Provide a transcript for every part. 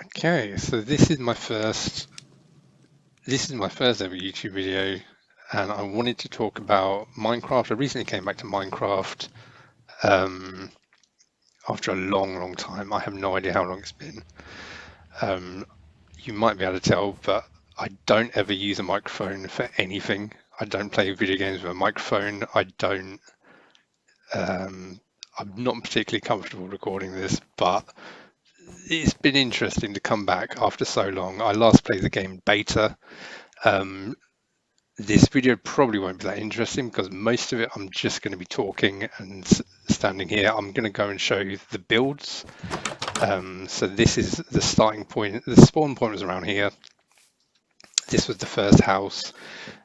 Okay, so this is my first ever YouTube video, and I wanted to talk about Minecraft. I recently came back to Minecraft um, after a long, long time. I have no idea how long it's been. Um, you might be able to tell, but I don't ever use a microphone for anything. I don't play video games with a microphone. Um, I'm not particularly comfortable recording this, but it's been interesting to come back after so long. I last played the game beta. Um, This video probably won't be that interesting because most of it I'm just going to be talking and standing here. I'm going to go and show you the builds. So this is the starting point. The spawn point was around here. This was the first house,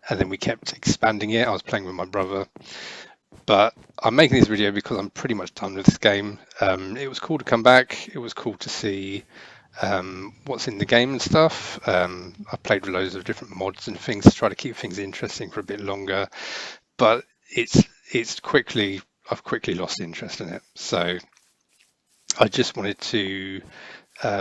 and then we kept expanding it. I was playing with my brother, but I'm making this video because I'm pretty much done with this game. It was cool to come back. It was cool to see what's in the game and stuff. I played with loads of different mods and things to try to keep things interesting for a bit longer. But it's it's quickly I've quickly lost interest in it. So I just wanted to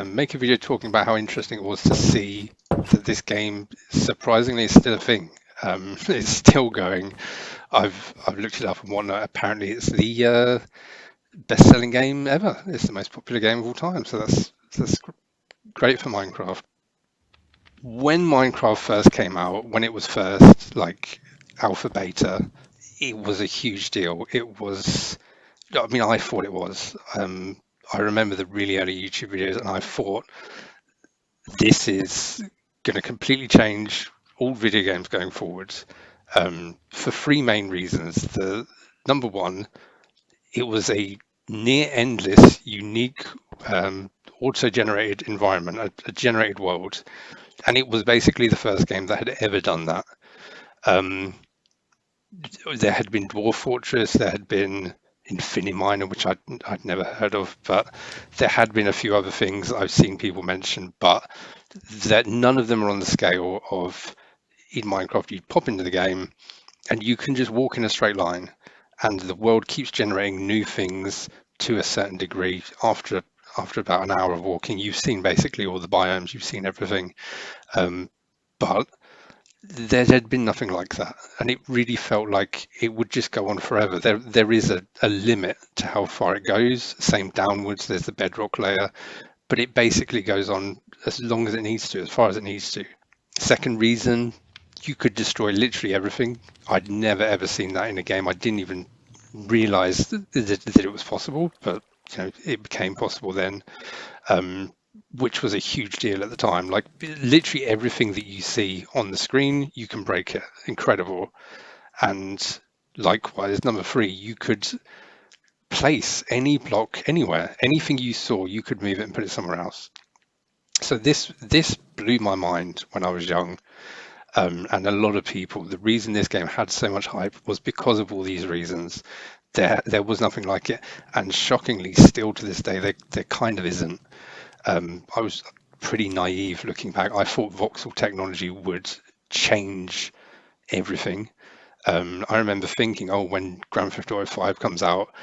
make a video talking about how interesting it was to see that this game surprisingly is still a thing. It's still going. I've looked it up and whatnot. Apparently, it's the best-selling game ever. It's the most popular game of all time. So that's great for Minecraft. When Minecraft first came out, when it was first like alpha beta, it was a huge deal. It was, I mean, I thought it was. I remember the really early YouTube videos, and I thought this is going to completely change all video games going forwards for three main reasons. The number one, it was a near endless, unique, auto-generated environment, a generated world, and it was basically the first game that had ever done that. Um, there had been Dwarf Fortress, there had been Infiniminer, which I'd never heard of, but there had been a few other things I've seen people mention, but that none of them are on the scale of in Minecraft. You pop into the game and you can just walk in a straight line, and the world keeps generating new things to a certain degree. After about an hour of walking, you've seen basically all the biomes, you've seen everything, but there had been nothing like that, and it really felt like it would just go on forever. There is a limit to how far it goes. Same downwards, there's the bedrock layer, but it basically goes on as long as it needs to, as far as it needs to. Second reason, you could destroy literally everything. I'd never ever seen that in a game. I didn't even realize that it was possible, but it became possible then. Um, which was a huge deal at the time. Like literally everything that you see on the screen, you can break it. Incredible. And likewise, number three, you could place any block anywhere. Anything you saw, you could move it and put it somewhere else. So this blew my mind when I was young, and a lot of people. The reason this game had so much hype was because of all these reasons. There was nothing like it, and shockingly, still to this day, there kind of isn't. I was pretty naive looking back. I thought voxel technology would change everything. I remember thinking, oh, when Grand Theft Auto 5 comes out,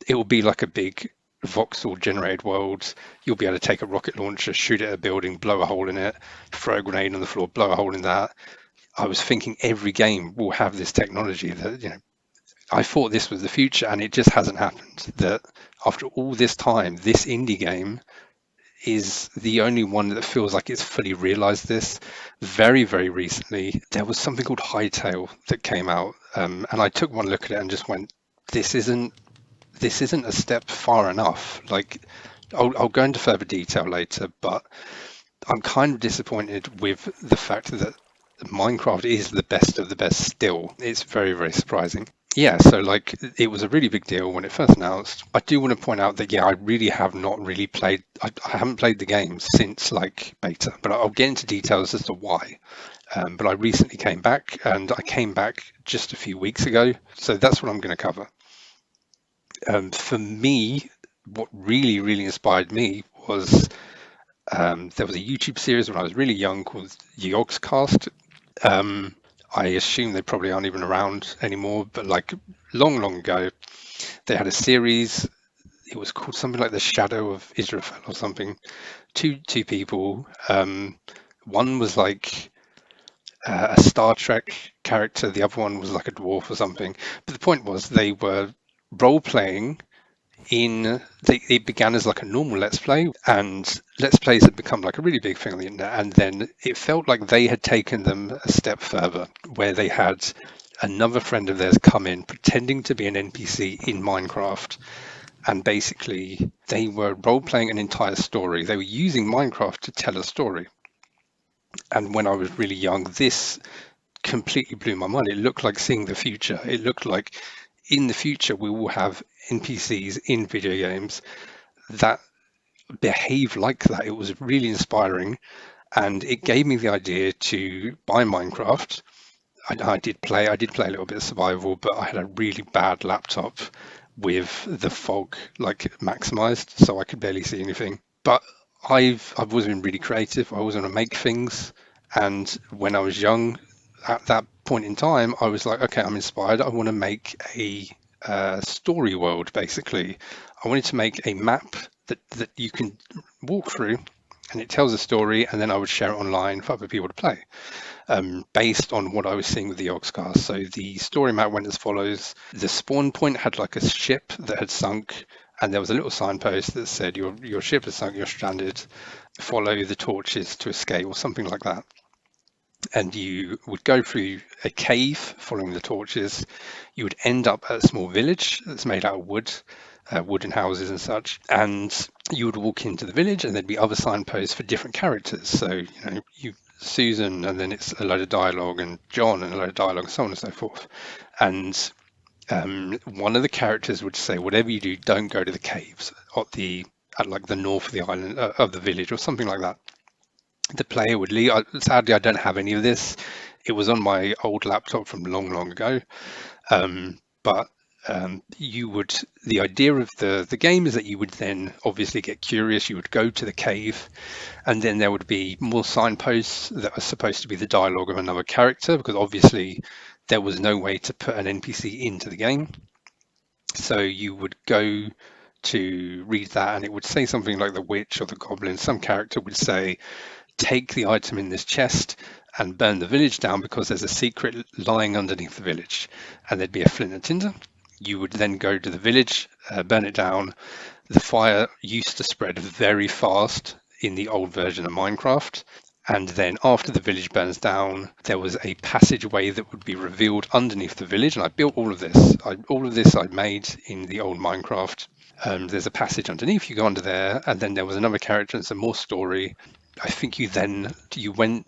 it will be like a big voxel generated world. You'll be able to take a rocket launcher, shoot it at a building, blow a hole in it, throw a grenade on the floor, blow a hole in that. I was thinking every game will have this technology that, I thought this was the future, and it just hasn't happened. That after all this time, this indie game is the only one that feels like it's fully realized this. Very, very recently, there was something called Hightail that came out, and I took one look at it and just went, "This isn't a step far enough." Like, I'll go into further detail later, but I'm kind of disappointed with the fact that Minecraft is the best of the best still. It's very, very surprising. Yeah, so like it was a really big deal when it first announced. I do want to point out that yeah, I really have not really played. I haven't played the game since like beta, but I'll get into details as to why. But I recently came back, and I came back just a few weeks ago, so that's what I'm going to cover. For me, what really, really inspired me was there was a YouTube series when I was really young called Yogscast. Um, I assume they probably aren't even around anymore, but like long, long ago, they had a series. it was called something like the Shadow of Israel or something. Two people. One was like a Star Trek character. The other one was like a dwarf or something. But the point was they were role playing it began as like a normal let's play, and let's plays had become like a really big thing on the internet, and then it felt like they had taken them a step further, where they had another friend of theirs come in pretending to be an NPC in Minecraft, and basically they were role playing an entire story. They were using Minecraft to tell a story. And when I was really young, this completely blew my mind. It looked like seeing the future. It looked like in the future we will have NPCs in video games that behave like that. It was really inspiring, and it gave me the idea to buy Minecraft. I did play a little bit of survival, but I had a really bad laptop with the fog like maximized, so I could barely see anything. But I've always been really creative. I always want to make things, and when I was young, at that point in time, I was like, okay, I'm inspired. I want to make a story world. Basically, I wanted to make a map that you can walk through, and it tells a story, and then I would share it online for other people to play, based on what I was seeing with the Yogscast. So the story map went as follows: the spawn point had like a ship that had sunk, and there was a little signpost that said, "Your ship has sunk. You're stranded. Follow the torches to escape," or something like that. And you would go through a cave following the torches. You would end up at a small village that's made out of wood, wooden houses and such. And you would walk into the village, and there'd be other signposts for different characters. So, Susan, and then it's a load of dialogue, and John, and a load of dialogue, and so on and so forth. And one of the characters would say, "Whatever you do, don't go to the caves at like the north of the island of the village," or something like that. The player would leave. Sadly, I don't have any of this. It was on my old laptop from long, long ago. But you would. The idea of the game is that you would then obviously get curious. You would go to the cave, and then there would be more signposts that are supposed to be the dialogue of another character, because obviously there was no way to put an NPC into the game. So you would go to read that, and it would say something like the witch or the goblin. Some character would say, "Take the item in this chest and burn the village down because there's a secret lying underneath the village." And there'd be a flint and tinder. You would then go to the village, burn it down. The fire used to spread very fast in the old version of Minecraft. And then after the village burns down, there was a passageway that would be revealed underneath the village. And I built all of this. All of this I made in the old Minecraft. There's a passage underneath. You go under there, and then there was another character and some more story. I think you went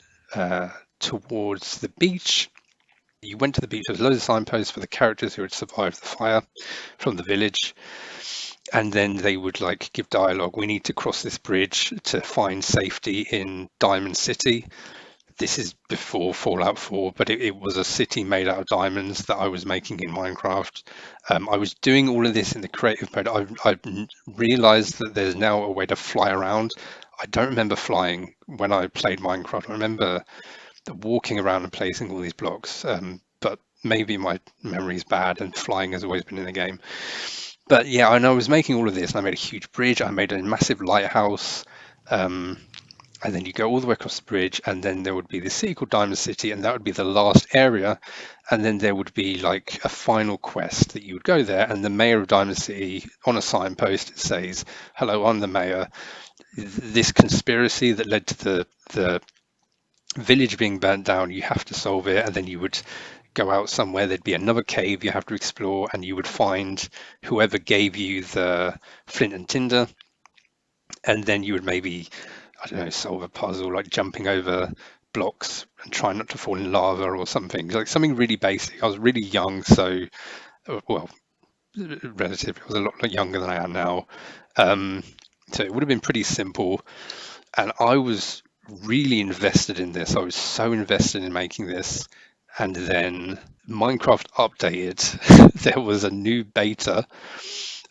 towards the beach. You went to the beach. There was loads of signposts for the characters who had survived the fire from the village, and then they would like give dialogue. "We need to cross this bridge to find safety in Diamond City." This is before Fallout 4, but it was a city made out of diamonds that I was making in Minecraft. I was doing all of this in the creative mode. I've realized that there's now a way to fly around. I don't remember flying when I played Minecraft. I remember walking around and placing all these blocks, but maybe my memory's bad and flying has always been in the game. But yeah, I know I was making all of this, and I made a huge bridge. I made a massive lighthouse. And then you go all the way across the bridge, and then there would be the city called Diamond City, and that would be the last area. And then there would be like a final quest that you would go there, and the mayor of Diamond City, on a signpost, it says, "Hello, I'm the mayor. This conspiracy that led to the village being burnt down, you have to solve it." And then you would go out somewhere, there'd be another cave you have to explore, and you would find whoever gave you the flint and tinder, and then you would maybe, I don't know, solve a puzzle like jumping over blocks and trying not to fall in lava or something, like something really basic. I was really young, so well, relatively, I was a lot younger than I am now. So it would have been pretty simple, and I was really invested in this. I was so invested in making this, and then Minecraft updated. There was a new beta.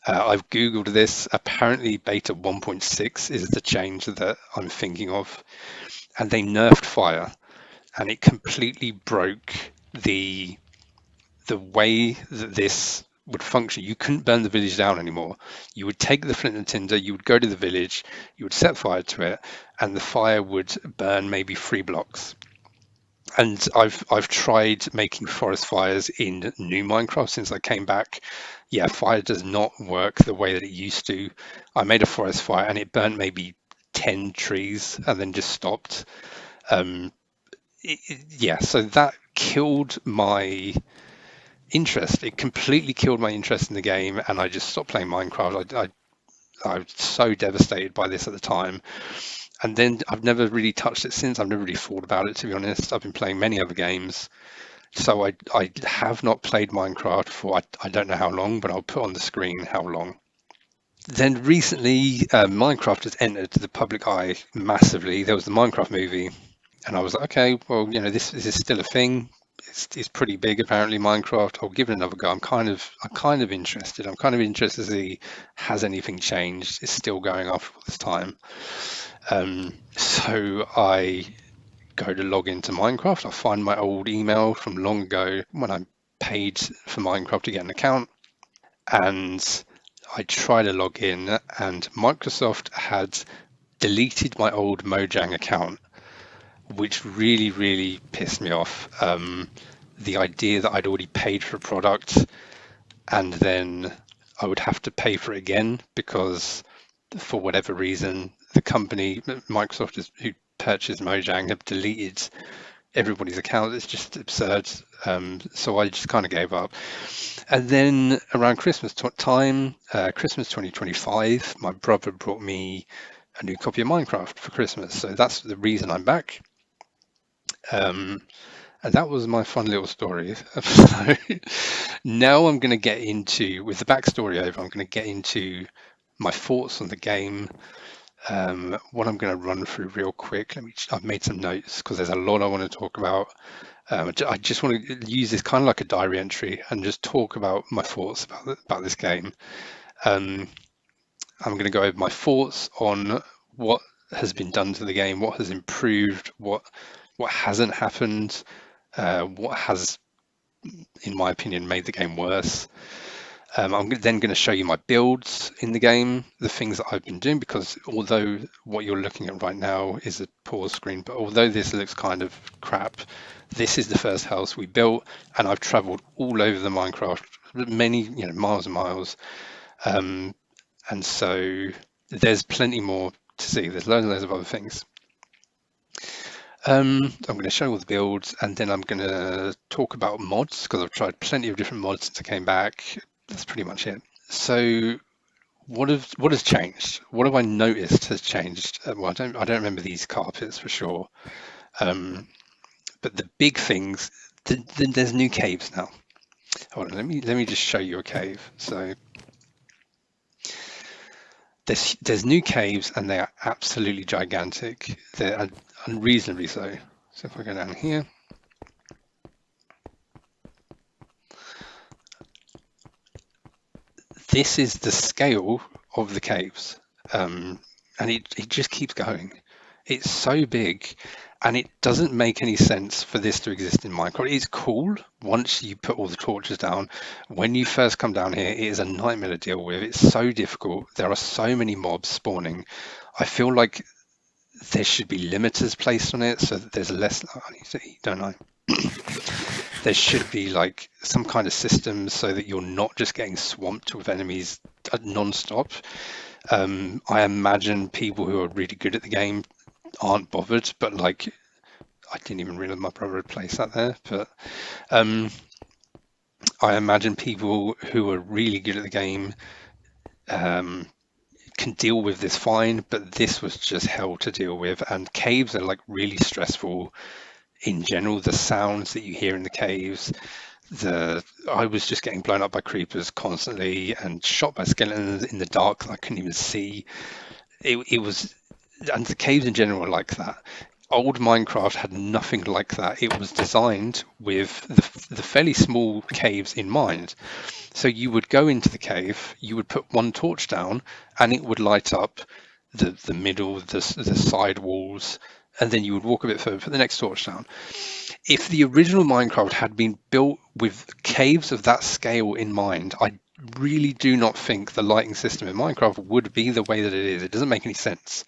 I've Googled this. Apparently, beta 1.6 is the change that I'm thinking of. And they nerfed fire, and it completely broke the way that this would function. You couldn't burn the village down anymore. You would take the flint and tinder, you would go to the village, you would set fire to it, and the fire would burn maybe 3 blocks. And I've tried making forest fires in new Minecraft since I came back. Yeah, fire does not work the way that it used to. I made a forest fire and it burnt maybe 10 trees and then just stopped. Um, yeah, so that killed my interest. It completely killed my interest in the game, and I just stopped playing Minecraft. I was so devastated by this at the time. And then I've never really touched it since. I've never really thought about it, to be honest. I've been playing many other games. So I have not played Minecraft for I don't know how long, but I'll put on the screen how long. Then recently, Minecraft has entered the public eye massively. There was the Minecraft movie, and I was like, okay, well, this is still a thing. It's pretty big apparently. Minecraft. I'll give it another go. I'm kind of interested. I'm kind of interested to see has anything changed. It's still going after all this time. So I go to log into Minecraft. I find my old email from long ago when I paid for Minecraft to get an account, and I try to log in, and Microsoft had deleted my old Mojang account, which really, really pissed me off. The idea that I'd already paid for a product and then I would have to pay for it again because, for whatever reason, the company, Microsoft, who purchased Mojang, have deleted everybody's account. It's just absurd. So I just kind of gave up. And then around Christmas time, Christmas 2025, my brother brought me a new copy of Minecraft for Christmas. So that's the reason I'm back. Um, and that was my fun little story. So now I'm going to get into, with the backstory over, I'm going to get into my thoughts on the game. What I'm going to run through real quick. I've made some notes because there's a lot I want to talk about. I just want to use this kind of like a diary entry and just talk about my thoughts about this game. Um, I'm going to go over my thoughts on what has been done to the game, what has improved, what hasn't happened, what has, in my opinion, made the game worse. I'm then going to show you my builds in the game, the things that I've been doing, because although what you're looking at right now is a pause screen, but although this looks kind of crap, this is the first house we built, and I've traveled all over the Minecraft, many, miles and miles. And so there's plenty more to see. There's loads and loads of other things. I'm going to show all the builds, and then I'm going to talk about mods because I've tried plenty of different mods since I came back. That's pretty much it. So what has changed? What have I noticed has changed? Well, I don't remember these carpets for sure. But the big things, there's new caves now. Hold on, let me just show you a cave. So there's new caves, and they are absolutely gigantic. They're unreasonably so. So if I go down here, this is the scale of the caves, and it just keeps going. It's so big, and it doesn't make any sense for this to exist in Minecraft. It's cool once you put all the torches down. When you first come down here, it is a nightmare to deal with. It's so difficult. There are so many mobs spawning. I feel like there should be limiters placed on it so that there's less. I need to eat, don't I? There should be like some kind of system so that you're not just getting swamped with enemies non-stop. I imagine people who are really good at the game aren't bothered, but like I didn't even realize my brother had placed that there. But I imagine people who are really good at the game can deal with this fine, but this was just hell to deal with. And caves are like really stressful in general. The sounds that you hear in the caves, I was just getting blown up by creepers constantly and shot by skeletons in the dark that I couldn't even see. It was, and the caves in general are like that. Old Minecraft had nothing like that. It was designed with the fairly small caves in mind. So you would go into the cave, you would put one torch down, and it would light up the middle, the side walls, and then you would walk a bit further, put the next torch down. If the original Minecraft had been built with caves of that scale in mind, I really do not think the lighting system in Minecraft would be the way that it is. It doesn't make any sense.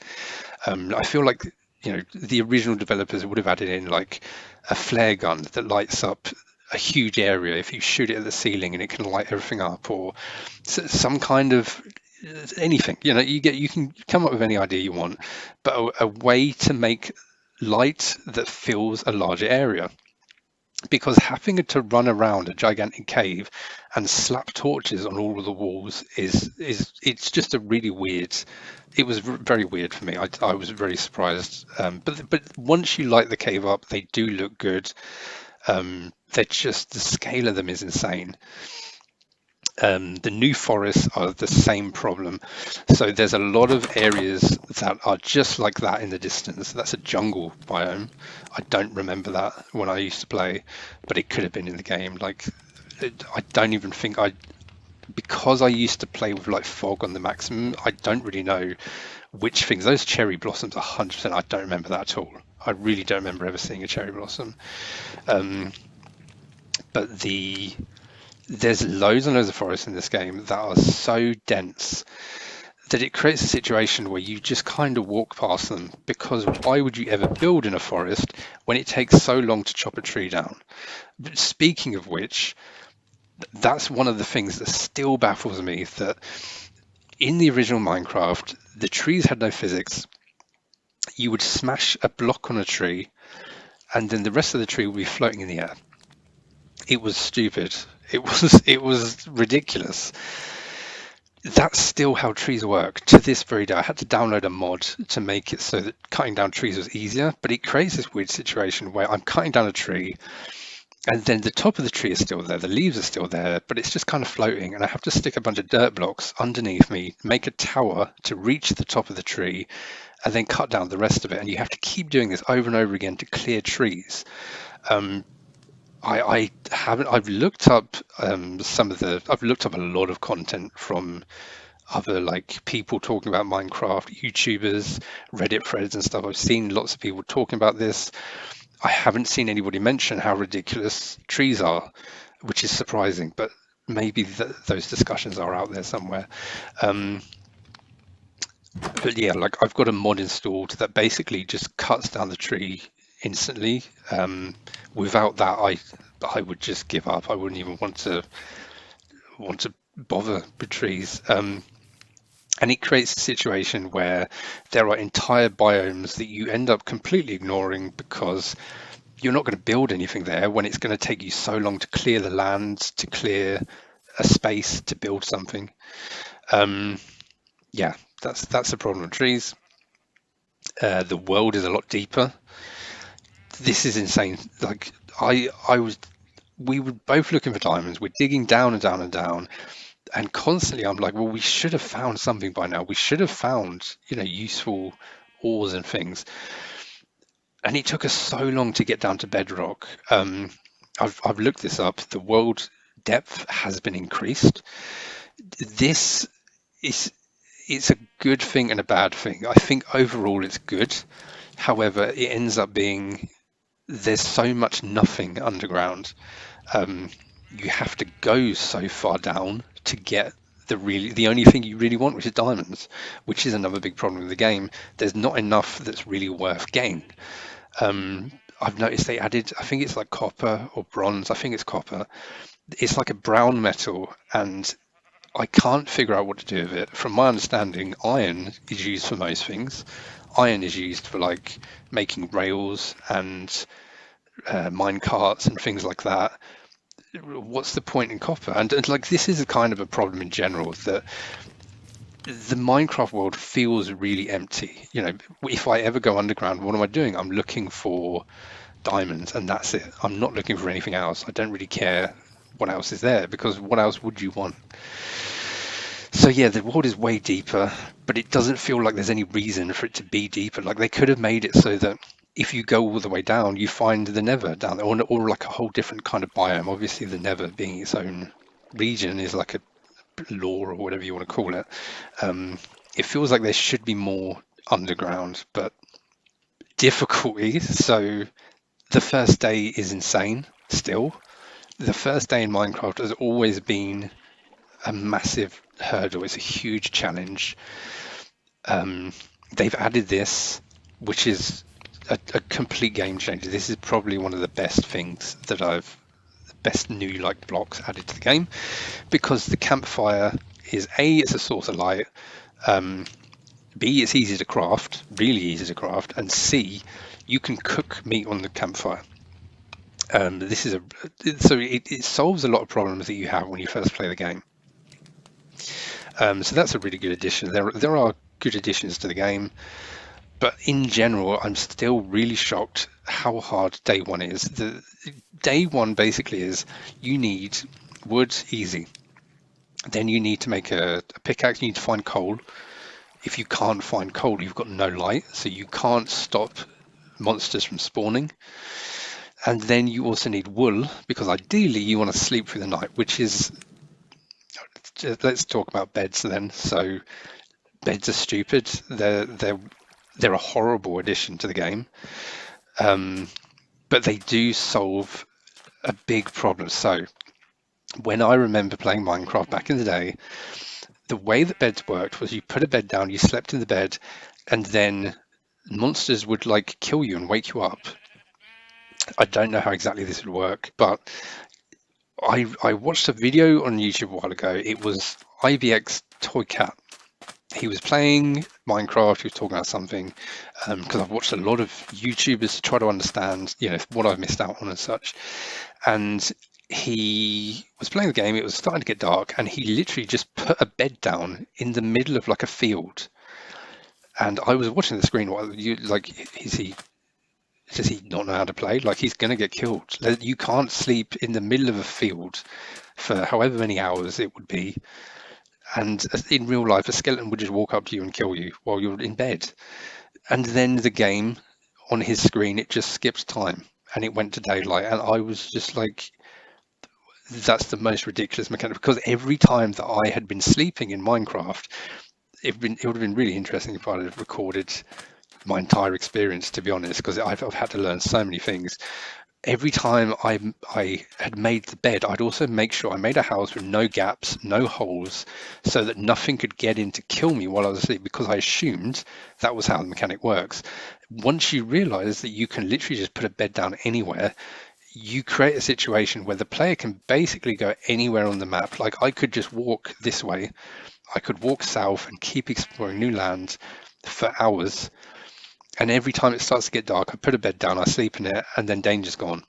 I feel like the original developers would have added in like a flare gun that lights up a huge area if you shoot it at the ceiling and it can light everything up, or some kind of anything. You can come up with any idea you want, but a way to make light that fills a larger area, because having to run around a gigantic cave and slap torches on all of the walls is it's just a really weird. It was very weird for me. I was very surprised. But once you light the cave up, they do look good. They're just, the scale of them is insane. The new forests are the same problem. So there's a lot of areas that are just like that in the distance. That's a jungle biome. I don't remember that when I used to play, but it could have been in the game. I don't even think because I used to play with like fog on the maximum, I don't really know which things. Those cherry blossoms, 100%, I don't remember that at all. I really don't remember ever seeing a cherry blossom. But there's loads and loads of forests in this game that are so dense that it creates a situation where you just kind of walk past them, because why would you ever build in a forest when it takes so long to chop a tree down? But speaking of which, that's one of the things that still baffles me, that in the original Minecraft, the trees had no physics. You would smash a block on a tree and then the rest of the tree would be floating in the air. It was stupid. It was ridiculous. That's still how trees work to this very day. I had to download a mod to make it so that cutting down trees was easier, but it creates this weird situation where I'm cutting down a tree and then the top of the tree is still there, the leaves are still there, but it's just kind of floating, and I have to stick a bunch of dirt blocks underneath me, make a tower to reach the top of the tree, and then cut down the rest of it. And you have to keep doing this over and over again to clear trees. I haven't. I've looked up I've looked up a lot of content from other like people talking about Minecraft, YouTubers, Reddit threads and stuff. I've seen lots of people talking about this. I haven't seen anybody mention how ridiculous trees are, which is surprising, but maybe those discussions are out there somewhere. But yeah, like I've got a mod installed that basically just cuts down the tree instantly. Without that, I would just give up. I wouldn't even want to bother with trees. And it creates a situation where there are entire biomes that you end up completely ignoring because you're not going to build anything there when it's going to take you so long to clear the land, to clear a space to build something. Yeah, that's the problem with trees. The world is a lot deeper. This is insane. Like we were both looking for diamonds. We're digging down and down and down, and constantly I'm like, well, we should have found something by now. We should have found, useful ores and things. And it took us so long to get down to bedrock. I've looked this up. The world depth has been increased. This is it's a good thing and a bad thing. I think overall it's good. However, it ends up being there's so much nothing underground. You have to go so far down to get the only thing you really want, which is diamonds, which is another big problem with the game. There's not enough that's really worth getting. I've noticed they added, I think it's like copper or bronze. I think it's copper. It's like a brown metal, and I can't figure out what to do with it. From my understanding, iron is used for most things. Iron is used for like making rails and mine carts and things like that. What's the point in copper? And like this is a kind of a problem in general, that the Minecraft world feels really empty. If I ever go underground, what am I doing? I'm looking for diamonds, and that's it. I'm not looking for anything else. I don't really care what else is there, because what else would you want? So yeah, the world is way deeper, but it doesn't feel like there's any reason for it to be deeper. Like they could have made it so that if you go all the way down, you find the Nether down there, or like a whole different kind of biome. Obviously, the Nether being its own region is like a lore or whatever you want to call it. It feels like there should be more underground, but difficulty. So the first day is insane still. The first day in Minecraft has always been a massive hurdle. It's a huge challenge. Um, they've added this, which is a complete game changer. This is probably one of the best things that best new like blocks added to the game, because the campfire is A, it's a source of light. Um, B, it's easy to craft, really easy to craft, and C, you can cook meat on the campfire. This is so it solves a lot of problems that you have when you first play the game. So that's a really good addition. There are good additions to the game, but in general, I'm still really shocked how hard day one is. The day one basically is you need wood, easy. Then you need to make a pickaxe. You need to find coal. If you can't find coal, you've got no light, so you can't stop monsters from spawning. And then you also need wool, because ideally you want to sleep through the night, which is, let's talk about beds then. So beds are stupid. They're a horrible addition to the game, but they do solve a big problem. So when I remember playing Minecraft back in the day, the way that beds worked was you put a bed down, you slept in the bed, and then monsters would like kill you and wake you up. I don't know how exactly this would work, but I watched a video on YouTube a while ago. It was IVX Toy Cat. He was playing Minecraft. He was talking about something, because I've watched a lot of YouTubers to try to understand, what I've missed out on and such. And he was playing the game. It was starting to get dark, and he literally just put a bed down in the middle of like a field. And I was watching the screen. While you like, does he not know how to play? Like, he's gonna get killed. You can't sleep in the middle of a field for however many hours it would be. And in real life, a skeleton would just walk up to you and kill you while you're in bed. And then the game on his screen, it just skips time and it went to daylight. And I was just like, that's the most ridiculous mechanic, because every time that I had been sleeping in Minecraft, it would have been really interesting if I had recorded my entire experience, to be honest, because I've had to learn so many things. Every time I had made the bed, I'd also make sure I made a house with no gaps, no holes, so that nothing could get in to kill me while I was asleep, because I assumed that was how the mechanic works. Once you realize that you can literally just put a bed down anywhere, you create a situation where the player can basically go anywhere on the map. Like, I could just walk this way, I could walk south and keep exploring new lands for hours. And every time it starts to get dark, I put a bed down, I sleep in it, and then danger's gone.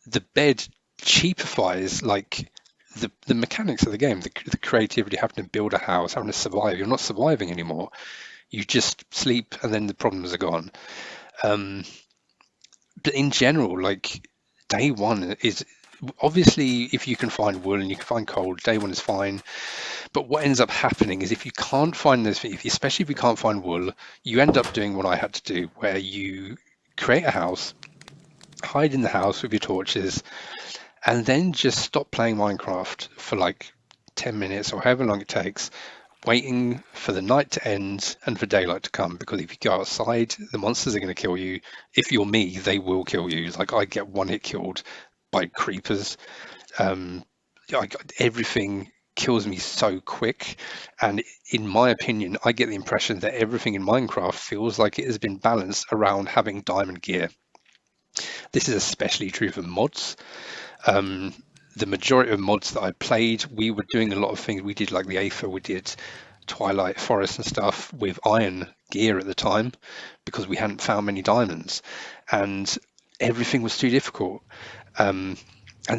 The bed cheapifies like the mechanics of the game, the creativity, having to build a house, having to survive. You're not surviving anymore. You just sleep, and then the problems are gone. Um, but in general, like, day one is obviously, if you can find wool and you can find coal, day one is fine. But what ends up happening is, if you can't find those, especially if you can't find wool, you end up doing what I had to do, where you create a house, hide in the house with your torches, and then just stop playing Minecraft for like 10 minutes or however long it takes, waiting for the night to end and for daylight to come. Because if you go outside, the monsters are going to kill you. If you're me, they will kill you. Like, I get one hit killed by creepers. Um, Everything kills me so quick, and in my opinion, I get the impression that everything in Minecraft feels like it has been balanced around having diamond gear. This is especially true for mods. um, the majority of mods that I played, we were doing a lot of things. We did like the Aether, we did Twilight Forest and stuff with iron gear at the time, because we hadn't found many diamonds, and everything was too difficult. And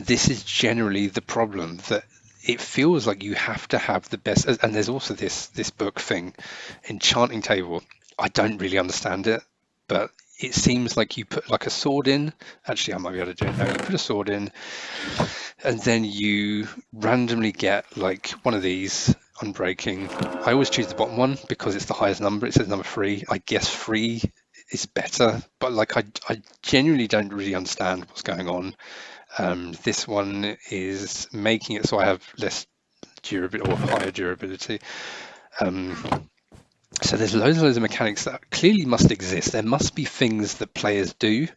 this is generally the problem, that it feels like you have to have the best. And there's also this book thing, enchanting table. I don't really understand it, but it seems like you put like a sword in. Actually, I might be able to do it now. You put a sword in, and then you randomly get like one of these unbreaking. I always choose the bottom one because it's the highest number. It says number 3. I guess 3 is better, but like, I genuinely don't really understand what's going on. This one is making it so I have less durability, or higher durability. Um, So there's loads of mechanics that clearly must exist. There must be things that players do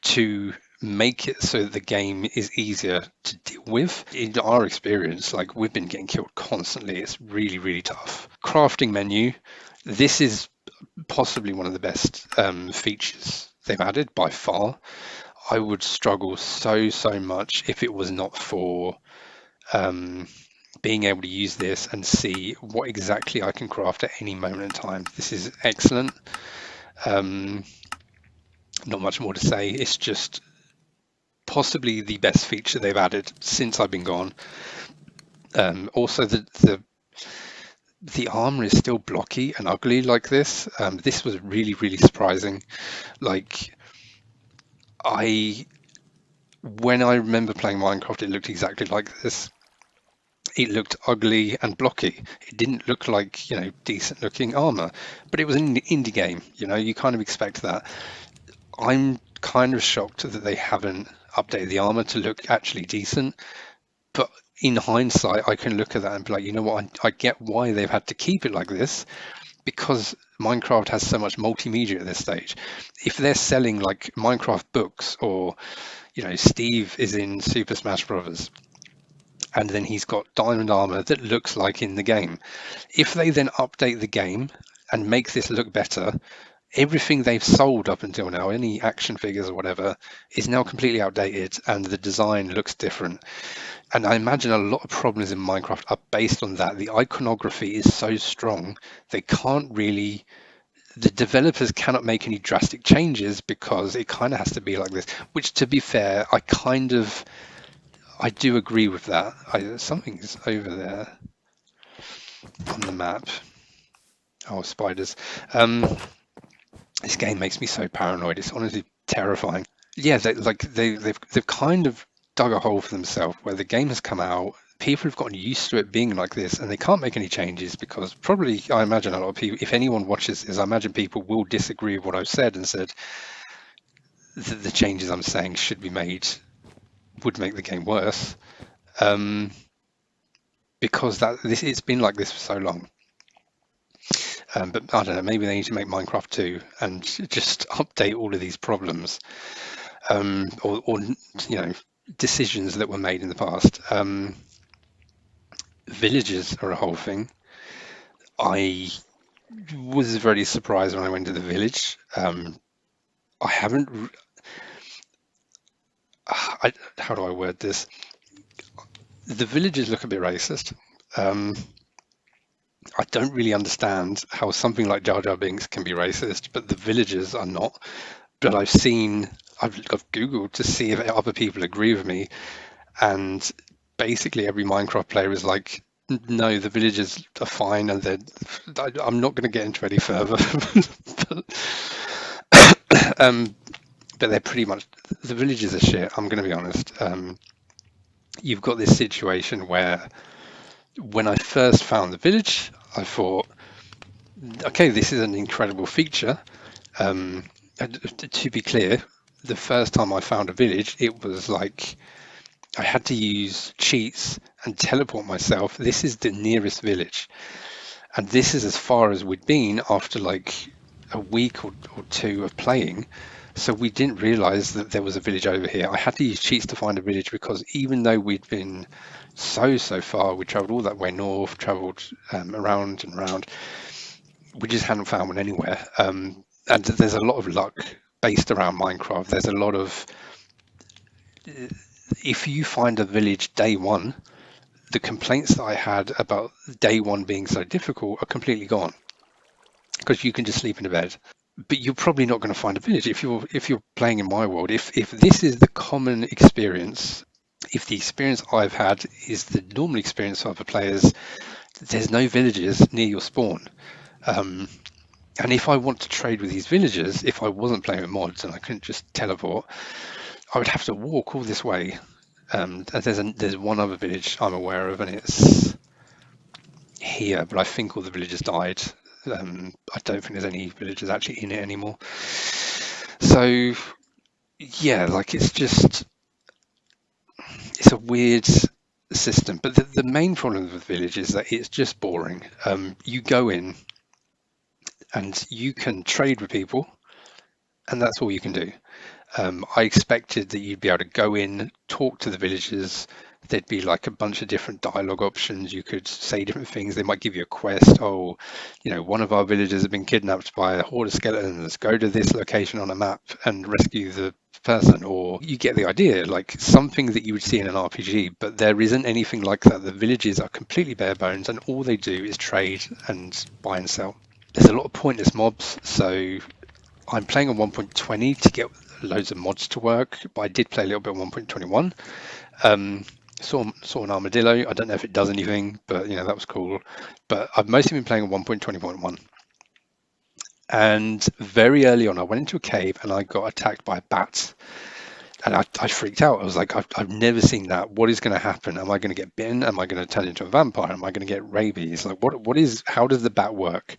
to make it so that the game is easier to deal with. In our experience, like we've been getting killed constantly. It's really, really tough. Crafting menu. This is possibly one of the best features they've added by far. I would struggle so much if it was not for um, being able to use this and see what exactly I can craft at any moment in time. This is excellent. Um, Not much more to say. It's just possibly the best feature they've added since I've been gone. Also, the armor is still blocky and ugly like this. This was really surprising. Like I, when I remember playing Minecraft, it looked exactly like this. It looked ugly and blocky. It didn't look like, decent looking armor, but it was an indie game. You kind of expect that. I'm kind of shocked that they haven't updated the armor to look actually decent. But in hindsight, I can look at that and be like, you know what? I get why they've had to keep it like this, because Minecraft has so much multimedia at this stage. If they're selling like Minecraft books, or Steve is in Super Smash Brothers, and then he's got diamond armor that looks like in the game. If they then update the game and make this look better, everything they've sold up until now, any action figures or whatever, is now completely outdated and the design looks different. And I imagine a lot of problems in Minecraft are based on that. The iconography is so strong, they can't really, the developers cannot make any drastic changes because it kind of has to be like this, which, to be fair, I do agree with that. Something's over there on the map. Oh, spiders. This game makes me so paranoid. It's honestly terrifying. Yeah, they've kind of dug a hole for themselves where the game has come out. People have gotten used to it being like this, and they can't make any changes because probably, I imagine, a lot of people, if anyone watches this, I imagine people will disagree with what I've said and said that the changes I'm saying should be made would make the game worse, um, because it's been like this for so long. But I don't know, maybe they need to make Minecraft 2 and just update all of these problems, or decisions that were made in the past. Villages are a whole thing. I was very surprised when I went to the village. I haven't. How do I word this? The villages look a bit racist. Um, I don't really understand how something like Jar Jar Binks can be racist, but the villagers are not. But I've Googled to see if other people agree with me, and basically every Minecraft player is like, no, the villagers are fine, and I'm not going to get into any further. but, but they're pretty much, the villagers are shit. I'm going to be honest. You've got this situation where when I first found the village, I thought, okay, this is an incredible feature. To be clear, the first time I found a village, it was like I had to use cheats and teleport myself. This is the nearest village, and this is as far as we'd been after like a week or two of playing. So we didn't realize that there was a village over here. I had to use cheats to find a village because even though we'd been so far, we traveled all that way north, traveled around and around, we just hadn't found one anywhere. And there's a lot of luck based around Minecraft. There's a lot of, if you find a village day one, the complaints that I had about day one being so difficult are completely gone because you can just sleep in a bed. But you're probably not going to find a village if you're playing in my world. If this is the common experience, if the experience I've had is the normal experience of other players, there's no villages near your spawn. And if I want to trade with these villagers, if I wasn't playing with mods and I couldn't just teleport, I would have to walk all this way. And there's one other village I'm aware of, and it's here, but I think all the villagers died. I don't think there's any villagers actually in it anymore. So yeah, like it's a weird system. But the main problem with Village is that it's just boring. You go in, and you can trade with people, and that's all you can do. I expected that you'd be able to go in, talk to the villagers. There'd be like a bunch of different dialogue options. You could say different things. They might give you a quest. Oh, one of our villagers have been kidnapped by a horde of skeletons. Go to this location on a map and rescue the person. Or you get the idea, like something that you would see in an RPG, but there isn't anything like that. The villages are completely bare bones, and all they do is trade and buy and sell. There's a lot of pointless mobs, so I'm playing on 1.20 to get loads of mods to work, but I did play a little bit on 1.21. Saw an armadillo. I don't know if it does anything, but that was cool. But I've mostly been playing on 1.20.1. And very early on, I went into a cave and I got attacked by bats. And I freaked out. I was like, I've never seen that. What is going to happen? Am I going to get bitten? Am I going to turn into a vampire? Am I going to get rabies? Like, how does the bat work?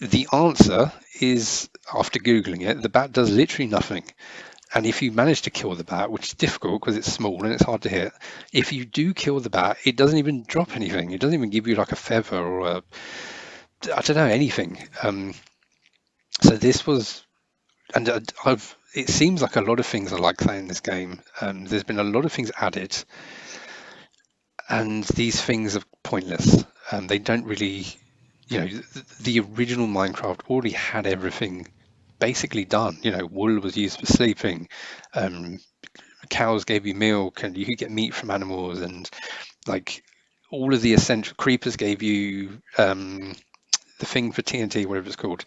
The answer is, after Googling it, the bat does literally nothing. And if you manage to kill the bat, which is difficult because it's small and it's hard to hit, if you do kill the bat, it doesn't even drop anything. It doesn't even give you like a feather or I don't know, anything. So this was, and it seems like a lot of things are like that in this game. There's been a lot of things added, and these things are pointless. They don't really, the original Minecraft already had everything basically done. Wool was used for sleeping. Cows gave you milk, and you could get meat from animals, and like all of the essential creepers gave you the thing for TNT, whatever it's called.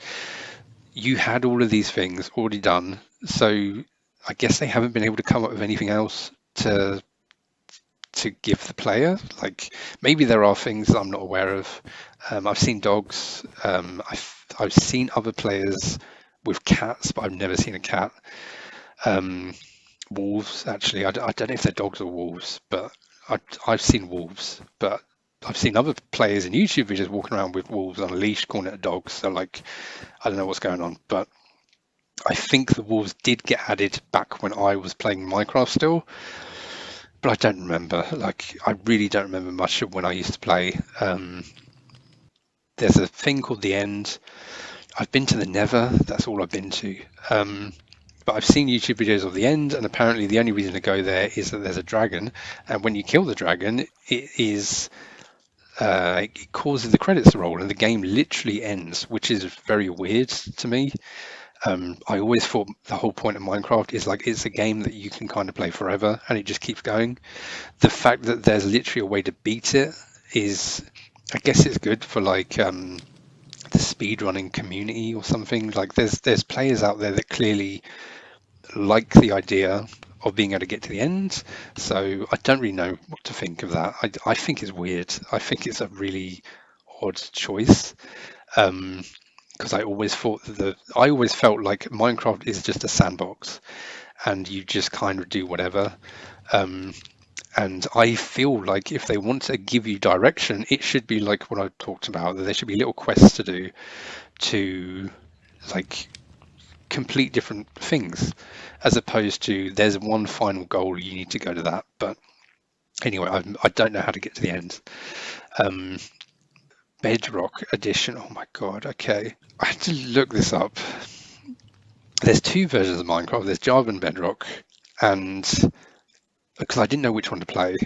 You had all of these things already done, so I guess they haven't been able to come up with anything else to give the player. Like maybe there are things that I'm not aware of. I've seen dogs. I've seen other players with cats, but I've never seen a cat. Wolves, actually, I don't know if they're dogs or wolves, but I've seen wolves. But I've seen other players in YouTube videos walking around with wolves on a leash, calling it dogs. So like, I don't know what's going on, but I think the wolves did get added back when I was playing Minecraft still, but I don't remember. Like, I really don't remember much of when I used to play. There's a thing called the End. I've been to the Nether. That's all I've been to. But I've seen YouTube videos of the End, and apparently the only reason to go there is that there's a dragon, and when you kill the dragon, it causes the credits to roll, and the game literally ends, which is very weird to me. I always thought the whole point of Minecraft is like it's a game that you can kind of play forever, and it just keeps going. The fact that there's literally a way to beat it is, I guess, it's good for like the speedrunning community or something. Like there's players out there that clearly like the idea of being able to get to the end. So I don't really know what to think of that. I think it's weird. I think it's a really odd choice. Because I always thought that I always felt like Minecraft is just a sandbox, and you just kind of do whatever. And I feel like if they want to give you direction, it should be like what I talked about. That there should be little quests to do to like complete different things, as opposed to there's one final goal, you need to go to that. But anyway, I don't know how to get to the end. Bedrock edition. Oh my god. Okay, I had to look this up. There's two versions of Minecraft. There's Java and Bedrock, and because I didn't know which one to play,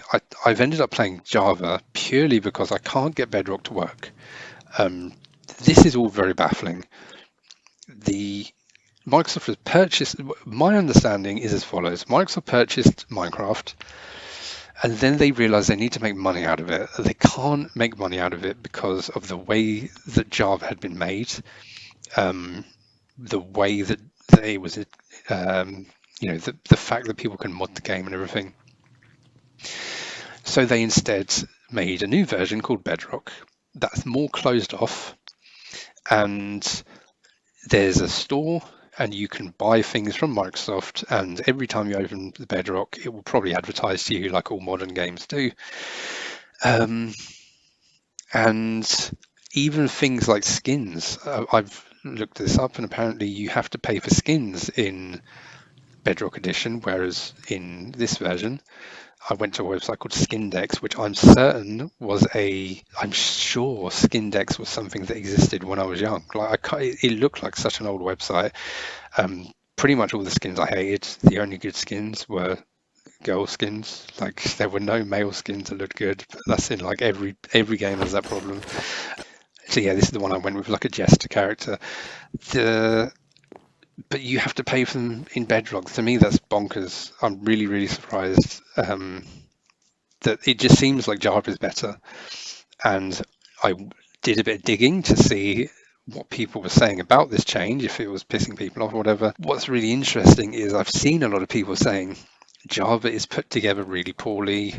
I've ended up playing Java purely because I can't get Bedrock to work. This is all very baffling. The Microsoft has purchased. My understanding is as follows: Microsoft purchased Minecraft, and then they realized they need to make money out of it. They can't make money out of it because of the way that Java had been made, the way that it was, the fact that people can mod the game and everything. So they instead made a new version called Bedrock that's more closed off, and there's a store, and you can buy things from Microsoft, and every time you open the Bedrock, it will probably advertise to you like all modern games do. And even things like skins, I've looked this up, and apparently you have to pay for skins in Bedrock Edition, whereas in this version, I went to a website called Skindex, which I'm sure Skindex was something that existed when I was young. Like it looked like such an old website. Pretty much all the skins I hated. The only good skins were girl skins. Like there were no male skins that looked good. But that's in like every game has that problem. So yeah, this is the one I went with, like a jester character. The But you have to pay for them in Bedrock. To me, that's bonkers. I'm really, really surprised that it just seems like Java is better. And I did a bit of digging to see what people were saying about this change, if it was pissing people off or whatever. What's really interesting is I've seen a lot of people saying Java is put together really poorly.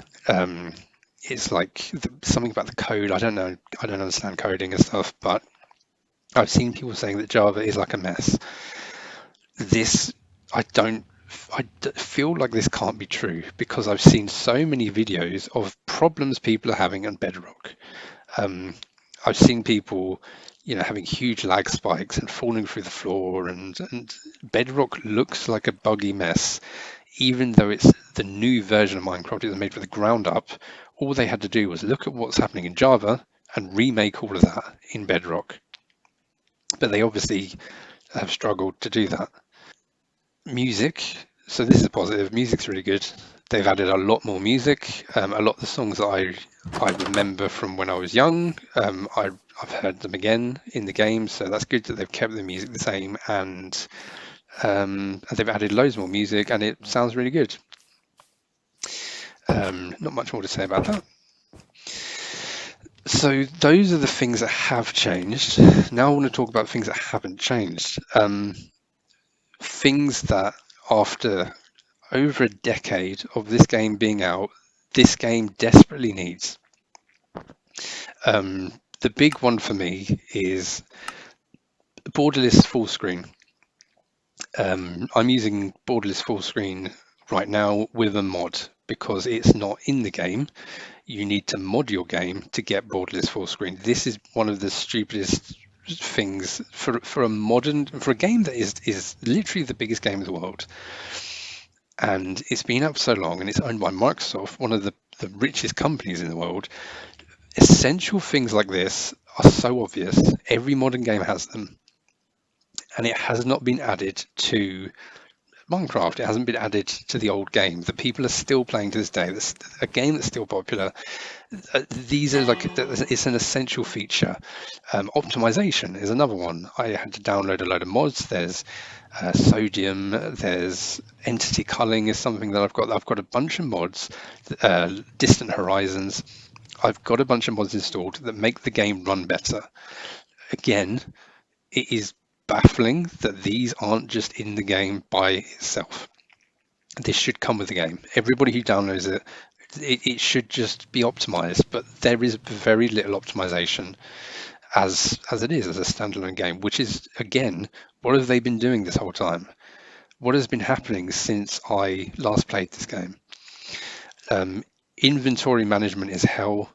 It's like something about the code. I don't know. I don't understand coding and stuff, but I've seen people saying that Java is like a mess. This, I don't, feel like this can't be true because I've seen so many videos of problems people are having on Bedrock. I've seen people, having huge lag spikes and falling through the floor, and Bedrock looks like a buggy mess, even though it's the new version of Minecraft. It was made from the ground up. All they had to do was look at what's happening in Java and remake all of that in Bedrock. But they obviously have struggled to do that. Music. So this is a positive. Music's really good. They've added a lot more music. A lot of the songs that I remember from when I was young, I've heard them again in the game. So that's good that they've kept the music the same, and they've added loads more music, and it sounds really good. Not much more to say about that. So those are the things that have changed. Now I want to talk about things that haven't changed. Things that after over a decade of this game being out, this game desperately needs. The big one for me is borderless full screen. I'm using borderless full screen right now with a mod because it's not in the game. You need to mod your game to get borderless full screen. This is one of the stupidest things for a game that is literally the biggest game in the world, and it's been up so long, and it's owned by Microsoft, one of the richest companies in the world. Essential things like this are so obvious. Every modern game has them, and it has not been added to Minecraft. It hasn't been added to the old game that people are still playing to this day. That's a game that's still popular. These are it's an essential feature. Optimization is another one. I had to download a load of mods. There's Sodium, there's Entity Culling is something that I've got. I've got a bunch of mods, Distant Horizons. I've got a bunch of mods installed that make the game run better. Again, it is baffling that these aren't just in the game by itself. This should come with the game. Everybody who downloads it should just be optimized, but there is very little optimization as it is as a standalone game, which is, again, what have they been doing this whole time? What has been happening since I last played this game? Inventory management is hell.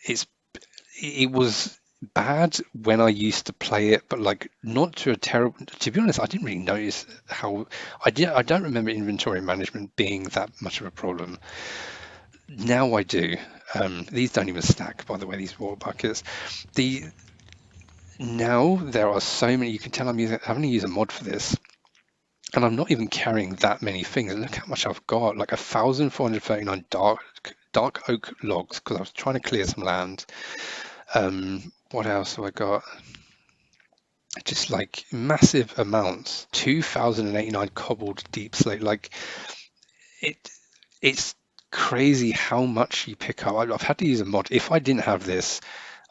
It was bad when I used to play it, but like not to a terrible. To be honest, I didn't really notice how I don't remember inventory management being that much of a problem. Now I do. These don't even stack, by the way. These water buckets. Now there are so many. You can tell I'm having to use a mod for this, and I'm not even carrying that many things. Look how much I've got. Like 1,439 dark oak logs because I was trying to clear some land. What else have I got? Just like massive amounts. 2,089 cobbled deep slate. Like it's crazy how much you pick up. I've had to use a mod. If I didn't have this,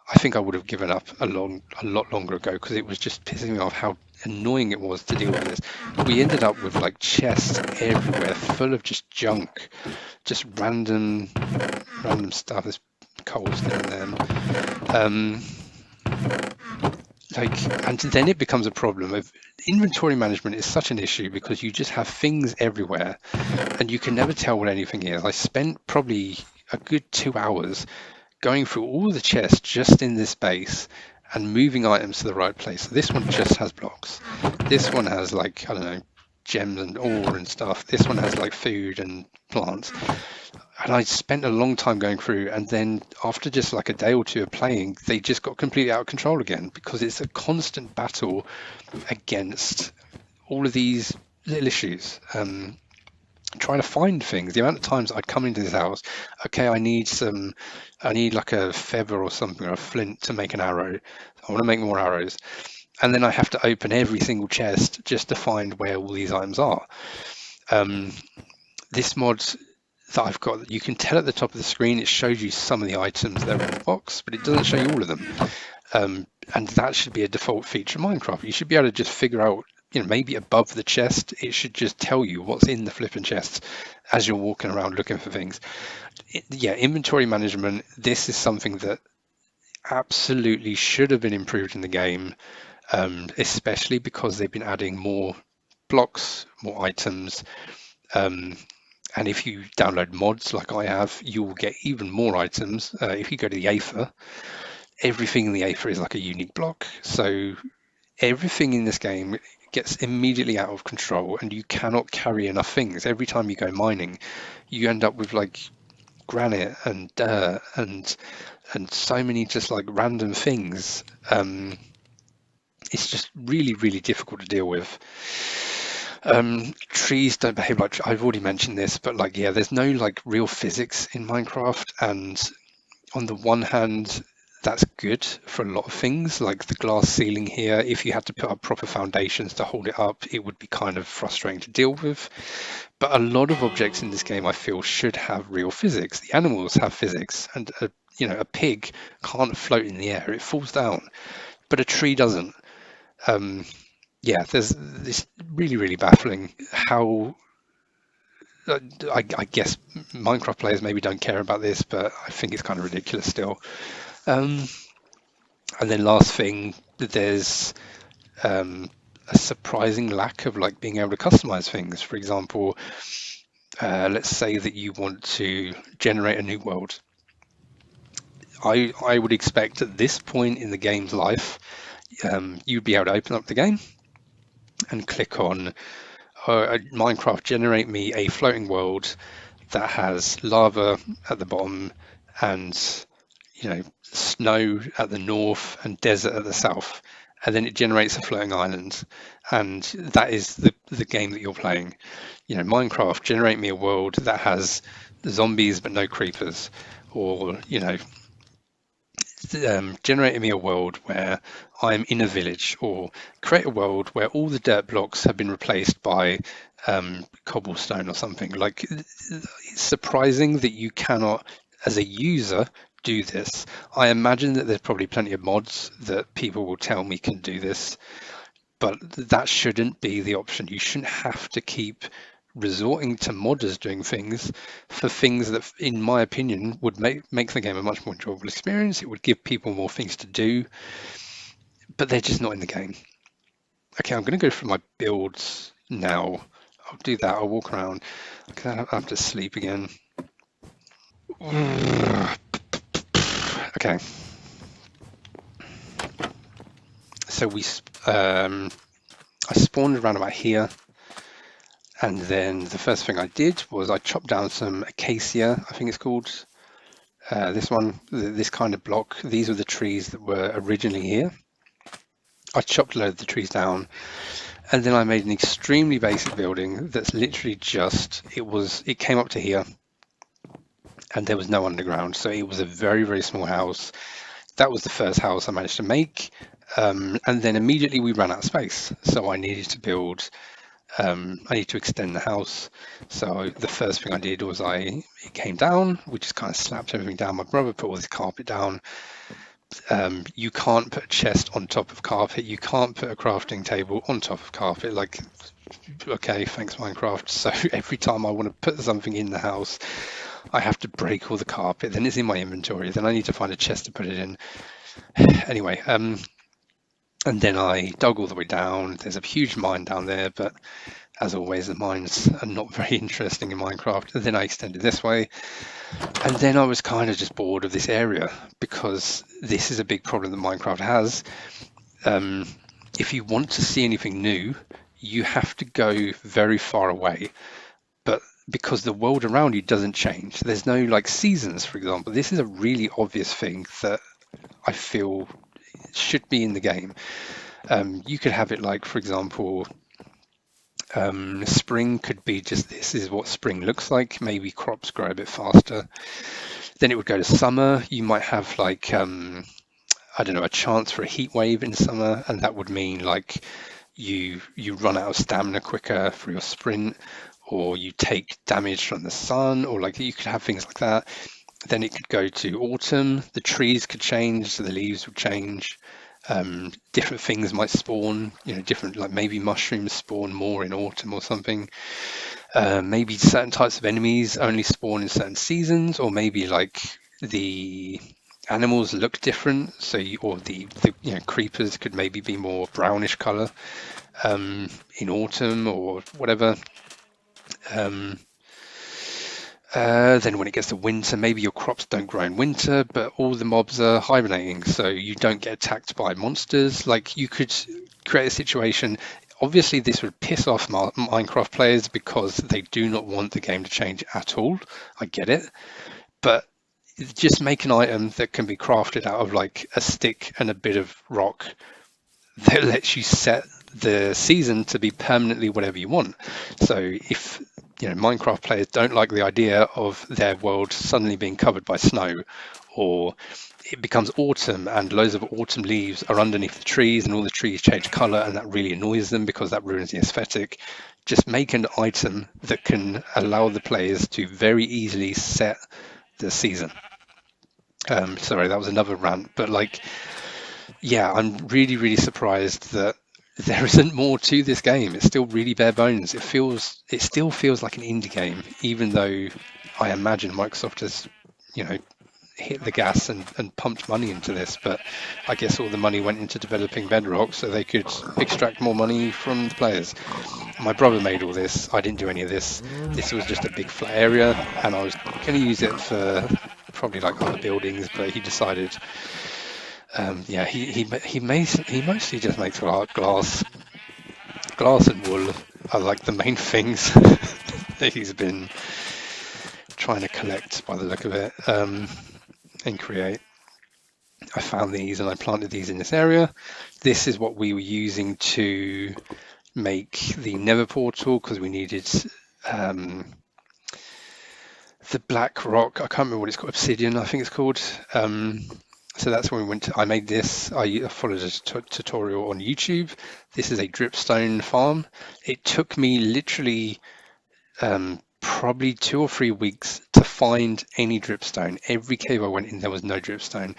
I think I would have given up a lot longer ago because it was just pissing me off how annoying it was to deal with this. We ended up with like chests everywhere full of just junk, just random stuff. There's coals down there. And then it becomes a problem of inventory management is such an issue because you just have things everywhere and you can never tell what anything is. I spent probably a good 2 hours going through all the chests just in this base and moving items to the right place. So this one just has blocks. This one has like, I don't know, gems and ore and stuff. This one has like food and plants. And I spent a long time going through, and then after just like a day or two of playing, they just got completely out of control again because it's a constant battle against all of these little issues. Trying to find things. The amount of times I'd come into this house, okay, I need like a feather or something or a flint to make an arrow. I want to make more arrows. And then I have to open every single chest just to find where all these items are. This mod that I've got, you can tell at the top of the screen, it shows you some of the items that are in the box, but it doesn't show you all of them. And that should be a default feature of Minecraft. You should be able to just figure out, maybe above the chest, it should just tell you what's in the flipping chest as you're walking around looking for things. Inventory management, this is something that absolutely should have been improved in the game, especially because they've been adding more blocks, more items. And if you download mods like I have, you will get even more items. If you go to the Aether, everything in the Aether is like a unique block. So everything in this game gets immediately out of control, and you cannot carry enough things. Every time you go mining, you end up with like granite and dirt and so many just like random things. It's just really, really difficult to deal with. Trees don't behave like, I've already mentioned this, but like, there's no like real physics in Minecraft. And on the one hand, that's good for a lot of things, like the glass ceiling here. If you had to put up proper foundations to hold it up, it would be kind of frustrating to deal with. But a lot of objects in this game, I feel, should have real physics. The animals have physics, and a pig can't float in the air; it falls down. But a tree doesn't. There's this really, really baffling how. I guess Minecraft players maybe don't care about this, but I think it's kind of ridiculous still. And then last thing, there's a surprising lack of like being able to customize things. For example, let's say that you want to generate a new world. I would expect at this point in the game's life, you'd be able to open up the game and click on Minecraft, generate me a floating world that has lava at the bottom and snow at the north and desert at the south, and then it generates a floating island, and that is the game that you're playing. Minecraft, generate me a world that has zombies but no creepers, or generate me a world where I'm in a village, or create a world where all the dirt blocks have been replaced by cobblestone or something. Like, it's surprising that you cannot, as a user, do this. I imagine that there's probably plenty of mods that people will tell me can do this, but that shouldn't be the option. You shouldn't have to keep resorting to modders doing things for things that, in my opinion, would make the game a much more enjoyable experience. It would give people more things to do, but they're just not in the game. Okay, I'm going to go through my builds now. I'll do that. I'll walk around. Okay, I have to sleep again. Okay. So I spawned around about here. And then the first thing I did was I chopped down some acacia, I think it's called. This one, this kind of block. These were the trees that were originally here. I chopped a load of the trees down, and then I made an extremely basic building that's literally just, it came up to here, and there was no underground. So it was a very, very small house. That was the first house I managed to make. And then immediately we ran out of space. So I needed to build I need to extend the house. So the first thing I did was it came down. We just kind of slapped everything down. My brother put all this carpet down. You can't put a chest on top of carpet. You can't put a crafting table on top of carpet. Like, okay, thanks Minecraft. So every time I want to put something in the house, I have to break all the carpet. Then it's in my inventory. Then I need to find a chest to put it in. Anyway, and then I dug all the way down. There's a huge mine down there, but as always, the mines are not very interesting in Minecraft. And then I extended this way. And then I was kind of just bored of this area, because this is a big problem that Minecraft has. If you want to see anything new, you have to go very far away. But because the world around you doesn't change, there's no like seasons, for example. This is a really obvious thing that I feel should be in the game. You could have it like, for example, spring could be just this is what spring looks like. Maybe crops grow a bit faster. Then it would go to summer. You might have like I don't know, a chance for a heat wave in summer, and that would mean like you run out of stamina quicker for your sprint, or you take damage from the sun, or like you could have things like that. Then it could go to autumn. The trees could change, so the leaves would change. Different things might spawn, different, like maybe mushrooms spawn more in autumn or something. Maybe certain types of enemies only spawn in certain seasons, or maybe like the animals look different. So, or the creepers could maybe be more brownish color in autumn or whatever. Um, then when it gets to winter, maybe your crops don't grow in winter, but all the mobs are hibernating, so you don't get attacked by monsters. Like you could create a situation. Obviously, this would piss off Minecraft players because they do not want the game to change at all. I get it, but just make an item that can be crafted out of like a stick and a bit of rock that lets you set the season to be permanently whatever you want. So if Minecraft players don't like the idea of their world suddenly being covered by snow, or it becomes autumn and loads of autumn leaves are underneath the trees and all the trees change color and that really annoys them because that ruins the aesthetic, just make an item that can allow the players to very easily set the season. Sorry, that was another rant, but like, yeah, I'm really, really surprised that there isn't more to this game. It's still really bare bones. It still feels like an indie game, even though I imagine Microsoft has, you know, hit the gas and pumped money into this. But I guess all the money went into developing Bedrock so they could extract more money from the players. My brother made all this. I didn't do any of this. This was just a big flat area, and I was going to use it for probably like other buildings, but he decided yeah, he mostly just makes glass and wool are like the main things that he's been trying to collect by the look of it, and create. I found these and I planted these in this area. This is what we were using to make the Nether portal because we needed um, the black rock. I can't remember what it's called. Obsidian, I think it's called. So that's when we went to. I made this. I followed a tutorial on YouTube. This is a dripstone farm. It took me literally probably 2 or 3 weeks to find any dripstone. Every cave I went in, there was no dripstone,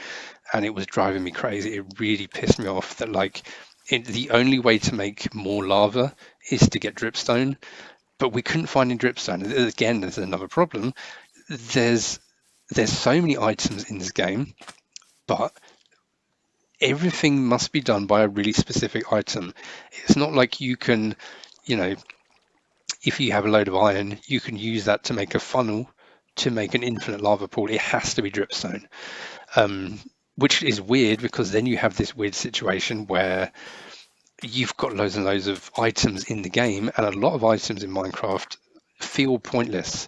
and it was driving me crazy. It really pissed me off that like the only way to make more lava is to get dripstone, but we couldn't find any dripstone. Again, there's another problem. There's so many items in this game, but everything must be done by a really specific item. It's not like you can, you know, if you have a load of iron, you can use that to make a funnel to make an infinite lava pool. It has to be dripstone, which is weird because then you have this weird situation where you've got loads and loads of items in the game, and a lot of items in Minecraft feel pointless.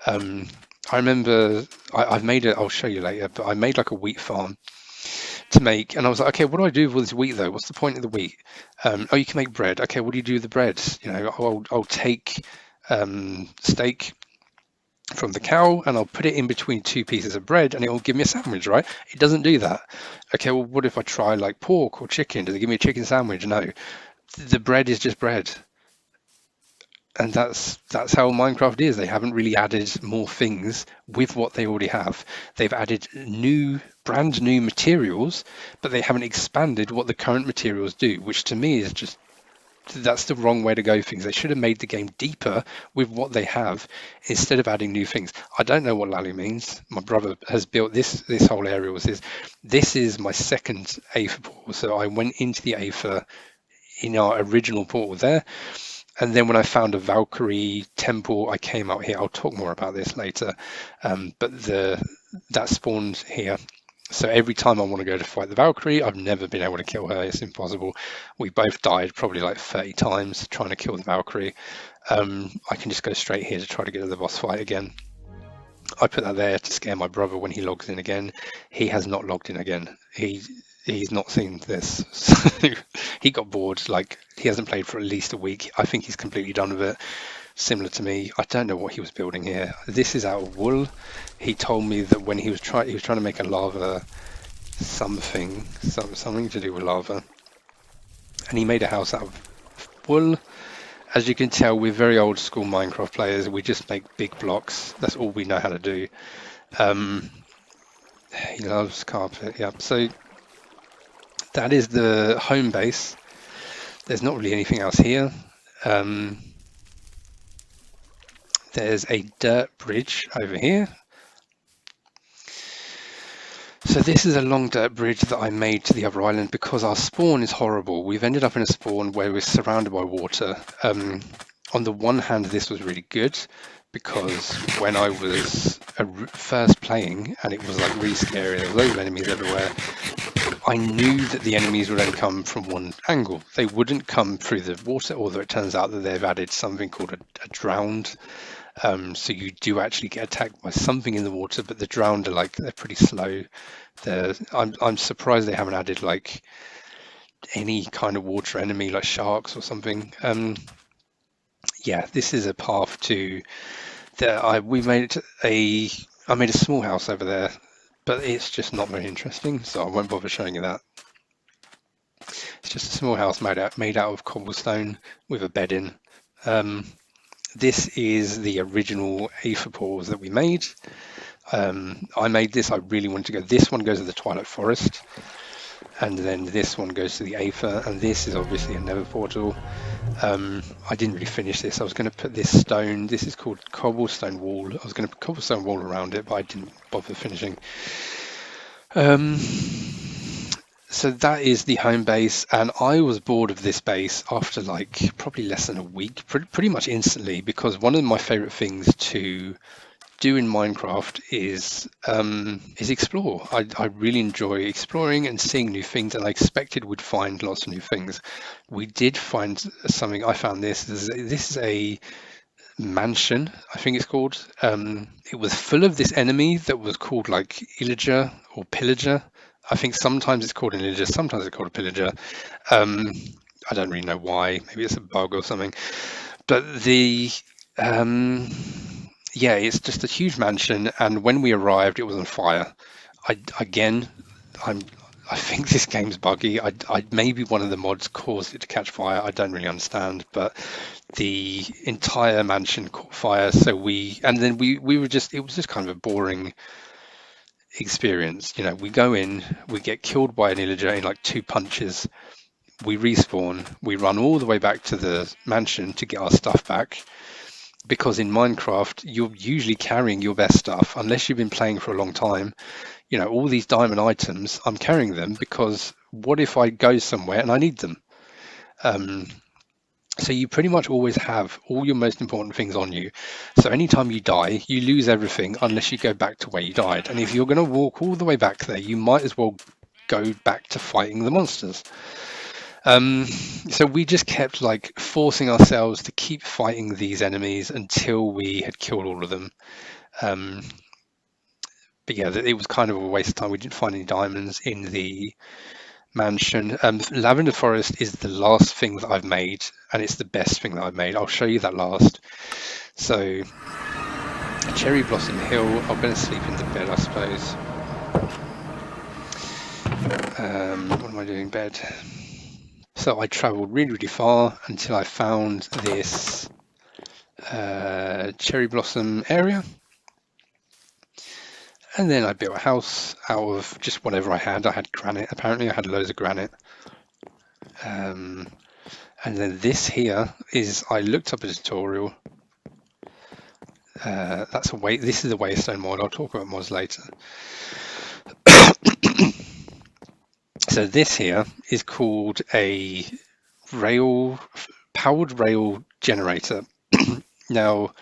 I remember I've made it. I'll show you later, but I made like a wheat farm to make, and I was like, okay, what do I do with all this wheat though? What's the point of the wheat? Oh, you can make bread. Okay, what do you do with the bread? I'll take steak from the cow and I'll put it in between 2 pieces of bread and it will give me a sandwich, right? It doesn't do that. Okay, well, what if I try like pork or chicken? Does it give me a chicken sandwich? No, the bread is just bread. And that's how Minecraft is. They haven't really added more things with what they already have. They've added brand new materials, but they haven't expanded what the current materials do, which to me is just, that's the wrong way to go things. They should have made the game deeper with what they have instead of adding new things. I don't know what Lally means. My brother has built this whole area. This is my second Aether portal. So I went into the Aether in our original portal there. And then when I found a Valkyrie temple, I came out here. I'll talk more about this later. But that spawned here. So every time I want to go to fight the Valkyrie, I've never been able to kill her. It's impossible. We both died probably like 30 times trying to kill the Valkyrie. I can just go straight here to try to get to the boss fight again. I put that there to scare my brother when he logs in again. He has not logged in again. He's not seen this. So he got bored. Like, he hasn't played for at least a week. I think he's completely done with it. Similar to me. I don't know what he was building here. This is out of wool. He told me that when he was trying to make a lava something to do with lava, and he made a house out of wool. As you can tell, we're very old school Minecraft players. We just make big blocks. That's all we know how to do. He loves carpet. Yeah. So that is the home base. There's not really anything else here. There's a dirt bridge over here. So this is a long dirt bridge that I made to the other island because our spawn is horrible. We've ended up in a spawn where we're surrounded by water. On the one hand, this was really good because when I was first playing and it was like really scary, there were loads of enemies everywhere, I knew that the enemies would only come from one angle. They wouldn't come through the water, although it turns out that they've added something called a drowned. So you do actually get attacked by something in the water, but the drowned are like, they're pretty slow. I'm surprised they haven't added like any kind of water enemy like sharks or something. Yeah, this is a path to there. I made a small house over there, but it's just not very interesting, so I won't bother showing you that. It's just a small house made out of cobblestone with a bed in. This is the original Aether pools that we made. I made this. I really wanted to go. This one goes to the Twilight Forest, and then this one goes to the Aether, and this is obviously a Nether portal. I didn't really finish this. I was going to put this stone. This is called cobblestone wall. I was going to put cobblestone wall around it, but I didn't bother finishing. So that is the home base, and I was bored of this base after like probably less than a week, pretty much instantly, because one of my favorite things to do in Minecraft is explore. I really enjoy exploring and seeing new things, and I expected we'd find lots of new things. We did find something. I found this. This is a mansion, I think it's called. It was full of this enemy that was called like Illager or Pillager. I think sometimes it's called an Illager, sometimes it's called a Pillager. I don't really know why. Maybe it's a bug or something. But yeah, it's just a huge mansion, and when we arrived, it was on fire. I think this game's buggy. Maybe one of the mods caused it to catch fire. I don't really understand, but the entire mansion caught fire. So we were just, it was just kind of a boring experience. You know, we go in, we get killed by an illager in like 2 punches. We respawn, we run all the way back to the mansion to get our stuff back. Because in Minecraft, you're usually carrying your best stuff, unless you've been playing for a long time. You know, all these diamond items, I'm carrying them because what if I go somewhere and I need them? So you pretty much always have all your most important things on you. So anytime you die, you lose everything unless you go back to where you died. And if you're going to walk all the way back there, you might as well go back to fighting the monsters. So we just kept like forcing ourselves to keep fighting these enemies until we had killed all of them. But yeah, it was kind of a waste of time. We didn't find any diamonds in the mansion. Lavender Forest is the last thing that I've made, and it's the best thing that I've made. I'll show you that last. So Cherry Blossom Hill. I'm going to sleep in the bed, I suppose. What am I doing in bed? So I travelled really, really far until I found this cherry blossom area. And then I built a house out of just whatever I had. I had granite, apparently I had loads of granite. And then this here is, I looked up a tutorial. This is a Waystone mod. I'll talk about mods later. So this here is called a powered rail generator. Now,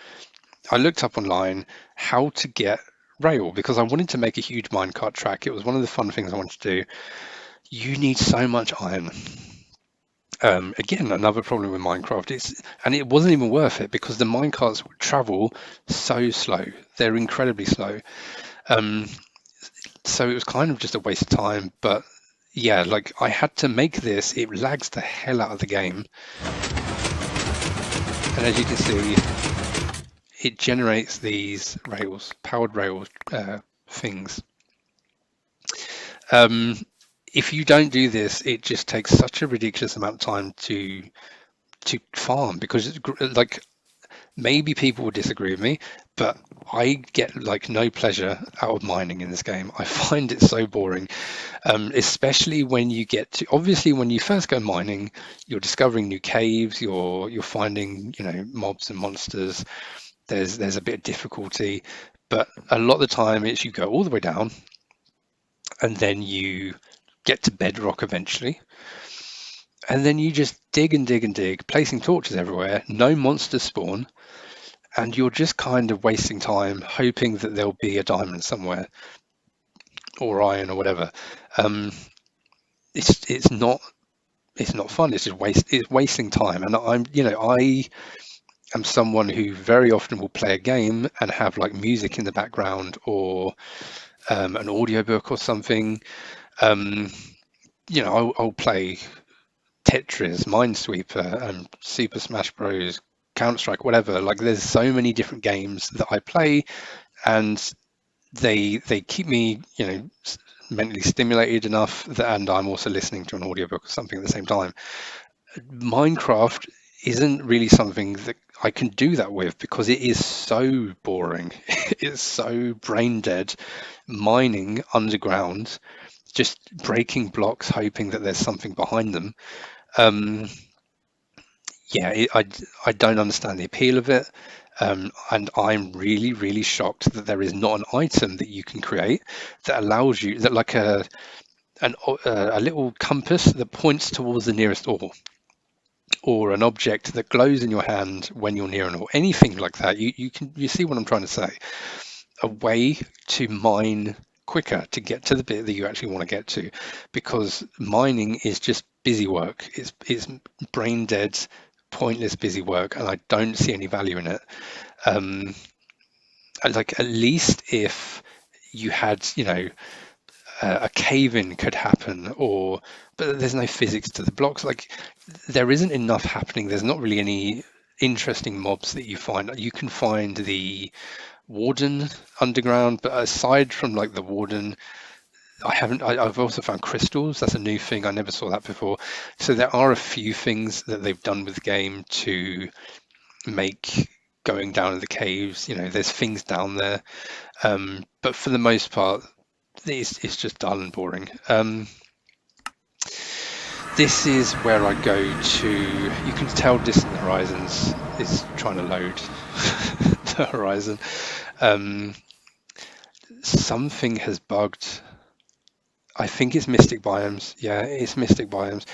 I looked up online how to get rail because I wanted to make a huge minecart track. It was one of the fun things I wanted to do. You need so much iron. Again, another problem with Minecraft is, and it wasn't even worth it because the minecarts travel so slow. They're incredibly slow. Um, so it was kind of just a waste of time. But yeah, like I had to make this. It lags the hell out of the game, and as you can see, it generates these rails, powered rails things. Um, if you don't do this, it just takes such a ridiculous amount of time to farm because it's like maybe people will disagree with me, but I get like no pleasure out of mining in this game. I find it so boring, especially when you get to obviously when you first go mining, you're discovering new caves, you're finding mobs and monsters. There's a bit of difficulty, but a lot of the time it's you go all the way down, and then you get to bedrock eventually, and then you just dig and dig and dig, placing torches everywhere. No monsters spawn, and you're just kind of wasting time hoping that there'll be a diamond somewhere or iron or whatever. Um, it's not fun. It's wasting time. And I am someone who very often will play a game and have like music in the background or an audiobook or something. Um, I'll play Tetris, Minesweeper, Super Smash Bros, Counter Strike, whatever. Like there's so many different games that I play, and they keep me mentally stimulated enough that, and I'm also listening to an audiobook or something at the same time. Minecraft isn't really something that I can do that with because it is so boring. It's so brain dead, mining underground, just breaking blocks hoping that there's something behind them. um yeah, I don't understand the appeal of it. And I'm really, really shocked that there is not an item that you can create that allows you that like a little compass that points towards the nearest ore, or an object that glows in your hand when you're near an ore, anything like that. You see what I'm trying to say? A way to mine quicker to get to the bit that you actually want to get to, because mining is just busy work. It's brain dead, pointless busy work, and I don't see any value in it. um like at least if you had a cave-in could happen, or but there's no physics to the blocks. Like there isn't enough happening. There's not really any interesting mobs that you find. You can find the warden underground, but aside from like the warden, I've also found crystals. That's a new thing. I never saw that before. So there are a few things that they've done with the game to make going down in the caves, there's things down there. But for the most part, it's just dull and boring. This is where I go to. You can tell Distant Horizons is trying to load the horizon. Um, Something has bugged. I think it's Mystic Biomes. Yeah, it's Mystic Biomes.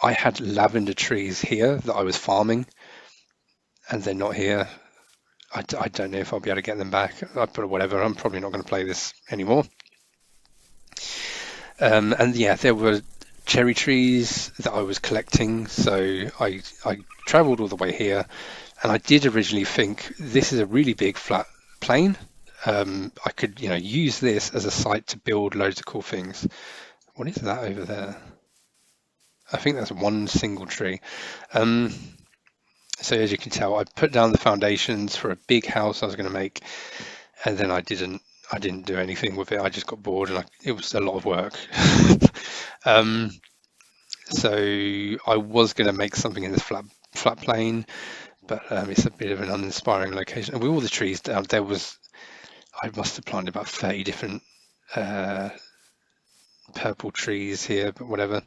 I had lavender trees here that I was farming, and they're not here. I don't know if I'll be able to get them back. But whatever, I'm probably not going to play this anymore. And yeah, there were cherry trees that I was collecting, so I traveled all the way here, and I did originally think this is a really big flat plain. I could use this as a site to build loads of cool things. What is that over there? I think that's one single tree. Um, so as you can tell, I put down the foundations for a big house I was going to make, and then I didn't do anything with it. I just got bored, and it was a lot of work. um, so I was going to make something in this flat plane, but it's a bit of an uninspiring location. And with all the trees down there I must have planted about 30 different uh, purple trees here, but whatever.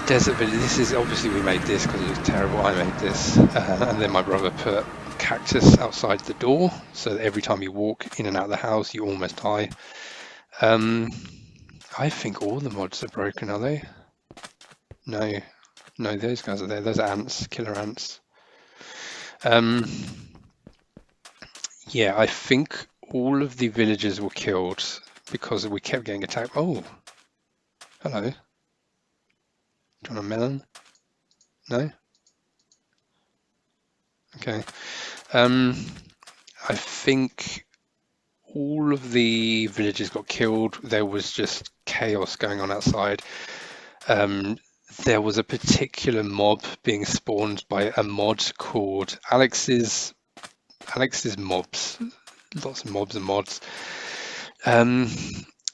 Desert Village. This is obviously we made this because it was terrible. I made this, and then my brother put cactus outside the door, so that every time you walk in and out of the house, you almost die. Um, I think all the mods are broken, are they? No, no, those guys are there. Those are ants, killer ants. Um, Yeah, I think all of the villagers were killed because we kept getting attacked. Oh, hello. Do you want a melon? No? Okay. Um, I think all of the villagers got killed. There was just chaos going on outside. Um, there was a particular mob being spawned by a mod called Alex's mobs. Lots of mobs and mods. Um,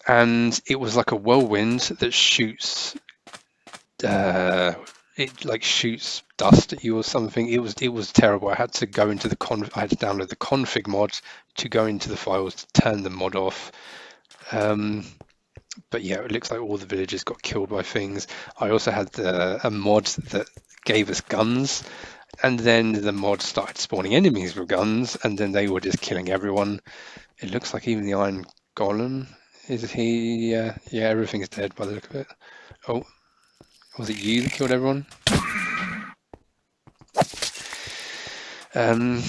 and it was like a whirlwind that shoots it like shoots dust at you or something. It was terrible. I had to go into I had to download the config mod to go into the files to turn the mod off. Um, but yeah, it looks like all the villagers got killed by things. I also had a mod that gave us guns, and then the mod started spawning enemies with guns, and then they were just killing everyone. It looks like even the Iron Golem is he? Yeah, everything's dead by the look of it. Oh, was it you that killed everyone? Um,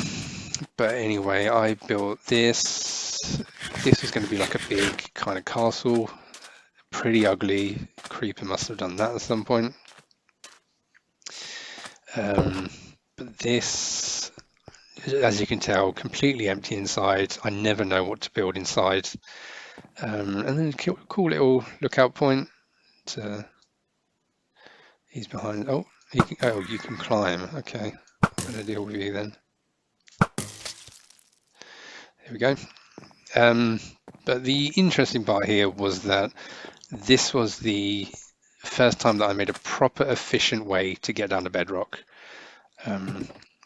but anyway, I built this. This was going to be like a big kind of castle. Pretty ugly. Creeper must have done that at some point. But this, as you can tell, completely empty inside. I never know what to build inside. And then a cool little lookout point. He's behind. Oh, you can climb. Okay, I'm gonna deal with you then. Here we go. But the interesting part here was that this was the first time that I made a proper efficient way to get down to bedrock.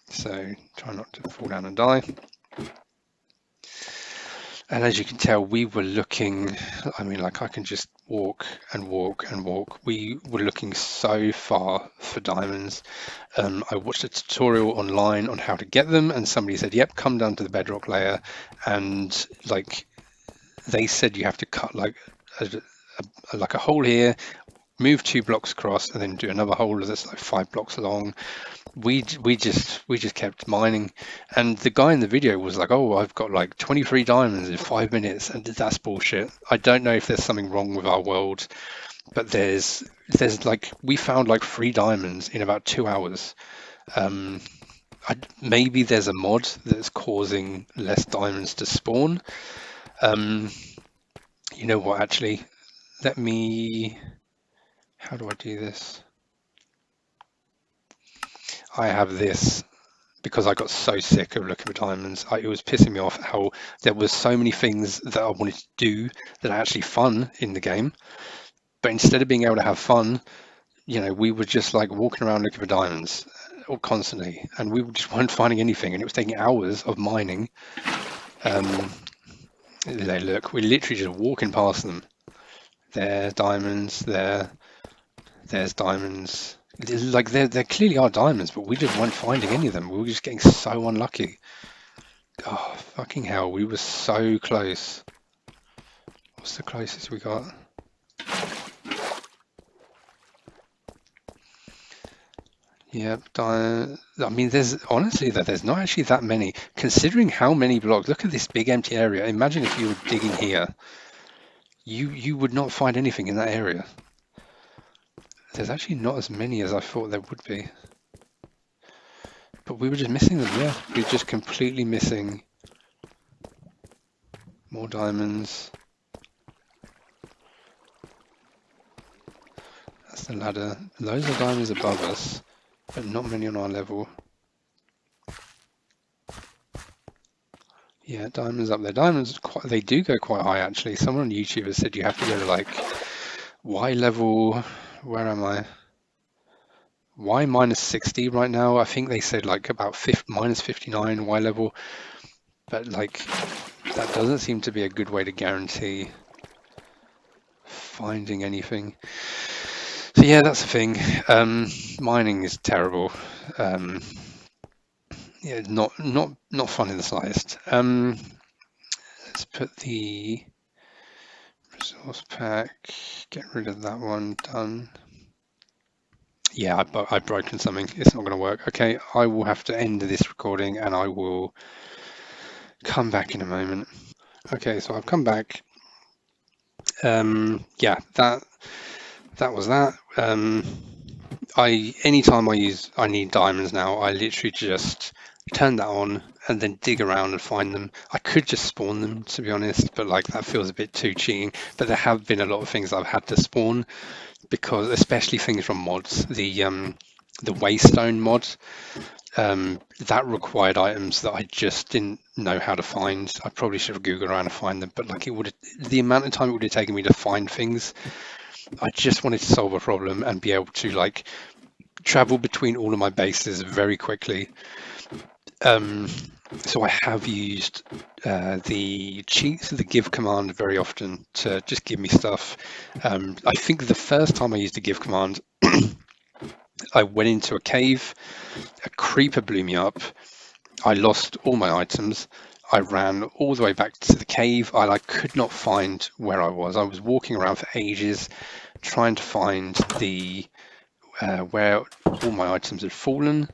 So try not to fall down and die. And as you can tell, we were looking, I mean, like I can just walk and walk and walk. We were looking so far for diamonds. I watched a tutorial online on how to get them, and somebody said, yep, come down to the bedrock layer. And like they said, you have to cut like a hole here, move 2 blocks across, and then do another hole that's like 5 blocks long. We just kept mining, and the guy in the video was like, oh, I've got like 23 diamonds in 5 minutes, and that's bullshit. I don't know if there's something wrong with our world, but there's like we found like 3 diamonds in about 2 hours. Maybe there's a mod that's causing less diamonds to spawn. You know what, actually, let me, how do I do this? I have this because I got so sick of looking for diamonds. It was pissing me off how there was so many things that I wanted to do that are actually fun in the game. But instead of being able to have fun, we were just like walking around looking for diamonds or constantly, and we just weren't finding anything, and it was taking hours of mining. They look, we're literally just walking past them. There's diamonds, there's diamonds. Like there clearly are diamonds, but we just weren't finding any of them. We were just getting so unlucky. Oh, fucking hell, we were so close. What's the closest we got? Yep, I mean, there's not actually that many. Considering how many blocks, look at this big empty area. Imagine if you were digging here. You would not find anything in that area. There's actually not as many as I thought there would be. But we were just missing them, yeah. We were just completely missing more diamonds. That's the ladder. Loads of diamonds above us, but not many on our level. Yeah, diamonds up there. Diamonds, they do go quite high actually. Someone on YouTube has said you have to go to like Y level. Where am I? Y minus 60 right now. I think they said like about minus 59 Y level, but like that doesn't seem to be a good way to guarantee finding anything. So yeah, that's the thing. Mining is terrible. Yeah, not fun in the slightest. Let's put the resource pack. Get rid of that one. Done. Yeah, I've broken something. It's not going to work. Okay, I will have to end this recording, and I will come back in a moment. Okay, so I've come back. Yeah, that was that. Anytime I need diamonds now, I literally just turn that on and then dig around and find them. I could just spawn them, to be honest, but like that feels a bit too cheating. But there have been a lot of things I've had to spawn because, especially things from mods, the Waystone mod, that required items that I just didn't know how to find. I probably should have Googled around to find them, but like the amount of time it would have taken me to find things, I just wanted to solve a problem and be able to like travel between all of my bases very quickly. Um, so I have used the give command very often to just give me stuff. I think the first time I used the give command, I went into a cave, a creeper blew me up, I lost all my items. I ran all the way back to the cave. I could not find where I was. I was walking around for ages trying to find the where all my items had fallen.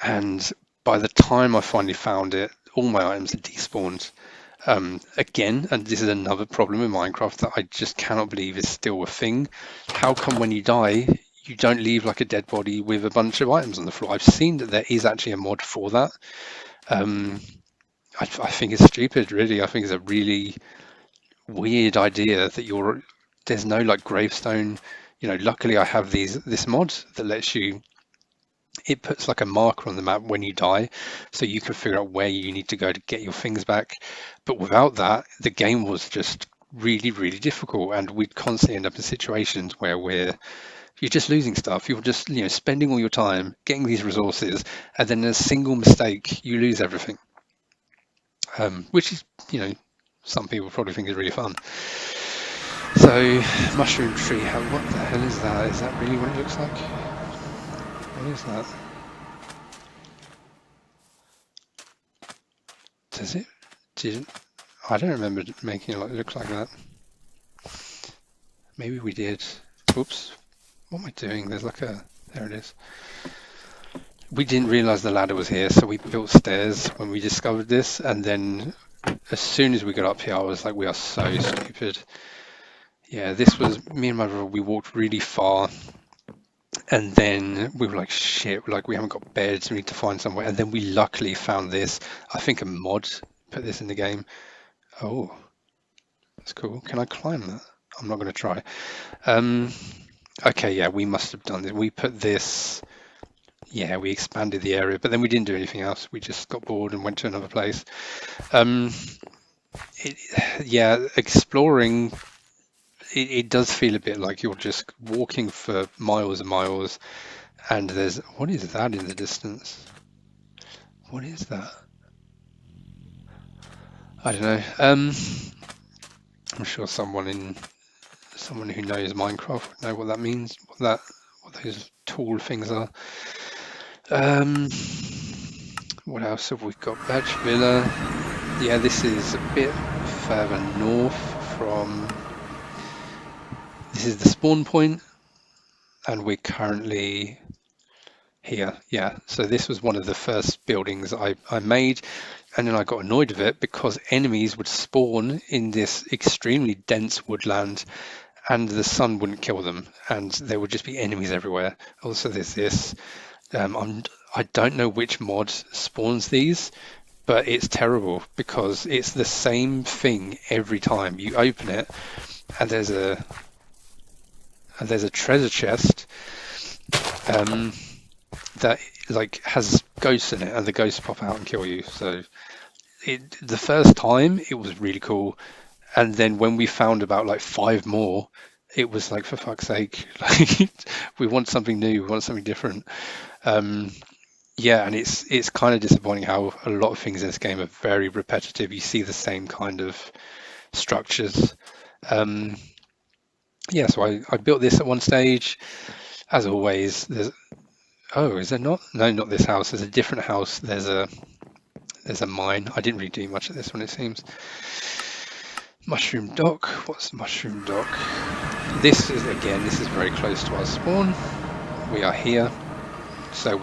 And by the time I finally found it, all my items had despawned. Again, and this is another problem in Minecraft that I just cannot believe is still a thing. How come when you die, you don't leave like a dead body with a bunch of items on the floor? I've seen that there is actually a mod for that. Um, I think it's stupid, really. I think it's a really weird idea that there's no like gravestone. Luckily I have this mod that lets you, it puts like a marker on the map when you die, so you can figure out where you need to go to get your things back. But without that, the game was just really, really difficult, and we'd constantly end up in situations where you're just losing stuff. You're just spending all your time getting these resources, and then in a single mistake, you lose everything. Which is, some people probably think is really fun. So, mushroom tree, what the hell is that? Is that really what it looks like? What is that? Does it? I don't remember making it look like that. Maybe we did. Oops. What am I doing? There's like there it is. We didn't realize the ladder was here, so we built stairs when we discovered this, and then as soon as we got up here, I was like, we are so stupid. Yeah, this was me and my brother. We walked really far, and then we were like, shit, like we haven't got beds. We need to find somewhere. And then we luckily found this. I think a mod put this in the game. Oh, that's cool. Can I climb that? I'm not going to try. Okay, yeah, we must have done it. We put this. Yeah, we expanded the area, but then we didn't do anything else. We just got bored and went to another place. Yeah, exploring. It does feel a bit like you're just walking for miles and miles, and what is that in the distance? What is that? I don't know. I'm sure someone who knows Minecraft would know what that means, what those tall things are. What else have we got? Badge Villa. Yeah, this is a bit further north from. This is the spawn point, and we're currently here. Yeah, so this was one of the first buildings I made, and then I got annoyed with it because enemies would spawn in this extremely dense woodland, and the sun wouldn't kill them, and there would just be enemies everywhere. Also, there's this. I don't know which mod spawns these, but it's terrible because it's the same thing every time. You open it, and there's a treasure chest that like has ghosts in it, and the ghosts pop out and kill you. So the first time it was really cool, and then when we found about like 5 more, it was like, for fuck's sake, like we want something new, we want something different. Yeah, and it's kind of disappointing how a lot of things in this game are very repetitive. You see the same kind of structures. Yeah, so I built this at one stage. As always, is there not? No, not this house. There's a different house. There's a mine. I didn't really do much of this one, it seems. Mushroom Dock. What's Mushroom Dock? This is very close to our spawn. We are here. So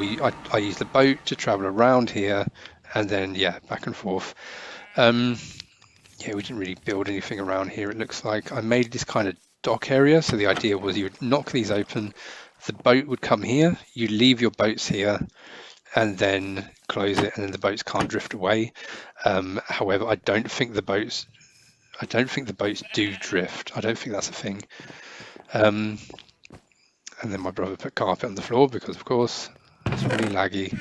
I use the boat to travel around here, and then yeah, back and forth. Um, yeah, we didn't really build anything around here. It looks like I made this kind of dock area. So the idea was you would knock these open, the boat would come here, you leave your boats here, and then close it, and then the boats can't drift away. However, I don't think the boats do drift. I don't think that's a thing. Um, and then my brother put carpet on the floor because, of course, it's really laggy.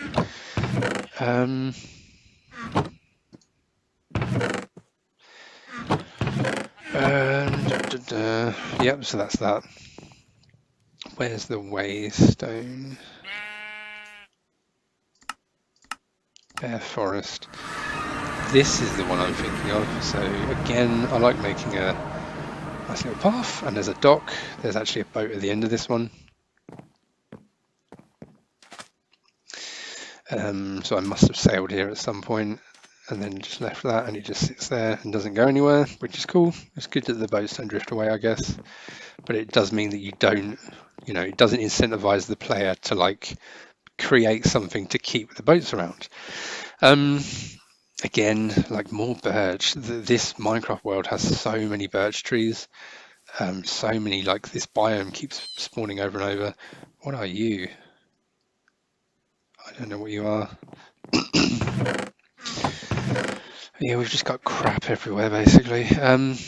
Yep, so that's that. Where's the waystone? Bare forest. This is the one I'm thinking of. So again, I like making a nice little path, and there's a dock. There's actually a boat at the end of this one. So I must have sailed here at some point and then just left that, and it just sits there and doesn't go anywhere, which is cool. It's good that the boats don't drift away, I guess. But it does mean that you don't, it doesn't incentivize the player to like create something to keep the boats around. Again, like more birch. This Minecraft world has so many birch trees. So many, like this biome keeps spawning over and over. What are you? I don't know what you are. Yeah, we've just got crap everywhere, basically. And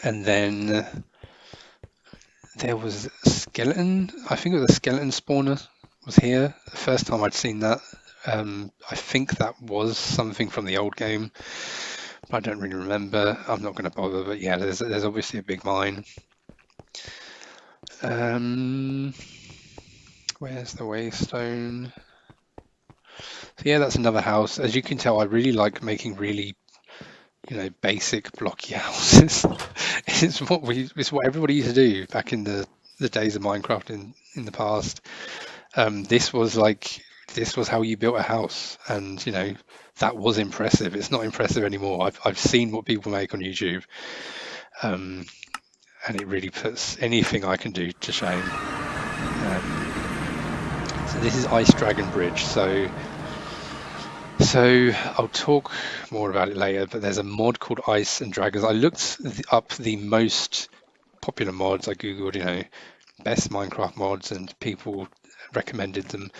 then there was a skeleton. I think it was a skeleton spawner was here. The first time I'd seen that. I think that was something from the old game, but I don't really remember. I'm not going to bother, but yeah, there's obviously a big mine. Where's the waystone? So yeah, that's another house. As you can tell, I really like making really, basic blocky houses. It's what everybody used to do back in the days of Minecraft in the past. This was how you built a house, and that was impressive. It's not impressive anymore. I've seen what people make on YouTube, and it really puts anything I can do to shame. So this is Ice Dragon Bridge. So I'll talk more about it later, but there's a mod called Ice and Dragons. I looked up the most popular mods. I googled, best Minecraft mods, and people recommended them.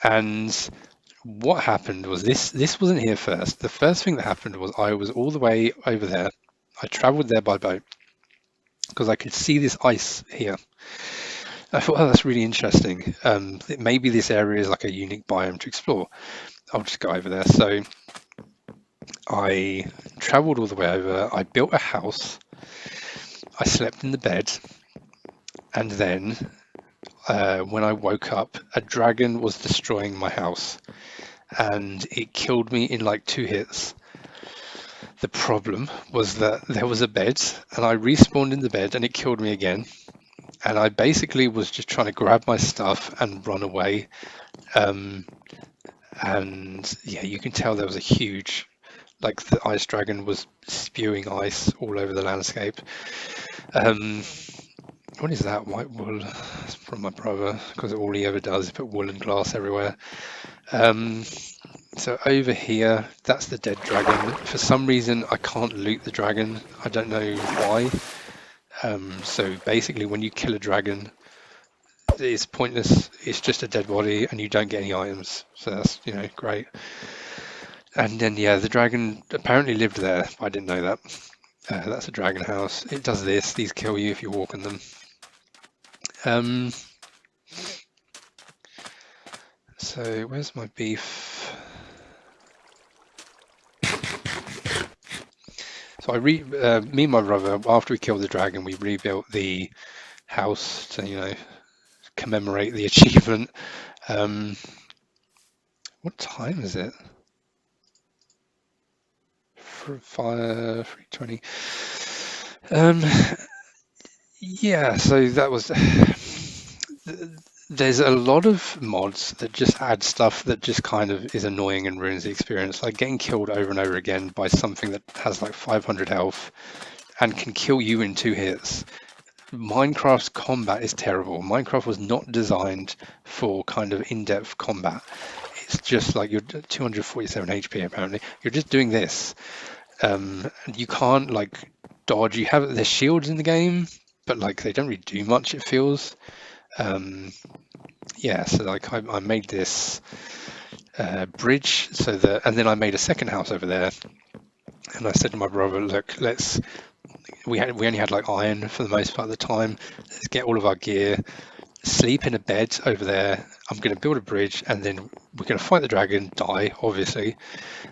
And what happened was this wasn't here first. The first thing that happened was I was all the way over there. I traveled there by boat because I could see this ice here. I thought, oh, that's really interesting. Maybe this area is like a unique biome to explore. I'll just go over there. So I traveled all the way over. I built a house. I slept in the bed. And then when I woke up, a dragon was destroying my house. And it killed me in like 2 hits. The problem was that there was a bed, and I respawned in the bed, and it killed me again. And I basically was just trying to grab my stuff and run away. And yeah, you can tell there was a huge, like the ice dragon was spewing ice all over the landscape. What is that? White wool? It's from my brother, because all he ever does is put wool and glass everywhere. So over here, that's the dead dragon. For some reason, I can't loot the dragon. I don't know why. So basically, when you kill a dragon, it's pointless. It's just a dead body, and you don't get any items. So that's great. And then yeah, the dragon apparently lived there. I didn't know that. That's a dragon house. It does this. These kill you if you walk on them. So where's my beef? So me and my brother, after we killed the dragon, we rebuilt the house to commemorate the achievement. What time is it? 3:20. Yeah, so that was. There's a lot of mods that just add stuff that just kind of is annoying and ruins the experience, like getting killed over and over again by something that has like 500 health and can kill you in 2 hits. Minecraft's combat is terrible. Minecraft was not designed for kind of in-depth combat. it's just like you're 247 HP apparently. You're just doing this. You can't like dodge. You have there's shields in the game, but like they don't really do much. It feels. Yeah, so like I made this bridge so that, and then I made a second house over there. And I said to my brother, look, we only had like iron for the most part of the time. Let's get all of our gear, sleep in a bed over there. I'm going to build a bridge, and then we're going to fight the dragon, die obviously,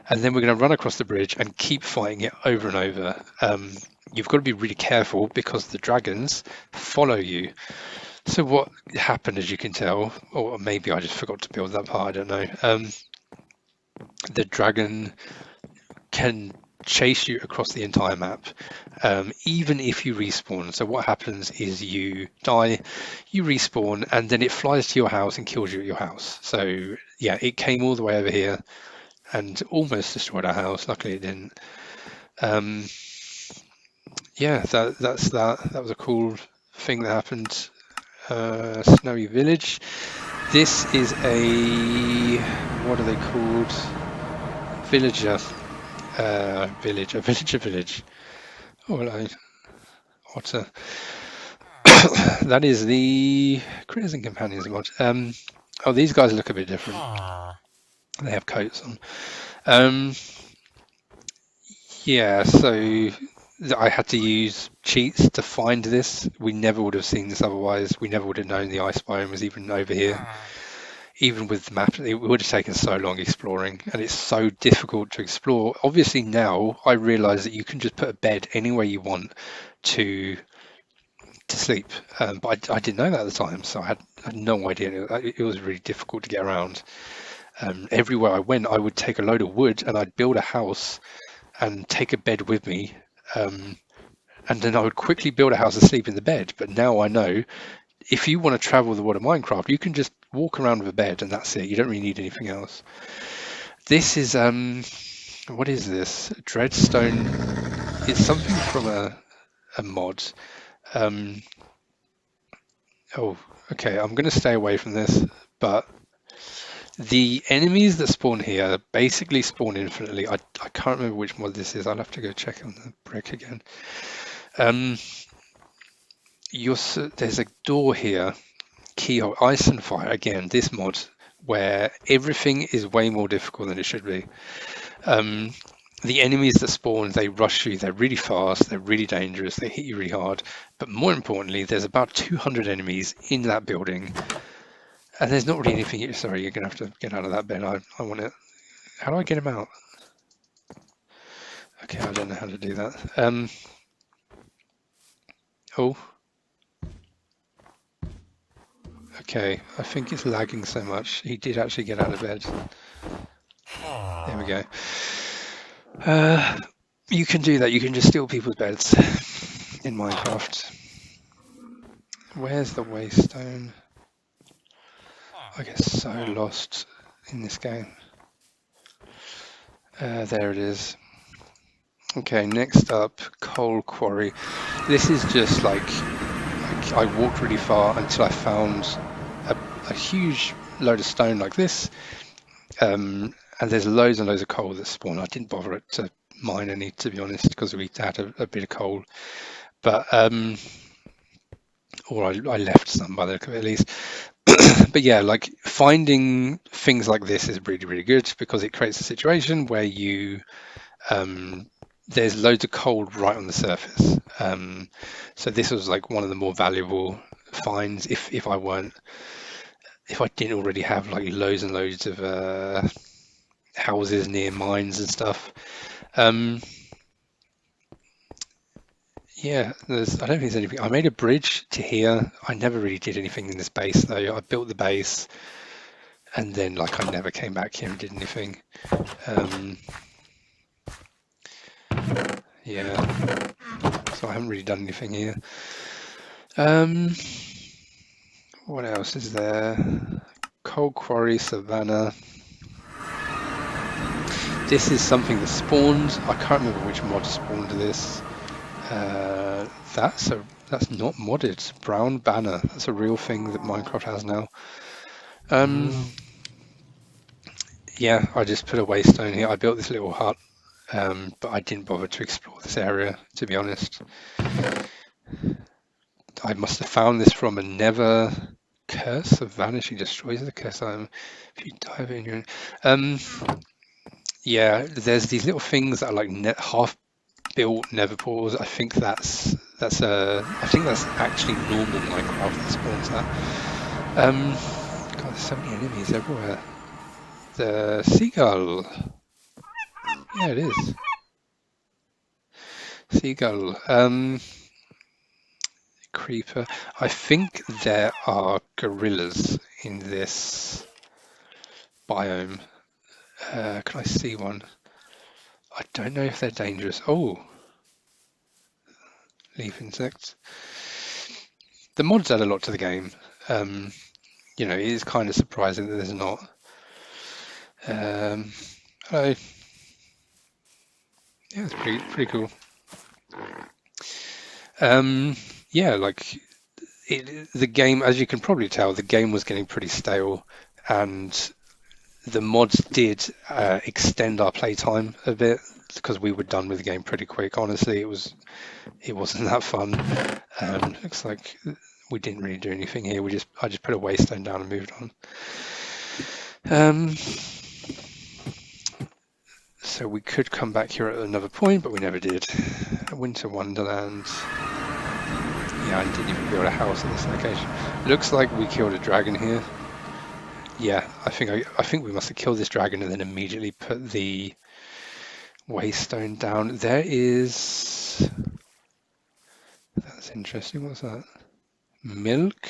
and then we're going to run across the bridge and keep fighting it over and over. You've got to be really careful because the dragons follow you. So what happened, as you can tell, or maybe I just forgot to build that part, I don't know. The dragon can chase you across the entire map, even if you respawn. So what happens is you die, you respawn, and then it flies to your house and kills you at your house. So yeah, it came all the way over here and almost destroyed our house. Luckily it didn't. Yeah, that's that. That was a cool thing that happened. Snowy Village. This is a, what are they called? Villager. Village. Oh, hello, otter. That is the Critters and Companions mod. Oh, these guys look a bit different. They have coats on. Yeah, so I had to use cheats to find this. We never would have seen this otherwise. We never would have known the ice biome was even over here. Even with the map, it would have taken so long exploring, and it's so difficult to explore. Obviously now I realize that you can just put a bed anywhere you want to sleep, but I didn't know that at the time, so I had no idea. It was really difficult to get around. Everywhere I went, I would take a load of wood and I'd build a house and take a bed with me, and then I would quickly build a house and sleep in the bed. But now I know if you want to travel the world of Minecraft, you can just walk around with a bed and that's it. You don't really need anything else. This is what is this? Dreadstone. It's something from a mod. Oh, okay. I'm going to stay away from this, but the enemies that spawn here basically spawn infinitely. I can't remember which mod this is. I'll have to go check on the brick again. There's a door here, keyhole, ice and fire. Again, this mod where everything is way more difficult than it should be. The enemies that spawn, they rush you. They're really fast. They're really dangerous. They hit you really hard. But more importantly, there's about 200 enemies in that building. And there's not really anything. Sorry, you're gonna have to get out of that bed. I want it. How do I get him out? Okay, I don't know how to do that. Oh. Okay, I think it's lagging so much. He did actually get out of bed. There we go. You can do that. You can just steal people's beds in Minecraft. Where's the waystone? I get so lost in this game. There it is. Okay, next up, coal quarry. This is just like I walked really far until I found a huge load of stone like this, and there's loads and loads of coal that spawn. I didn't bother to mine any, to be honest, because we had a bit of coal, but or I left some by the look of it at least. But yeah, like finding things like this is really, really good because it creates a situation where you there's loads of coal right on the surface. So this was like one of the more valuable finds if I didn't already have like loads and loads of houses near mines and stuff. Yeah, I don't think there's anything. I made a bridge to here. I never really did anything in this base though. I built the base and then like I never came back here and did anything. Yeah, so I haven't really done anything here. What else is there? Coal quarry, savannah. This is something that spawned. I can't remember which mod spawned this. That's not modded. Brown banner. That's a real thing that Minecraft has now. Yeah, I just put a waystone here. I built this little hut, but I didn't bother to explore this area, to be honest. I must have found this from a Nether curse of vanishing destroys the curse item. If you dive in your yeah, there's these little things that are like half built Nether portals. I think that's actually normal Minecraft that spawns that. God, there's so many enemies everywhere. The seagull. Yeah, it is. Seagull. Creeper. I think there are gorillas in this biome. Can I see one? I don't know if they're dangerous. Oh, leaf insects. The mods add a lot to the game. Um, it is kind of surprising that there's not. Um, hello. Yeah, it's pretty cool. Um, yeah, like the game, as you can probably tell, the game was getting pretty stale, and the mods did extend our playtime a bit because we were done with the game pretty quick. Honestly, it wasn't that fun. Looks like we didn't really do anything here. I just put a waystone down and moved on. So we could come back here at another point, but we never did. Winter Wonderland. Yeah, I didn't even build a house at this location. Looks like we killed a dragon here. Yeah, I think we must have killed this dragon and then immediately put the waystone down. That's interesting. What's that? Milk?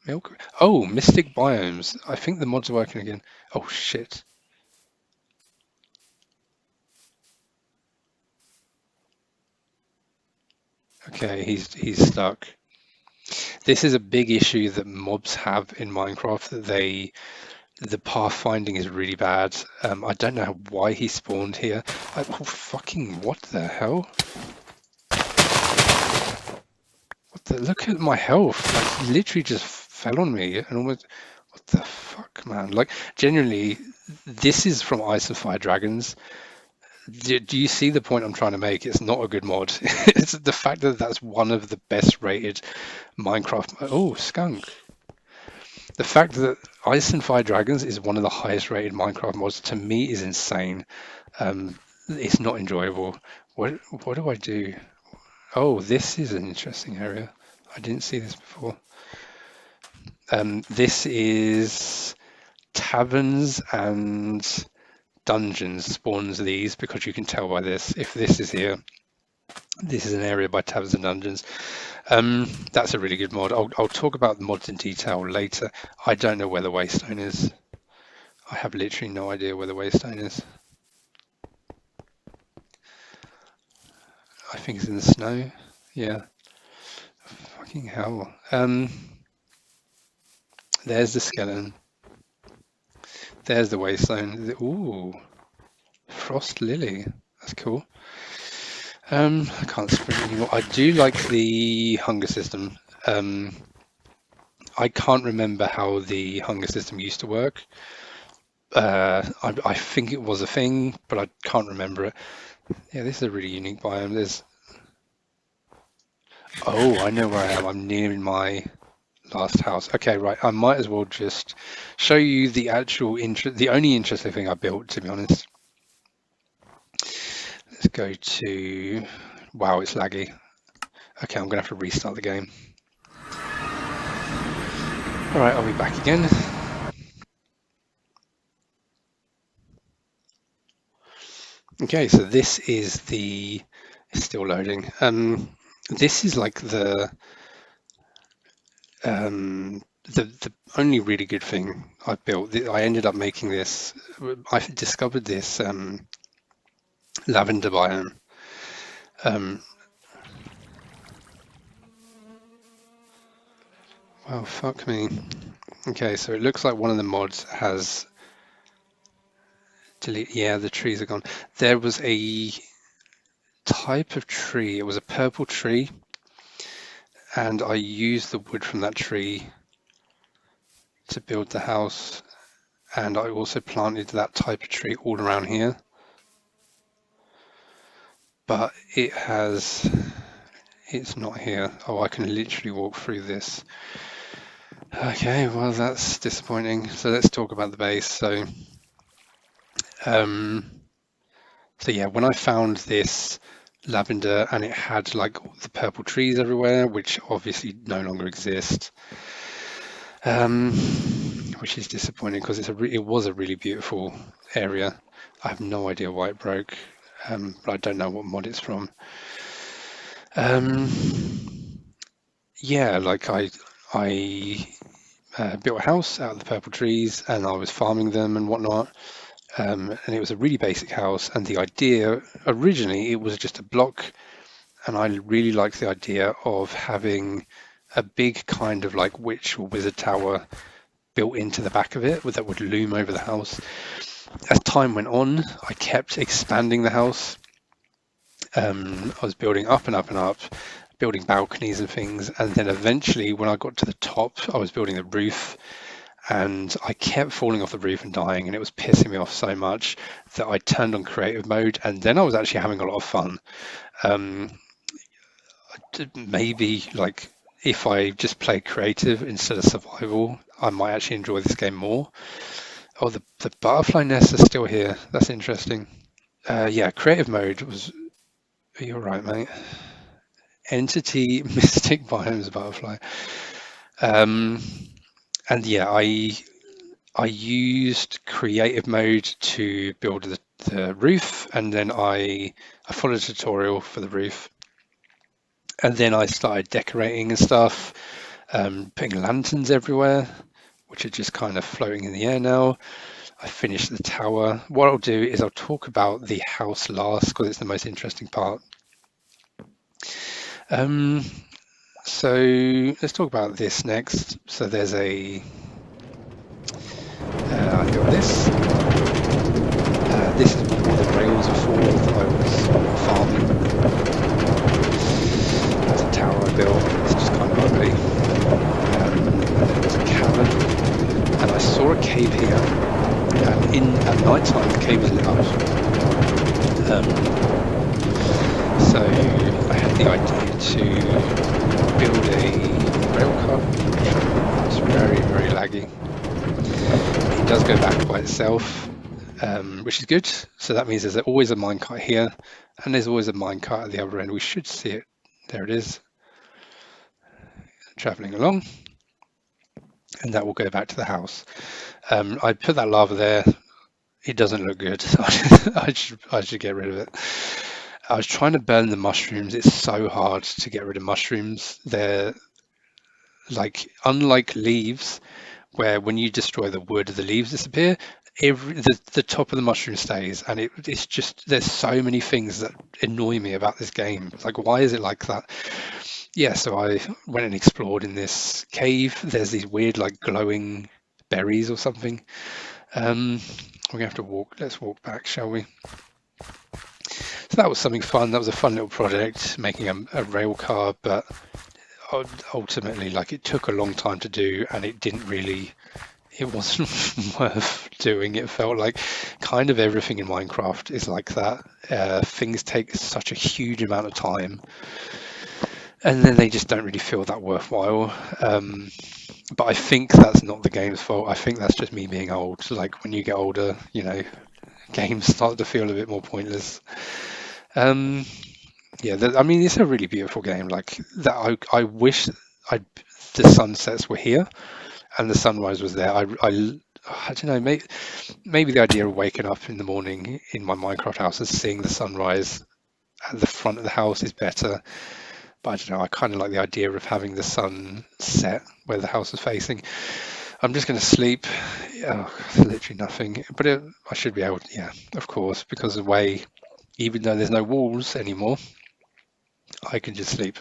Milk? Oh, Mystic Biomes. I think the mod's working again. Oh shit. Okay, he's stuck. This is a big issue that mobs have in Minecraft, that the pathfinding is really bad. I don't know why he spawned here. Oh, fucking what the hell? Look at my health. Like, literally just fell on me and almost. What the fuck, man? Like, genuinely, this is from Ice and Fire Dragons. Do you see the point I'm trying to make? It's not a good mod. It's the fact that that's one of the best rated Minecraft. Oh, skunk. The fact that Ice and Fire Dragons is one of the highest rated Minecraft mods, to me, is insane. It's not enjoyable. What do I do? Oh, this is an interesting area. I didn't see this before. This is taverns and dungeons spawns these, because you can tell by this. If this is here, this is an area by taverns and dungeons. That's a really good mod. I'll talk about the mods in detail later. I don't know where the waystone is. I have literally no idea where the waystone is. I think it's in the snow. Yeah. Fucking hell. There's the skeleton. There's the waystone. Ooh, frost lily. That's cool. I can't sprint anymore. I do like the hunger system. I can't remember how the hunger system used to work. I think it was a thing, but I can't remember it. Yeah, this is a really unique biome. Oh, I know where I am. I'm near my last house. Okay, right. I might as well just show you the only interesting thing I built, to be honest. Let's go to, wow, it's laggy. Okay, I'm gonna have to restart the game. All right, I'll be back again. Okay, so this is it's still loading. This is like the only really good thing I built. I ended up making this. I discovered this lavender biome. Um, well, fuck me. Okay, so it looks like one of the mods has delete. Yeah, the trees are gone. There was a type of tree. It was a purple tree, and I used the wood from that tree to build the house. and I also planted that type of tree all around here. But it's not here. Oh, I can literally walk through this. Okay, well, that's disappointing. So let's talk about the base. Um, so yeah, when I found this lavender and it had like the purple trees everywhere, which obviously no longer exist, which is disappointing because it was a really beautiful area. I have no idea why it broke, but I don't know what mod it's from. Yeah, like I built a house out of the purple trees and I was farming them and whatnot. And it was a really basic house. And the idea originally it was just a block, and I really liked the idea of having a big kind of like witch or wizard tower built into the back of it that would loom over the house. As time went on, I kept expanding the house. I was building up and up and up, building balconies and things, and then eventually when I got to the top, I was building the roof, and I kept falling off the roof and dying, and it was pissing me off so much that I turned on creative mode, and then I was actually having a lot of fun. Maybe like if I just play creative instead of survival, I might actually enjoy this game more. Oh, the butterfly nests are still here. That's interesting. Yeah, creative mode was. You're right, mate. Entity Mystic Biomes Butterfly. Um, and yeah, I used creative mode to build the roof, and then I followed a tutorial for the roof, and then I started decorating and stuff, putting lanterns everywhere, which are just kind of floating in the air now. I finished the tower. What I'll do is I'll talk about the house last because it's the most interesting part. So let's talk about this next. So there's I built this. This is what the rails are for that I was farming. That's a tower I built. It's just kind of ugly. And then there's a cavern, and I saw a cave here. And at night time, the cave was lit up. So I had the idea to build a rail car. It's very, very laggy. It does go back by itself, which is good. So that means there's always a minecart here, and there's always a minecart at the other end. We should see it. There it is, traveling along, and that will go back to the house. I put that lava there. It doesn't look good. I should get rid of it. I was trying to burn the mushrooms. It's so hard to get rid of mushrooms. They're like, unlike leaves, where when you destroy the wood, the leaves disappear. The top of the mushroom stays, and it's just there's so many things that annoy me about this game. Like, why is it like that? Yeah, so I went and explored in this cave. There's these weird like glowing berries or something. We're gonna have to walk. Let's walk back, shall we? So that was something fun. That was a fun little project, making a rail car, but ultimately, like, it took a long time to do, and it wasn't worth doing. It felt like kind of everything in Minecraft is like that. Things take such a huge amount of time, and then they just don't really feel that worthwhile. But I think that's not the game's fault. I think that's just me being old. Like, when you get older, games start to feel a bit more pointless. Yeah, I mean, it's a really beautiful game. Like that, I wish the sunsets were here and the sunrise was there. I don't know. Maybe the idea of waking up in the morning in my Minecraft house and seeing the sunrise at the front of the house is better. But I don't know. I kind of like the idea of having the sun set where the house is facing. I'm just going to sleep. Oh, literally nothing. But I should be able to, yeah, of course, because the way, even though there's no walls anymore, I can just sleep.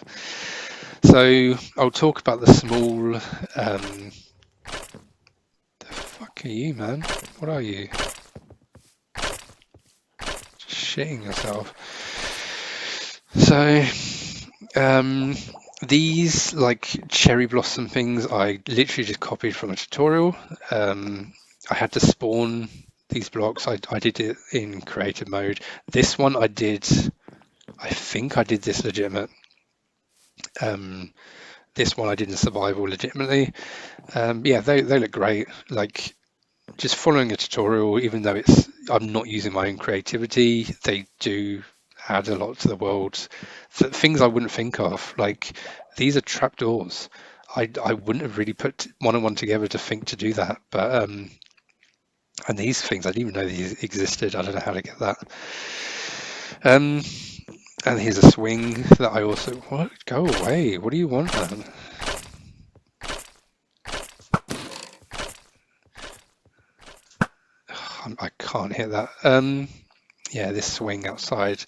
So I'll talk about the small. The fuck are you, man? What are you? Just shitting yourself. So these like cherry blossom things, I literally just copied from a tutorial. I had to spawn these blocks. I did it in creative mode. This one I think I did this legitimate. This one I did in survival legitimately. Yeah, they look great. Like, just following a tutorial, even though I'm not using my own creativity, they do add a lot to the world. Things I wouldn't think of, like these are trapdoors. I wouldn't have really put one and one together to think to do that. But and these things, I didn't even know these existed. I don't know how to get that. Um, and here's a swing that I also, what? Go away. What do you want, man? I can't hit that. Yeah, this swing outside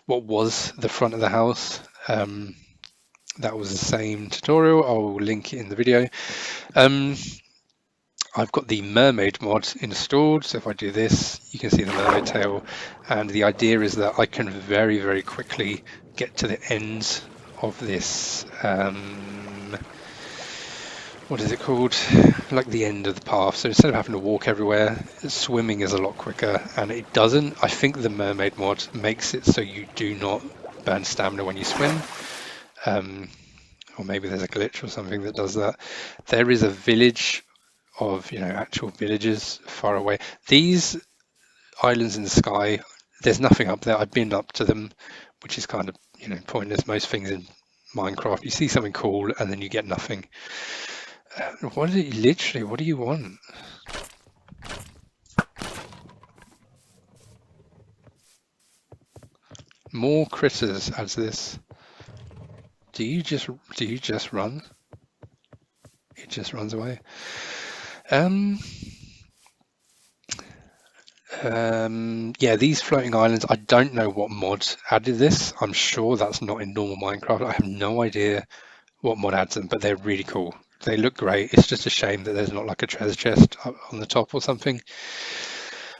what was the front of the house. That was the same tutorial. I'll link it in the video. I've got the mermaid mod installed, so if I do this, you can see the mermaid tail, and the idea is that I can very, very quickly get to the ends of this, what is it called, like the end of the path. So instead of having to walk everywhere, swimming is a lot quicker, and it doesn't, I think the mermaid mod makes it so you do not burn stamina when you swim. Or maybe there's a glitch or something that does that. There is a village of, actual villages far away. These islands in the sky, there's nothing up there. I've been up to them, which is kind of, pointless. Most things in Minecraft, you see something cool and then you get nothing. What do you want? More critters as this. Do you just run? It just runs away. Yeah, these floating islands, I don't know what mod added this. I'm sure that's not in normal Minecraft. I have no idea what mod adds them, but they're really cool. They look great. It's just a shame that there's not like a treasure chest up on the top or something.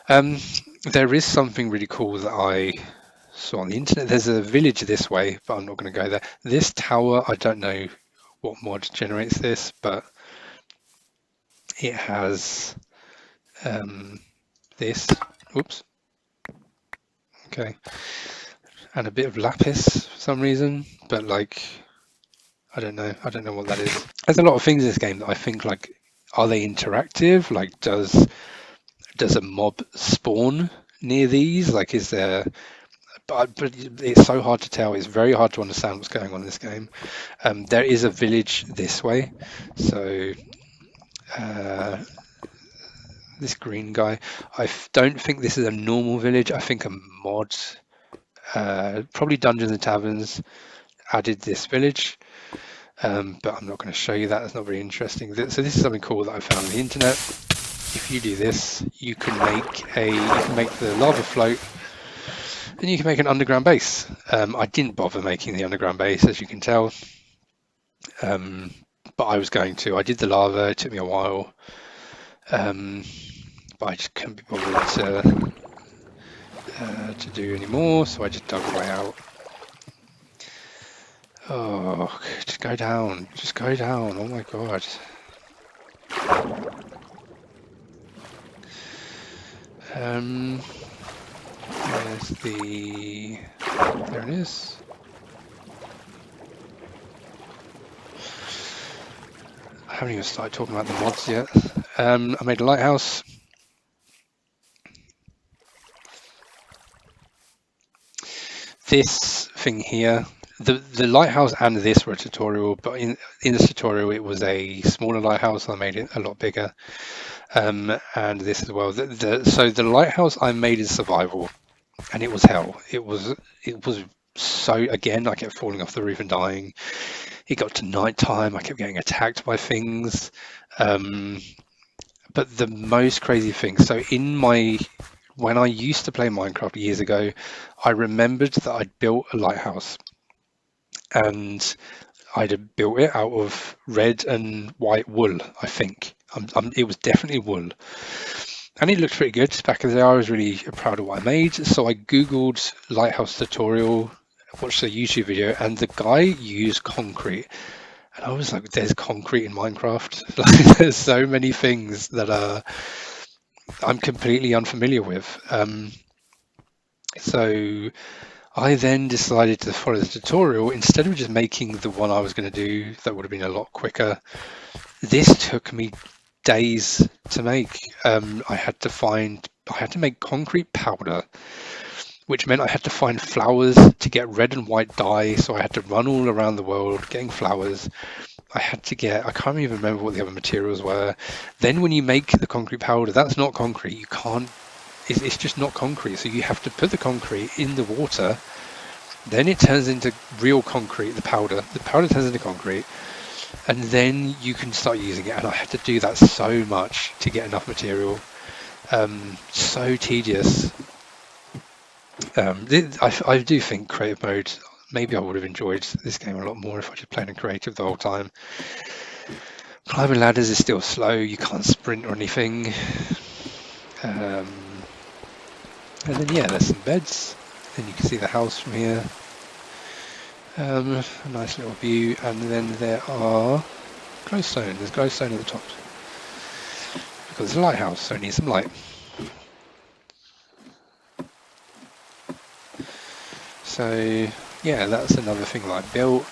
There is something really cool that I saw on the internet. There's a village this way, but I'm not going to go there. This tower, I don't know what mod generates this, but it has this. Oops. Okay. And a bit of lapis for some reason, but like, I don't know what that is. There's a lot of things in this game that I think, like, are they interactive? Like, does a mob spawn near these? Like, is there? But it's so hard to tell. It's very hard to understand what's going on in this game. There is a village this way, so this green guy. I don't think this is a normal village. I think a mod, probably Dungeons and Taverns, added this village. But I'm not going to show you that. It's not very interesting. So this is something cool that I found on the internet. If you do this, you can make the lava float, and you can make an underground base. I didn't bother making the underground base, as you can tell, but I was going to. I did the lava. It took me a while, but I just couldn't be bothered to do any more, so I just dug my way out. Oh, just go down. Just go down. Oh my god. There it is. I haven't even started talking about the mods yet. I made a lighthouse. This thing here, the lighthouse and this were a tutorial, but in this tutorial it was a smaller lighthouse. I made it a lot bigger, and this as well. So the lighthouse I made in survival, and it was hell. It was so, again, I kept falling off the roof and dying. It got to night time. I kept getting attacked by things. But the most crazy thing, so when I used to play Minecraft years ago, I remembered that I'd built a lighthouse, and I'd built it out of red and white wool, I think. It was definitely wool. And it looked pretty good back in the day. I was really proud of what I made. So I Googled lighthouse tutorial, watched a YouTube video, and the guy used concrete. And I was like, there's concrete in Minecraft. Like, there's so many things that are I'm completely unfamiliar with. So I then decided to follow the tutorial instead of just making the one I was going to do that would have been a lot quicker. This took me days to make. I had to make concrete powder, which meant I had to find flowers to get red and white dye. So I had to run all around the world getting flowers. I can't even remember what the other materials were. Then when you make the concrete powder, that's not concrete. You can't, it's just not concrete. So you have to put the concrete in the water. Then it turns into real concrete, the powder. The powder turns into concrete. And then you can start using it. And I had to do that so much to get enough material. So tedious. I do think creative mode, maybe I would have enjoyed this game a lot more if I just played in creative the whole time. Climbing ladders is still slow, you can't sprint or anything. And then yeah, there's some beds. Then you can see the house from here. A nice little view, and then there are glowstone. There's glowstone at the top. Because it's a lighthouse, so it needs some light. So yeah, that's another thing that I built,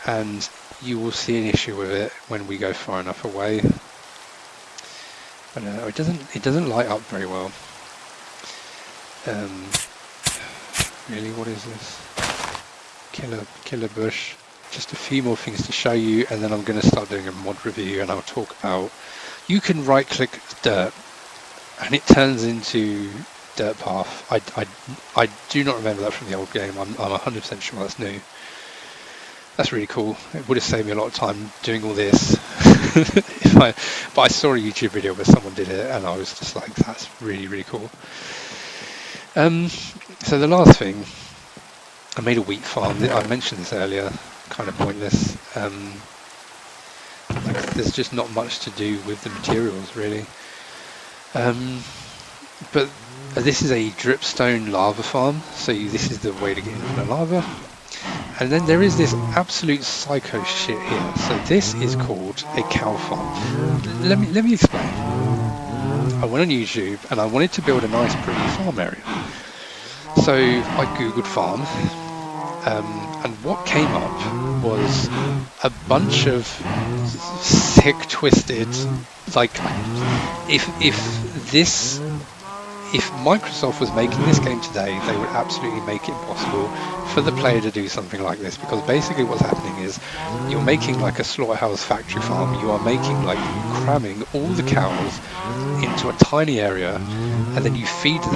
and you will see an issue with it when we go far enough away. But it doesn't light up very well. Really, what is this? Killer bush. Just a few more things to show you, and then I'm going to start doing a mod review, and I'll talk about. You can right-click dirt, and it turns into dirt path. I do not remember that from the old game. I'm 100% sure that's new. That's really cool. It would have saved me a lot of time doing all this. But I saw a YouTube video where someone did it, and I was just like, that's really, really cool. So the last thing, I made a wheat farm. I mentioned this earlier, kind of pointless. Like, there's just not much to do with the materials, really. But this is a dripstone lava farm, so this is the way to get into the lava. And then there is this absolute psycho shit here. So this is called a cow farm. Let me explain. I went on YouTube and I wanted to build a nice pretty farm area. So I googled farm, and what came up was a bunch of sick, twisted, like if Microsoft was making this game today, they would absolutely make it possible for the player to do something like this, because basically what's happening is you're making like a slaughterhouse factory farm. You are making, like, cramming all the cows into a tiny area, and then you feed them,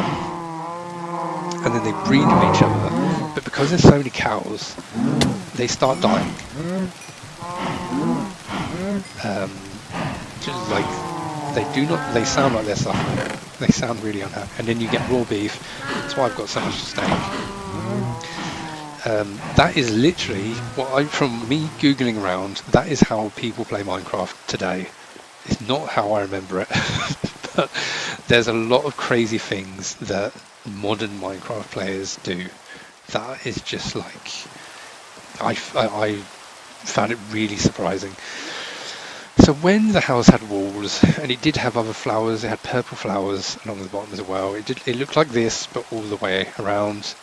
and then they breed with each other. But because there's so many cows, they start dying. Just like they sound like they're suffering. They sound really unhappy. And then you get raw beef. That's why I've got so much steak. That is literally from me Googling around, that is how people play Minecraft today. It's not how I remember it. But there's a lot of crazy things that modern Minecraft players do. That is just like, I found it really surprising. So when the house had walls, and it did have other flowers, it had purple flowers along the bottom as well. It looked like this, but all the way around.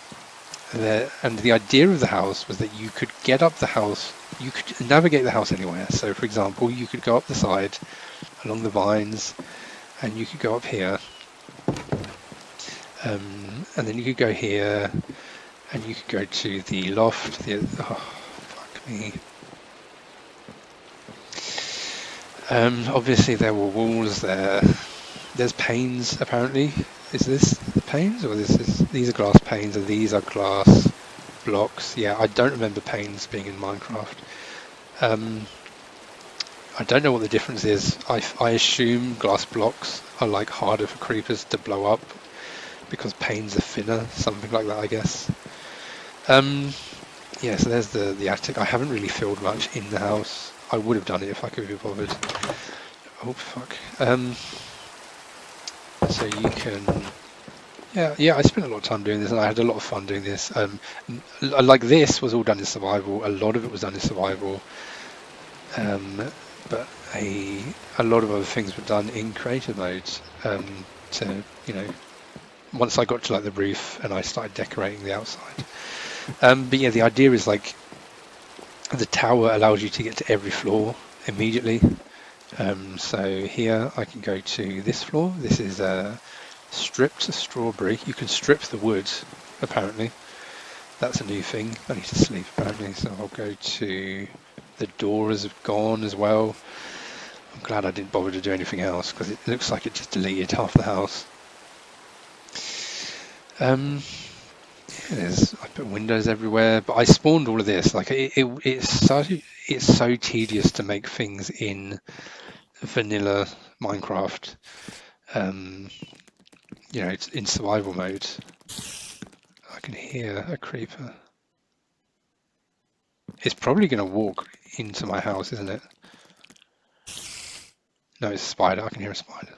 And the idea of the house was that you could get up the house, you could navigate the house anywhere. So for example, you could go up the side along the vines, and you could go up here, and then you could go here, and you could go to the loft. Fuck me. Obviously there were walls there. There's panes apparently. Is this panes, or these are glass panes, and these are glass blocks? Yeah, I don't remember panes being in Minecraft. I don't know what the difference is. I assume glass blocks are like harder for creepers to blow up because panes are thinner, something like that, I guess. Yeah, so there's the attic. I haven't really filled much in the house. I would have done it if I could be bothered. Oh fuck. So you can, yeah. I spent a lot of time doing this, and I had a lot of fun doing this. Like this was all done in survival. A lot of it was done in survival, but a lot of other things were done in creative modes. to, once I got to like the roof and I started decorating the outside. But yeah, the idea is like the tower allows you to get to every floor immediately. So here I can go to this floor. This is stripped strawberry. You can strip the wood, apparently. That's a new thing. I need to sleep, apparently. So I'll go to the doors have gone as well. I'm glad I didn't bother to do anything else because it looks like it just deleted half the house. I put windows everywhere, but I spawned all of this. Like it's so tedious to make things in vanilla Minecraft. It's in survival mode. I can hear a creeper. It's probably going to walk into my house, isn't it? No, it's a spider. I can hear a spider.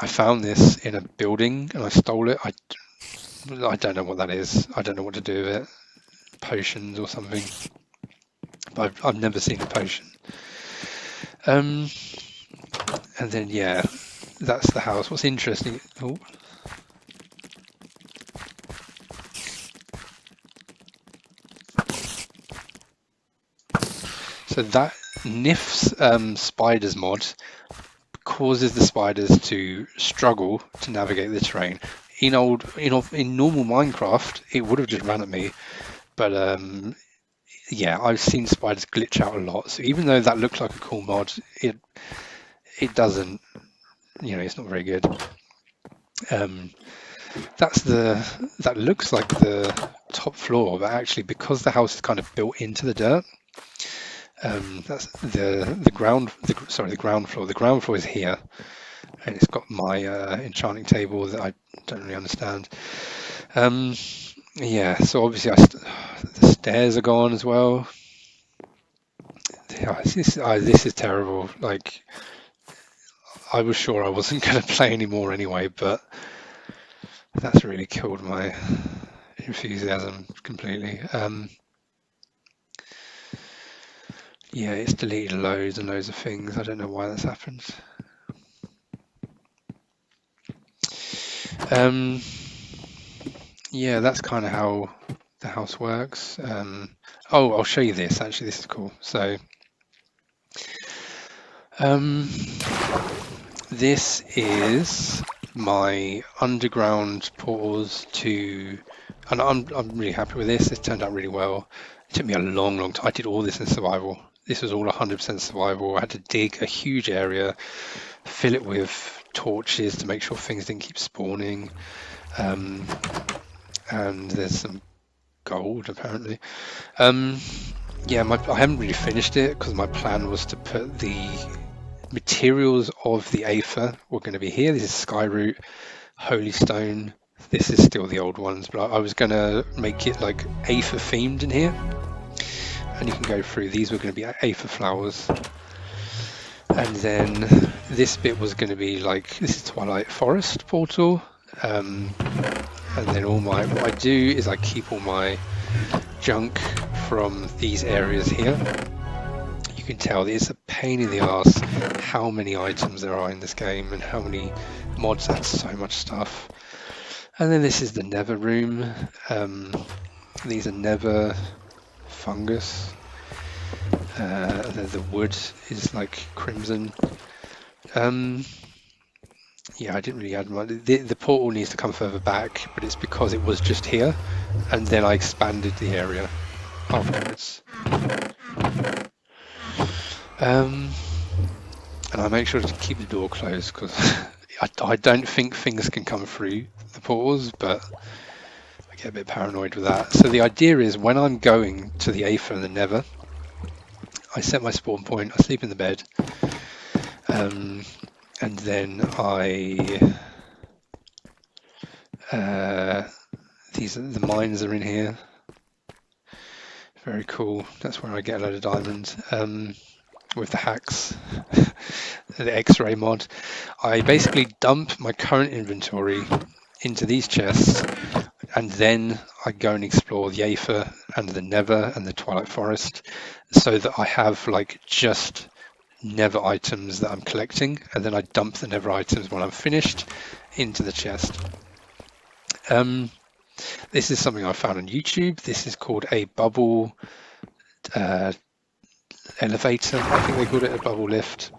I found this in a building and I stole it. I don't know what that is. I don't know what to do with it. Potions or something. But I've never seen a potion. And then yeah, that's the house. What's interesting? Oh. So that Nif's spiders mod causes the spiders to struggle to navigate the terrain. In normal Minecraft, it would have just ran at me, but yeah, I've seen spiders glitch out a lot. So even though that looks like a cool mod, it doesn't. It's not very good. That looks like the top floor, but actually because the house is kind of built into the dirt, that's the ground floor. The ground floor is here, and it's got my enchanting table that I don't really understand. Yeah, so obviously the stairs are gone as well. Yeah, this is terrible. Like, I was sure I wasn't going to play anymore anyway, but that's really killed my enthusiasm completely. Yeah, it's deleted loads and loads of things. I don't know why that's happened. Yeah, that's kind of how the house works. Oh, I'll show you this. Actually, this is cool. So, this is my underground portals to, and I'm really happy with this. It turned out really well. It took me a long time. I did all this in survival. This was all 100% survival. I had to dig a huge area, fill it with torches to make sure things didn't keep spawning. And there's some gold apparently. Yeah, I haven't really finished it because my plan was to put the materials of the Aether were going to be here. This is Skyroot, Holy Stone. This is still the old ones, but I was going to make it like Aether themed in here. And you can go through. These were going to be Aether flowers. And then this bit was going to be like, this is Twilight Forest portal. And then what I do is I keep all my junk from these areas here. You can tell it's a pain in the ass how many items there are in this game and how many mods add so much stuff. And then this is the Nether room. These are Nether fungus. The wood is like crimson. Yeah, I didn't really add much. The portal needs to come further back, but it's because it was just here, and then I expanded the area afterwards. And I make sure to keep the door closed because I don't think things can come through the portals, but I get a bit paranoid with that. So the idea is when I'm going to the Aether and the Nether, I set my spawn point, I sleep in the bed, and then the mines are in here. Very cool. That's where I get a load of diamonds. With the hacks, the X-ray mod, I basically dump my current inventory into these chests, and then I go and explore the Aether and the Nether and the Twilight Forest, so that I have like just Nether items that I'm collecting, and then I dump the Nether items when I'm finished into the chest. This is something I found on YouTube. This is called a bubble elevator. I think they called it a bubble lift.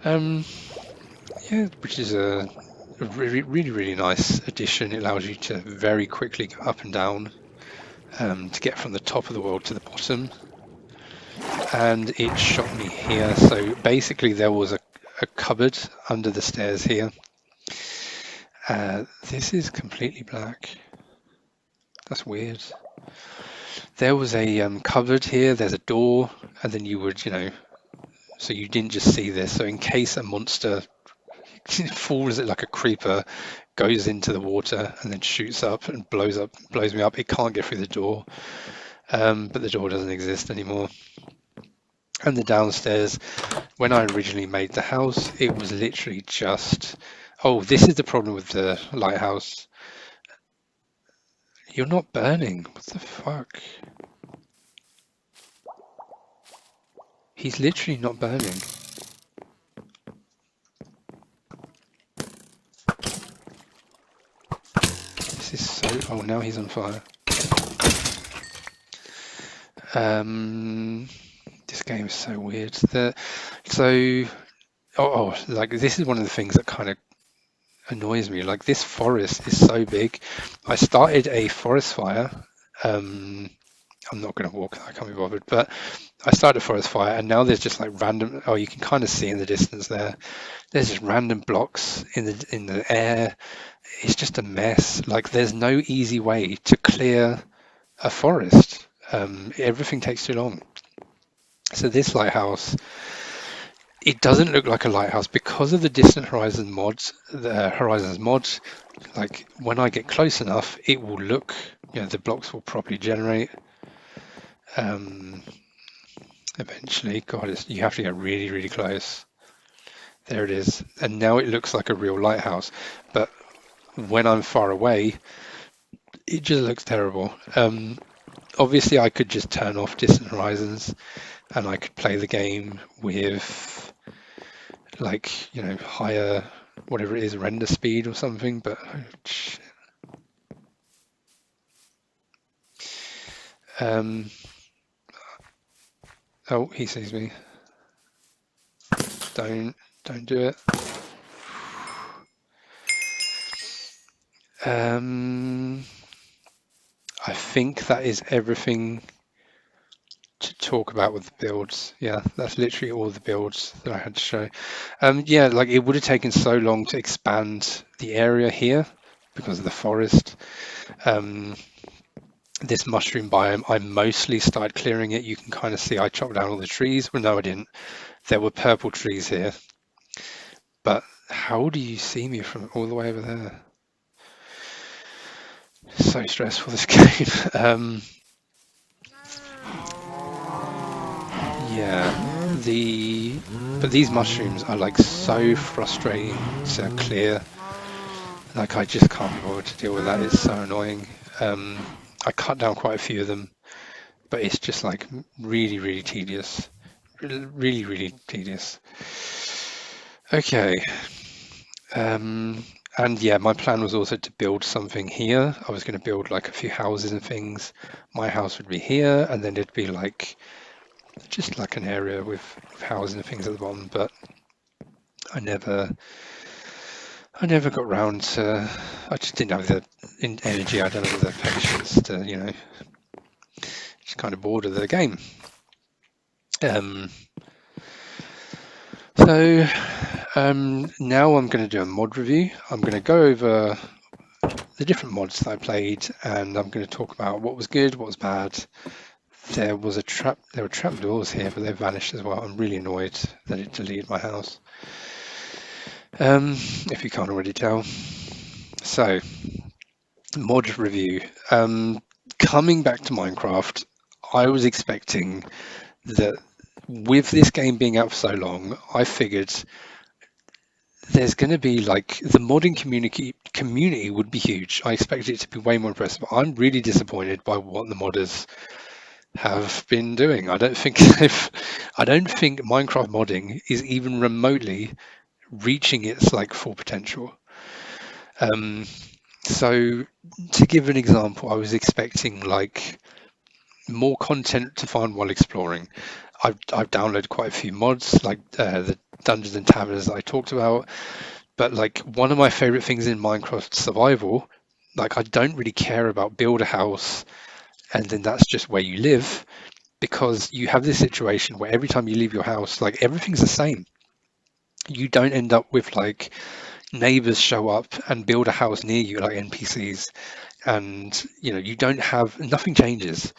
Yeah, which is a really nice addition. It allows you to very quickly go up and down to get from the top of the world to the bottom. And it shot me here. So basically there was a cupboard under the stairs here. This is completely black. That's weird. There was a cupboard here. There's a door, and then you would, so you didn't just see this. So in case a monster falls like a creeper, goes into the water and then shoots up and blows me up, it can't get through the door. But the door doesn't exist anymore. And the downstairs, when I originally made the house, it was literally just, oh, this is the problem with the lighthouse. You're not burning. What the fuck? He's literally not burning. This is so... Oh, now he's on fire. This game is so weird. Like this is one of the things that kind of annoys me. Like this forest is so big. I started a forest fire. I'm not going to walk. I can't be bothered. But I started a forest fire, and now there's just like random. Oh, you can kind of see in the distance there. There's just random blocks in the air. It's just a mess. Like there's no easy way to clear a forest. Everything takes too long. So this lighthouse, it doesn't look like a lighthouse because of the Distant Horizons mod. Like when I get close enough, it will look, the blocks will properly generate. Eventually, God, you have to get really close. There it is. And now it looks like a real lighthouse. But when I'm far away, it just looks terrible. Obviously, I could just turn off Distant Horizons and I could play the game with like, higher, whatever it is, render speed or something, but oh, he sees me. Don't do it. I think that is everything to talk about with the builds. Yeah, that's literally all the builds that I had to show. Yeah, like it would have taken so long to expand the area here because of the forest. This mushroom biome, I mostly started clearing it. You can kind of see I chopped down all the trees. Well, no, I didn't. There were purple trees here. But how do you see me from all the way over there? So stressful, this game. Yeah, but these mushrooms are like so frustrating to clear. Like I just can't be bothered to deal with that. It's so annoying. I cut down quite a few of them, but it's just like really tedious. Really tedious. Okay. And yeah, my plan was also to build something here. I was going to build like a few houses and things. My house would be here, and then it'd be like just like an area with houses and things at the bottom. But I never got round to. I just didn't have the energy. I don't have the patience to, just kind of bored of the game. So now I'm going to do a mod review. I'm going to go over the different mods that I played, and I'm going to talk about what was good, what was bad. There were trapdoors here, but they vanished as well. I'm really annoyed that it deleted my house. If you can't already tell. So, mod review. Coming back to Minecraft, I was expecting that with this game being out for so long, I figured there's going to be like the modding community would be huge. I expected it to be way more impressive. I'm really disappointed by what the modders have been doing. I don't think Minecraft modding is even remotely reaching its like full potential. Um, so to give an example, I was expecting like more content to find while exploring. I've downloaded quite a few mods, like the Dungeons and Taverns that I talked about. But like one of my favorite things in Minecraft survival, like I don't really care about build a house and then that's just where you live, because you have this situation where every time you leave your house, like everything's the same. You don't end up with like neighbors show up and build a house near you like NPCs, and you don't have, nothing changes.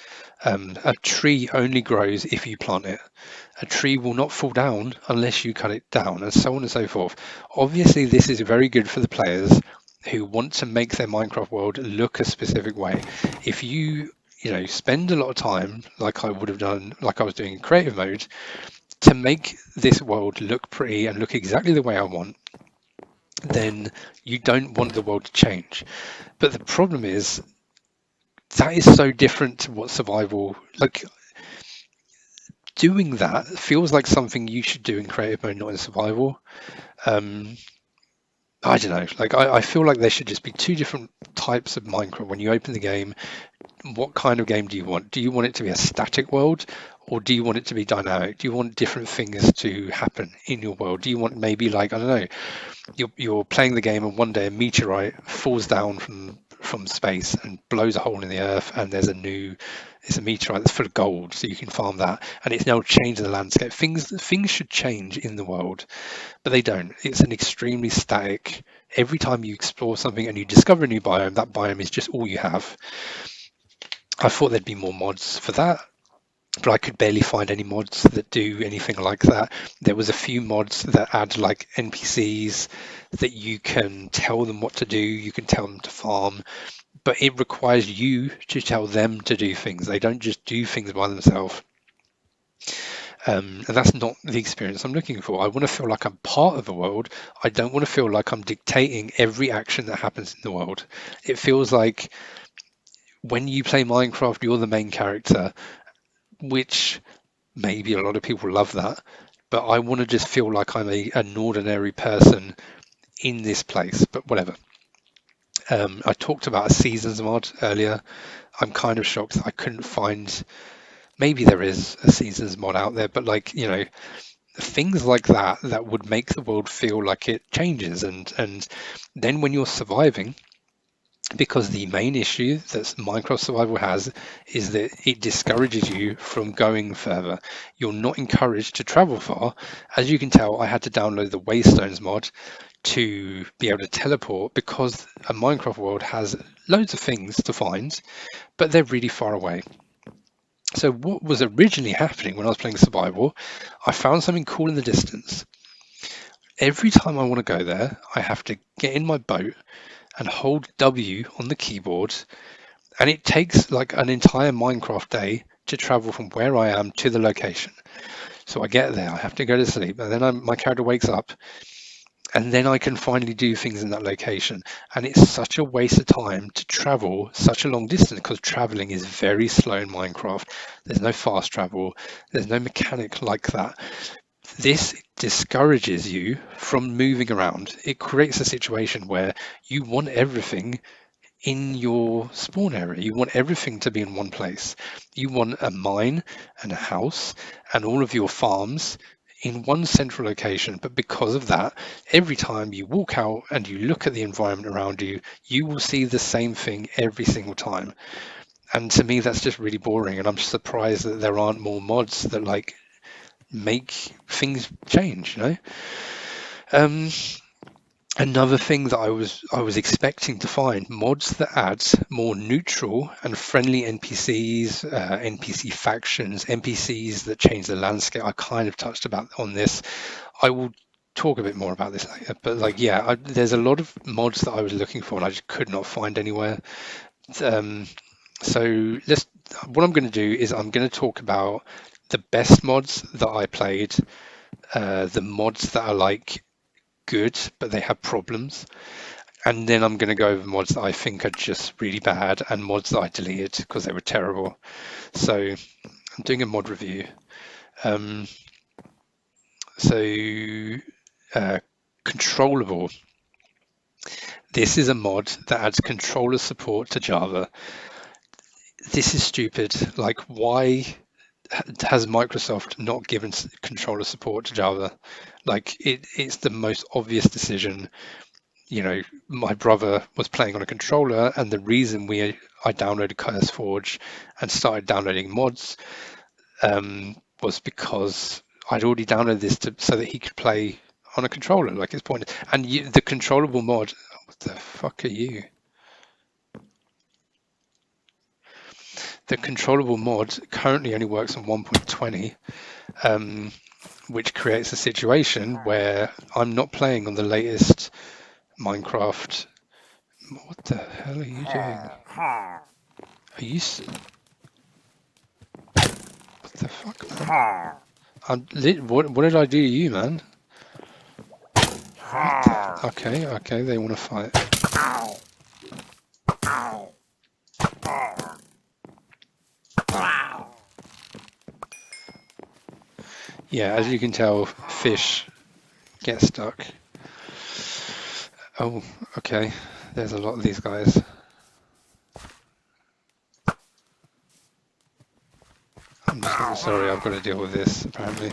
A tree only grows if you plant it. A tree will not fall down unless you cut it down, and so on and so forth. Obviously, this is very good for the players who want to make their Minecraft world look a specific way. If you spend a lot of time, like I would have done, like I was doing in creative mode, to make this world look pretty and look exactly the way I want, then you don't want the world to change. But the problem is that is so different to what survival, like doing that feels like something you should do in creative mode, not in survival. Um, I don't know. Like I feel like there should just be two different types of Minecraft. When you open the game, what kind of game do you want? Do you want it to be a static world, or do you want it to be dynamic? Do you want different things to happen in your world? Do you want maybe like, I don't know, you're playing the game and one day a meteorite falls down from space and blows a hole in the earth, and it's a meteorite that's full of gold, so you can farm that, and it's now changed the landscape. Things should change in the world, but they don't. It's an extremely static. Every time you explore something and you discover a new biome, that biome is just all you have. I thought there'd be more mods for that, but I could barely find any mods that do anything like that. There was a few mods that add like NPCs that you can tell them what to do, you can tell them to farm, but it requires you to tell them to do things. They don't just do things by themselves. And that's not the experience I'm looking for. I want to feel like I'm part of the world. I don't want to feel like I'm dictating every action that happens in the world. It feels like when you play Minecraft, you're the main character, which maybe a lot of people love that, but I want to just feel like I'm an ordinary person in this place, but whatever. I talked about a seasons mod earlier. I'm kind of shocked that I couldn't find, maybe there is a seasons mod out there, but like, things like that would make the world feel like it changes. And then when you're surviving, because the main issue that Minecraft Survival has is that it discourages you from going further. You're not encouraged to travel far. As you can tell, I had to download the Waystones mod to be able to teleport, because a Minecraft world has loads of things to find, but they're really far away. So what was originally happening when I was playing Survival, I found something cool in the distance. Every time I want to go there, I have to get in my boat and hold W on the keyboard, and it takes like an entire Minecraft day to travel from where I am to the location. So I get there, I have to go to sleep, and then my character wakes up, and then I can finally do things in that location. And it's such a waste of time to travel such a long distance, because traveling is very slow in Minecraft. There's no fast travel, there's no mechanic like that. This discourages you from moving around. It creates a situation where you want everything in your spawn area. You want everything to be in one place. You want a mine and a house and all of your farms in one central location. But because of that, every time you walk out and you look at the environment around you, you will see the same thing every single time. And to me, that's just really boring. And I'm surprised that there aren't more mods that like make things change. Um, Another thing that I was expecting to find, mods that add more neutral and friendly NPCs, NPC factions, NPCs that change the landscape. I kind of touched about on this. I will talk a bit more about this later, but like, yeah, there's a lot of mods that I was looking for and I just could not find anywhere. Um, so what I'm going to do is I'm going to talk about the best mods that I played, the mods that are like good, but they have problems, and then I'm going to go over mods that I think are just really bad and mods that I deleted because they were terrible. So I'm doing a mod review. Um, so Controllable. This is a mod that adds controller support to Java. This is stupid. Like, why has Microsoft not given controller support to Java? Like, it's the most obvious decision. You know, my brother was playing on a controller, and the reason I downloaded CurseForge and started downloading mods was because I'd already downloaded this so that he could play on a controller. Like, it's pointless. And the controllable mod. What the fuck are you? The controllable mod currently only works on 1.20, which creates a situation where I'm not playing on the latest Minecraft. What the hell are you doing? Are you? What the fuck, man? What did I do to you, man? Okay, they want to fight. Yeah, as you can tell, fish get stuck. Oh, okay. There's a lot of these guys. I'm so sorry, I've got to deal with this, apparently.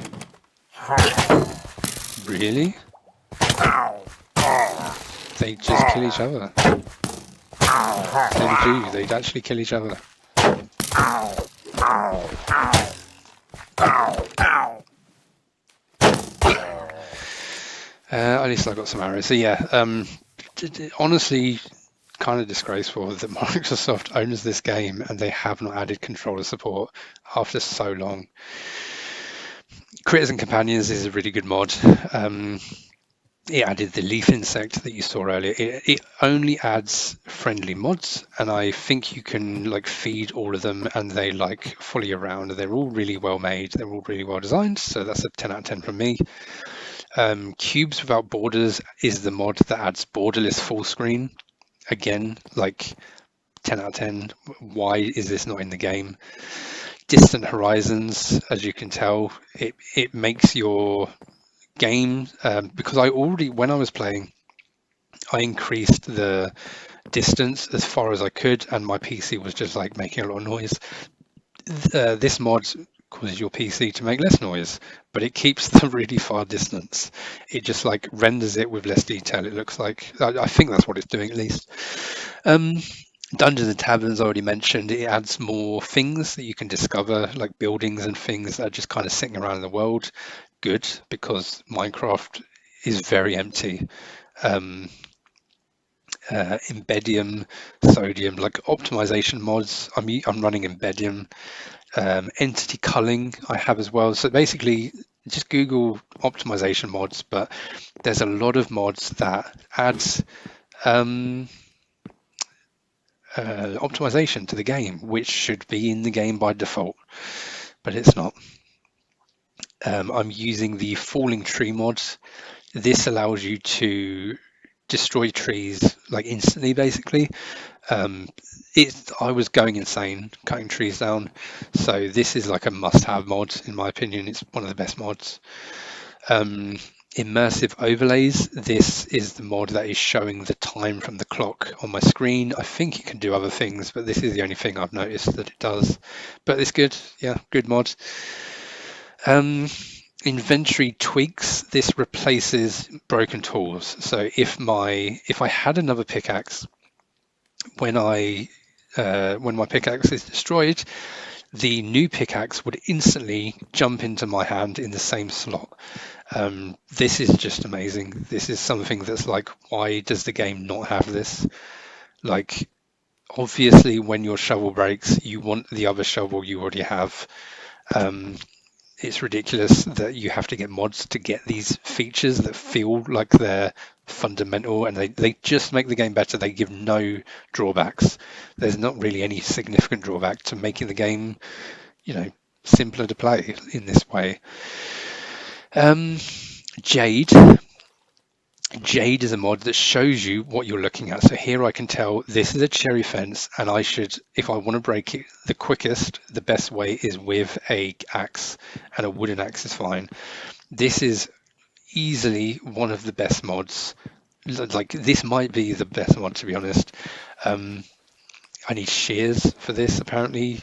Really? They just kill each other. They do, they'd actually kill each other. At least I got some arrows. So yeah, honestly, kind of disgraceful that Microsoft owns this game and they have not added controller support after so long. Critters and Companions is a really good mod. It added the leaf insect that you saw earlier. It only adds friendly mods, and I think you can like feed all of them, and they like follow you around. They're all really well made. They're all really well designed. So that's a 10 out of 10 from me. Cubes Without Borders is the mod that adds borderless full screen. Again, like 10 out of 10. Why is this not in the game? Distant Horizons, as you can tell, it makes your game, because when I was playing, I increased the distance as far as I could, and my PC was just like making a lot of noise. This mod causes your PC to make less noise, but it keeps the really far distance. It just like renders it with less detail. It looks like, I think that's what it's doing at least. Dungeons and Taverns, I already mentioned, it adds more things that you can discover, like buildings and things that are just kind of sitting around in the world. Good, because Minecraft is very empty. Embeddium, Sodium, like optimization mods. I'm running Embeddium. Entity culling I have as well. So basically, just Google optimization mods, but there's a lot of mods that adds optimization to the game, which should be in the game by default, but it's not. I'm using the falling tree mod. This allows you to destroy trees like instantly, basically. I was going insane cutting trees down, so this is like a must-have mod in my opinion. It's one of the best mods. Immersive overlays. This is the mod that is showing the time from the clock on my screen. I think it can do other things, but this is the only thing I've noticed that it does. But it's good. Yeah, good mod. Inventory tweaks. This replaces broken tools. So if I had another pickaxe, when my pickaxe is destroyed, the new pickaxe would instantly jump into my hand in the same slot. This is just amazing. This is something that's like, why does the game not have this? Like, obviously, when your shovel breaks, you want the other shovel you already have. It's ridiculous that you have to get mods to get these features that feel like they're fundamental, and they just make the game better. They give no drawbacks. There's not really any significant drawback to making the game, simpler to play in this way. Jade. Jade is a mod that shows you what you're looking at. So here I can tell this is a cherry fence, and I should, if I want to break it, the quickest, the best way is with a axe, and a wooden axe is fine. This is easily one of the best mods. Like, this might be the best mod, to be honest. I need shears for this, apparently.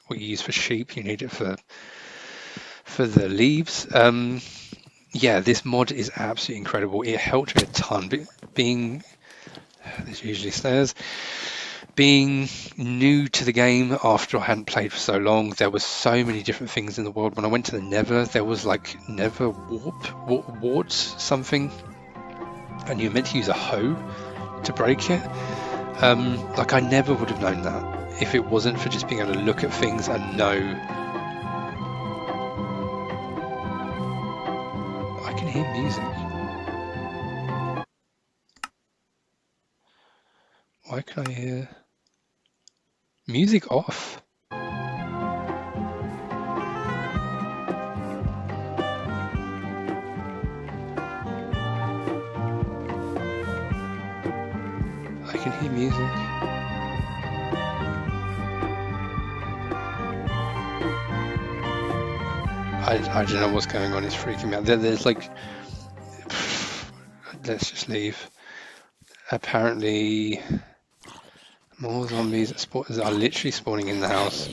What you use for sheep, you need it for the leaves. Yeah, this mod is absolutely incredible. It helped me a ton. Being, there's usually stairs. Being new to the game after I hadn't played for so long, there were so many different things in the world. When I went to the Nether, there was like Nether warts something, and you're meant to use a hoe to break it. Like, I never would have known that if it wasn't for just being able to look at things and know. I can hear music. Why can I hear music off? I can hear music. I don't know what's going on. It's freaking me out. There's like, let's just leave. Apparently, more zombies are literally spawning in the house.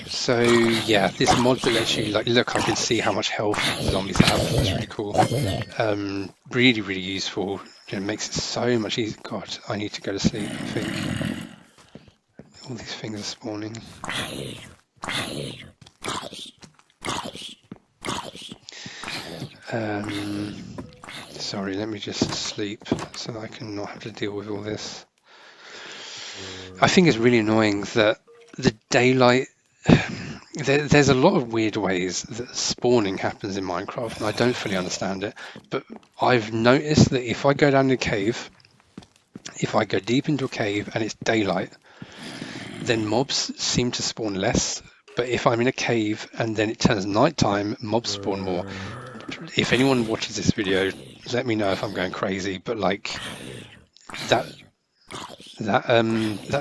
So yeah, this mod that lets you, like, look, I can see how much health zombies have. That's really cool. Really, really useful. It makes it so much easier. God, I need to go to sleep, I think. All these things are spawning. Sorry, let me just sleep so that I can not have to deal with all this. I think it's really annoying that the daylight... There's a lot of weird ways that spawning happens in Minecraft, and I don't fully understand it. But I've noticed that if I go down the cave, if I go deep into a cave and it's daylight, then mobs seem to spawn less. But if I'm in a cave and then it turns nighttime, mobs spawn more. If anyone watches this video, let me know if I'm going crazy. But like that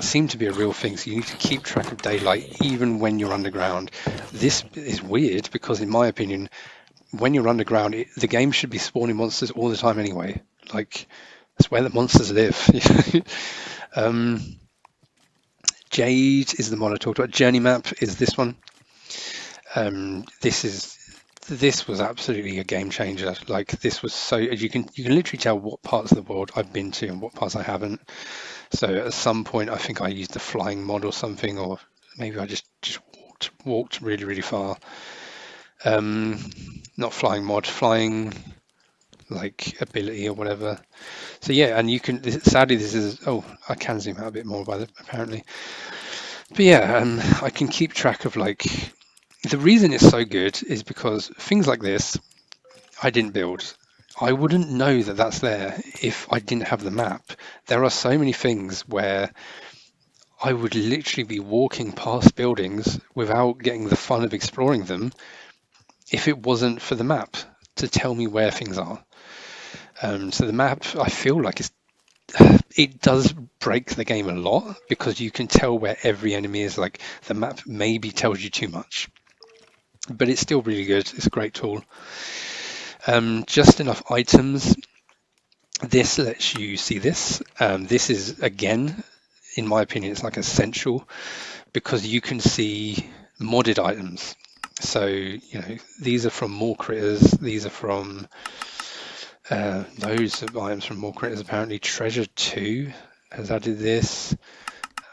seemed to be a real thing. So you need to keep track of daylight even when you're underground. This is weird because, in my opinion, when you're underground, the game should be spawning monsters all the time anyway. Like, that's where the monsters live. Jade is the mod I talked about. Journey map is this one. This was absolutely a game changer. Like, this was so, you can literally tell what parts of the world I've been to and what parts I haven't. So at some point, I think I used the flying mod or something, or maybe I just walked really, really far. Not flying mod, flying like ability or whatever. So yeah, and you can, sadly this is, oh, I can zoom out a bit more by apparently. But yeah, I can keep track of, like, the reason it's so good is because things like this, I didn't build. I wouldn't know that that's there if I didn't have the map. There are so many things where I would literally be walking past buildings without getting the fun of exploring them if it wasn't for the map to tell me where things are. So the map, I feel like it does break the game a lot because you can tell where every enemy is. Like, the map maybe tells you too much, but it's still really good. It's a great tool. Just enough items. This lets you see this. This is, again, in my opinion, it's like essential because you can see modded items. So, these are from More Critters. These are from those items from More Critters. Apparently, Treasure 2 has added this.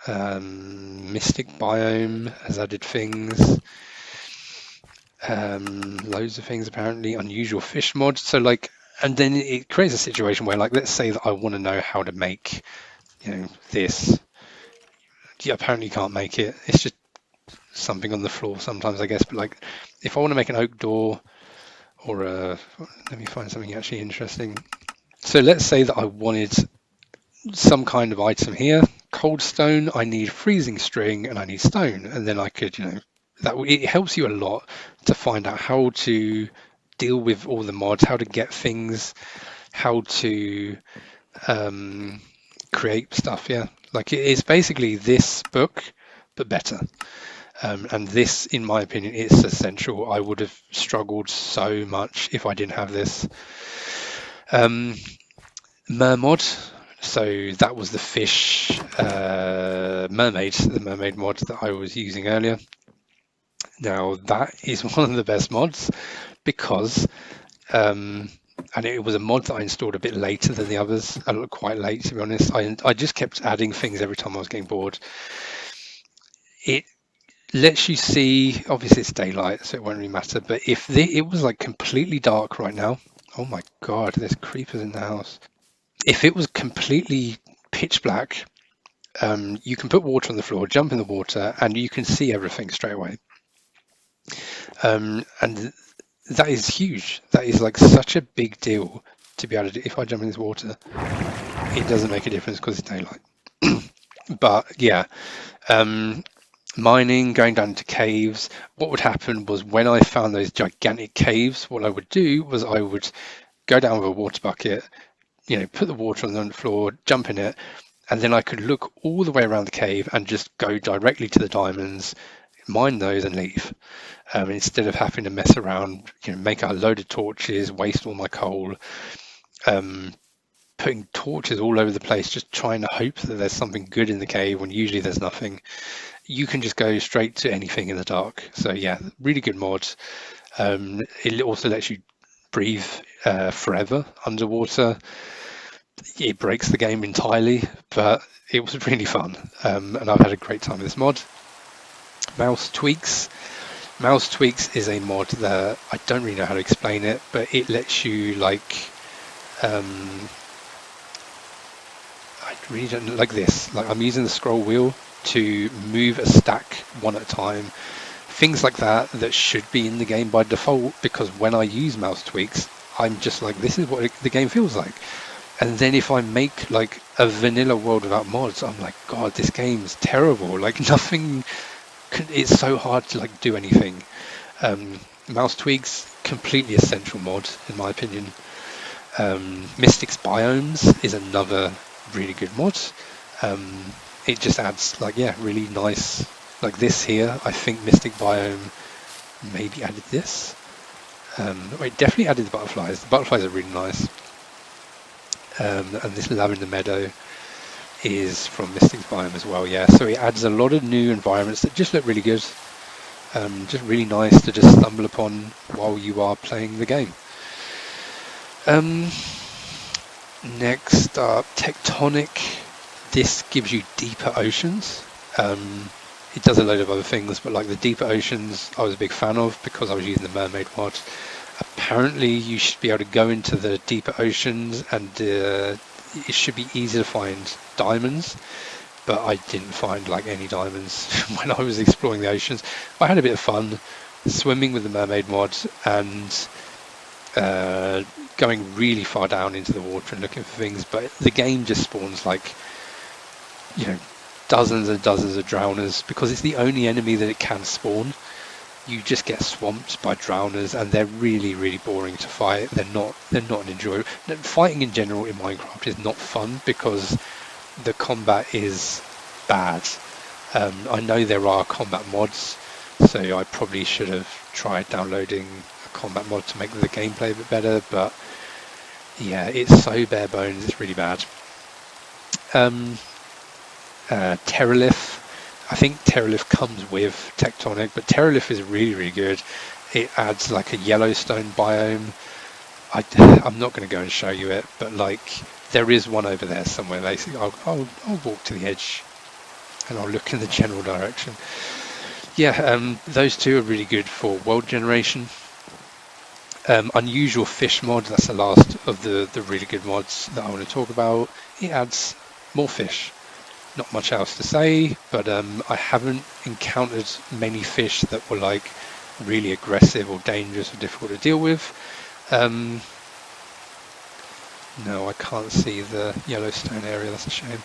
Mystic Biome has added things. Loads of things, apparently. Unusual Fish mod. So, like, and then it creates a situation where, like, let's say that I want to know how to make, this. You apparently can't make it. It's just something on the floor sometimes, I guess. But, like, if I want to make an oak door or let me find something actually interesting. So let's say that I wanted some kind of item here. Cold stone, I need freezing string and I need stone. And then I could, it helps you a lot to find out how to deal with all the mods, how to get things, how to um, create stuff. Yeah, like it's basically this book, but better. And this, in my opinion, is essential. I would have struggled so much if I didn't have this. Um, Mermod. So that was the fish mermaid, the mermaid mod that I was using earlier. Now that is one of the best mods because, and it was a mod that I installed a bit later than the others, quite late to be honest. I just kept adding things every time I was getting bored. It lets you see, obviously it's daylight, so it won't really matter. But if it was like completely dark right now, oh my god, there's creepers in the house. If it was completely pitch black, you can put water on the floor, jump in the water, and you can see everything straight away. And that is huge. That is like such a big deal to be able to do. If I jump in this water, it doesn't make a difference because it's daylight. But yeah, mining, going down into caves. What would happen was when I found those gigantic caves, what I would do was I would go down with a water bucket, put the water on the floor, jump in it, and then I could look all the way around the cave and just go directly to the diamonds, mine those and leave. Instead of having to mess around, make a load of torches, waste all my coal, putting torches all over the place, just trying to hope that there's something good in the cave when usually there's nothing. You can just go straight to anything in the dark. So yeah, really good mod. It also lets you breathe forever underwater. It breaks the game entirely, but it was really fun, and I've had a great time with this mod. Mouse Tweaks. Mouse Tweaks is a mod that I don't really know how to explain it, but it lets you I really don't know, like this. Like I'm using the scroll wheel to move a stack one at a time. Things like that should be in the game by default, because when I use Mouse Tweaks, I'm just like, this is what the game feels like. And then if I make like a vanilla world without mods, I'm like, God, this game's terrible. Like nothing, it's so hard to like do anything. Mouse Tweaks, completely essential mod in my opinion. Mystics Biomes is another really good mod. It just adds like, yeah, really nice, like this here. I think Mystic Biome maybe added this. It definitely added the butterflies. The butterflies are really nice. And this Lavender Meadow is from Mystics Biome as well, yeah. So it adds a lot of new environments that just look really good. Just really nice to just stumble upon while you are playing the game. Next up, Tectonic. This gives you deeper oceans. It does a load of other things, but like the deeper oceans I was a big fan of because I was using the mermaid mod. Apparently you should be able to go into the deeper oceans and it should be easy to find diamonds, but I didn't find like any diamonds when I was exploring the oceans. I had a bit of fun swimming with the mermaid mod and going really far down into the water and looking for things, but the game just spawns like, dozens and dozens of drowners because it's the only enemy that it can spawn. You just get swamped by drowners and they're really, really boring to fight. They're not an enjoyable. Fighting in general in Minecraft is not fun because the combat is bad. I know there are combat mods, so I probably should have tried downloading a combat mod to make the gameplay a bit better, but yeah, it's so bare bones, it's really bad. Terralith. I think Terralith comes with Tectonic, but Terralith is really, really good. It adds like a Yellowstone biome. I'm not going to go and show you it, but like there is one over there somewhere. Basically, I'll walk to the edge and I'll look in the general direction. Yeah, those two are really good for world generation. Unusual Fish mod, that's the last of the really good mods that I want to talk about. It adds more fish. Not much else to say, but I haven't encountered many fish that were like really aggressive or dangerous or difficult to deal with. No, I can't see the Yellowstone area, that's a shame.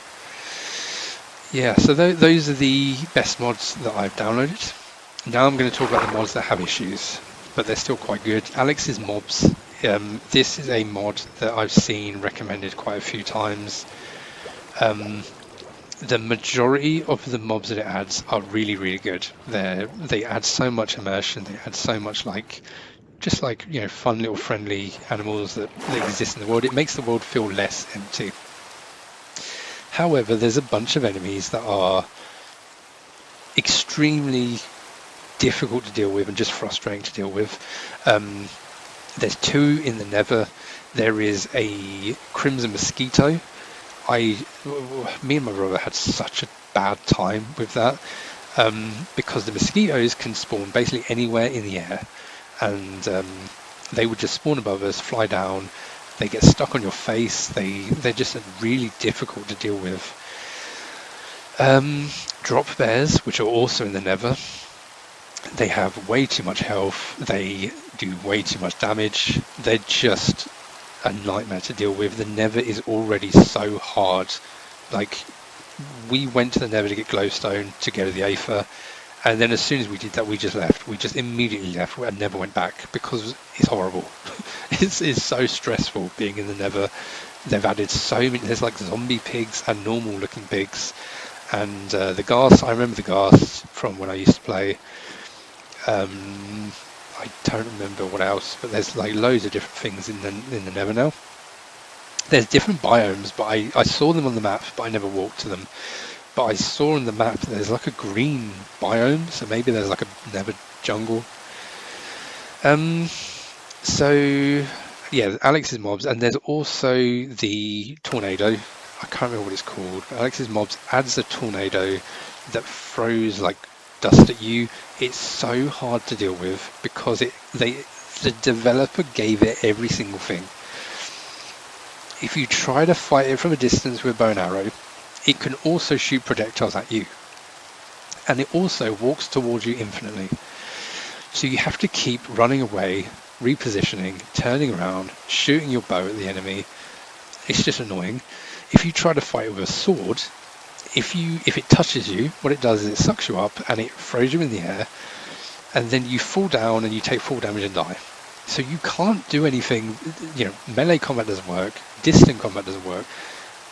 Yeah, so those are the best mods that I've downloaded. Now I'm going to talk about the mods that have issues, but they're still quite good. Alex's mobs. This is a mod that I've seen recommended quite a few times. The majority of the mobs that it adds are really, really good. They add so much immersion. They add so much just like fun little friendly animals that exist in the world. It makes the world feel less empty. However, there's a bunch of enemies that are extremely difficult to deal with and just frustrating to deal with. There's two in the Nether. There is a Crimson Mosquito. Me and my brother had such a bad time with that because the mosquitoes can spawn basically anywhere in the air, and they would just spawn above us, fly down. They get stuck on your face. They're just really difficult to deal with. Drop bears, which are also in the Nether. They have way too much health. They do way too much damage. They're just a nightmare to deal with. The Nether is already so hard. Like, we went to the Nether to get glowstone to go to the Aether, and then as soon as we did that, we just left. We just immediately left and never went back because it's horrible. It's so stressful being in the Nether. They've added so many. There's like zombie pigs and normal looking pigs, and the ghast. I remember the ghast from when I used to play. I don't remember what else, but there's like loads of different things in the Nether now. There's different biomes, but I saw them on the map, but I never walked to them. But I saw on the map there's like a green biome, so maybe there's like a Nether jungle. So yeah, Alex's mobs, and there's also the tornado. I can't remember what it's called. But Alex's mobs adds a tornado that throws like dust at you. It's so hard to deal with because the developer gave it every single thing. If you try to fight it from a distance with a bow and arrow, it can also shoot projectiles at you, and it also walks towards you infinitely. So you have to keep running away, repositioning, turning around, shooting your bow at the enemy. It's just annoying. If you try to fight it with a sword, if it touches you, what it does is it sucks you up and it throws you in the air, and then you fall down and you take full damage and die. So you can't do anything. Melee combat doesn't work, distant combat doesn't work.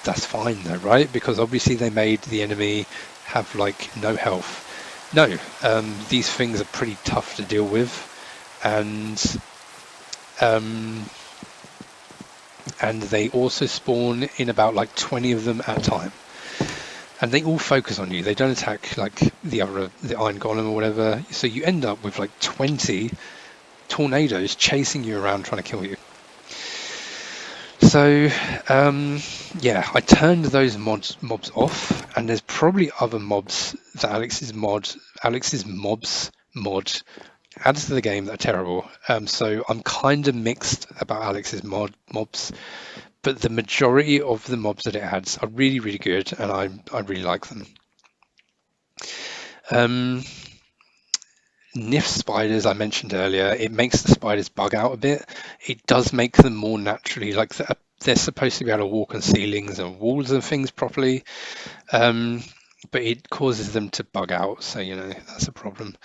That's fine though, right? Because obviously they made the enemy have like no health. No, these things are pretty tough to deal with, and they also spawn in about like 20 of them at a time. And they all focus on you. They don't attack like the Iron Golem or whatever. So you end up with like 20 tornadoes chasing you around trying to kill you. So yeah, I turned those mobs off, and there's probably other mobs that Alex's mobs mod adds to the game that are terrible. So I'm kind of mixed about Alex's mobs. But the majority of the mobs that it adds are really, really good, and I really like them. Nif spiders, I mentioned earlier, it makes the spiders bug out a bit. It does make them more naturally, like they're supposed to be able to walk on ceilings and walls and things properly, but it causes them to bug out, so that's a problem.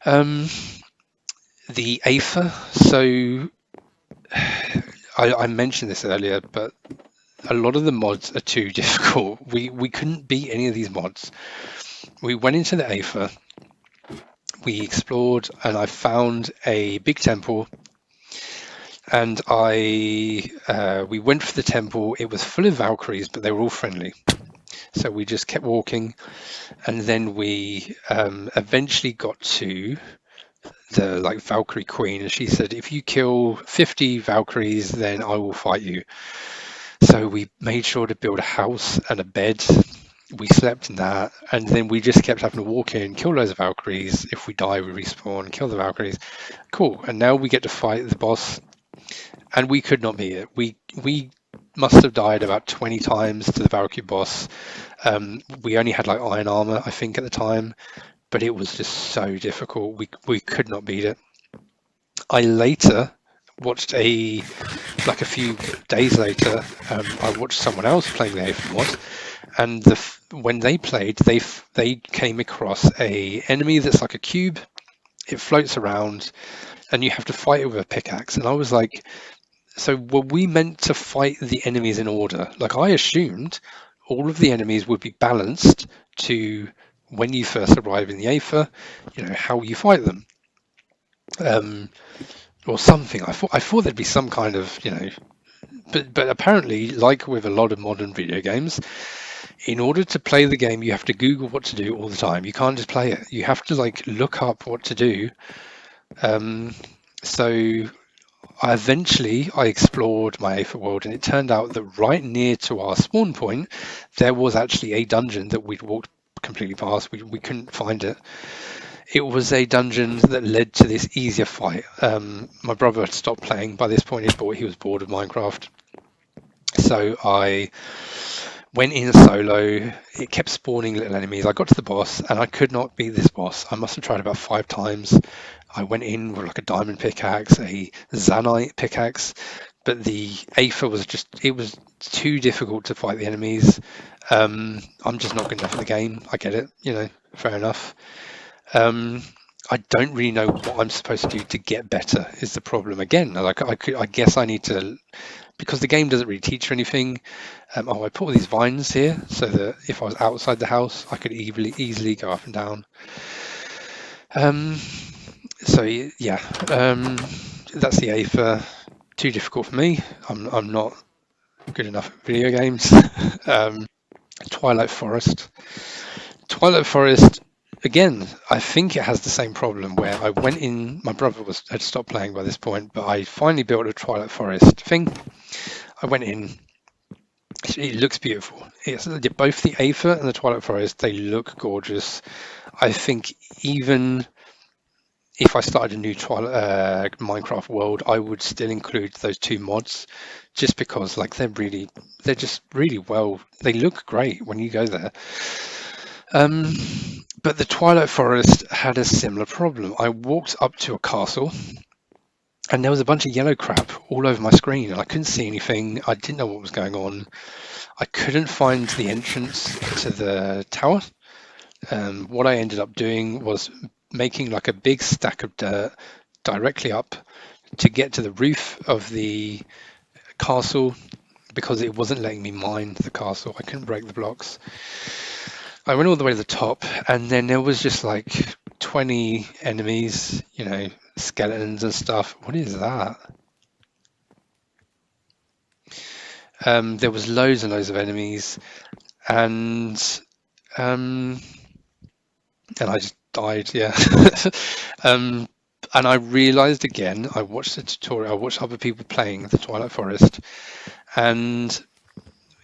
The Aether, so I mentioned this earlier, but a lot of the mods are too difficult. We couldn't beat any of these mods. We went into the Aether, we explored, and I found a big temple, and we went for the temple. It was full of Valkyries, but they were all friendly. So we just kept walking, and then we eventually got to the Valkyrie Queen, and she said, if you kill 50 Valkyries, then I will fight you. So we made sure to build a house and a bed. We slept in that, and then we just kept having to walk in, kill loads of Valkyries. If we die, we respawn, kill the Valkyries. Cool. And now we get to fight the boss, and we could not meet it. We must have died about 20 times to the Valkyrie boss. We only had iron armor, I think, at the time, but it was just so difficult. We could not beat it. I later watched a few days later, I watched someone else playing the Aether mod, and when they played, they came across a enemy that's like a cube. It floats around, and you have to fight it with a pickaxe. And I was like, so were we meant to fight the enemies in order? Like I assumed all of the enemies would be balanced to when you first arrive in the Aether, how you fight them, um, or something. I thought there'd be some kind of, but apparently, like with a lot of modern video games, in order to play the game, you have to Google what to do all the time. You can't just play it. You have to like look up what to do. Um, so I explored my Aether world, and it turned out that right near to our spawn point, there was actually a dungeon that we'd walked completely past. We couldn't find it. It was a dungeon that led to this easier fight. My brother had stopped playing by this point. He was bored of Minecraft, so I went in solo. It kept spawning little enemies. I got to the boss, and I could not beat this boss. I must have tried about 5 times. I went in with like a diamond pickaxe, a Zanite pickaxe, but the Aether it was too difficult to fight the enemies. I'm just not good enough at the game. I get it, fair enough. Um, I don't really know what I'm supposed to do to get better is the problem. Again, like I guess I need to, because the game doesn't really teach you anything. I put all these vines here so that if I was outside the house, I could easily go up and down. Um, so yeah, that's the Aether. Too difficult for me. I'm not good enough at video games. um, Twilight Forest. Twilight Forest. Again, I think it has the same problem where I went in. My brother had stopped playing by this point, but I finally built a Twilight Forest thing. I went in. It looks beautiful. Both the Aether and the Twilight Forest. They look gorgeous. I think even if I started a new Minecraft world, I would still include those 2 mods, just because like they're just really well. They look great when you go there. Um, but the Twilight Forest had a similar problem. I walked up to a castle, and there was a bunch of yellow crap all over my screen, and I couldn't see anything. I didn't know what was going on. I couldn't find the entrance to the tower. What I ended up doing was making like a big stack of dirt directly up to get to the roof of the castle, because it wasn't letting me mine the castle. I couldn't break the blocks. I went all the way to the top, and then there was just like 20 enemies, skeletons and stuff. What is that? There was loads and loads of enemies, and um, I just died. Yeah. um, and I realized again, I watched the tutorial, I watched other people playing the Twilight Forest, and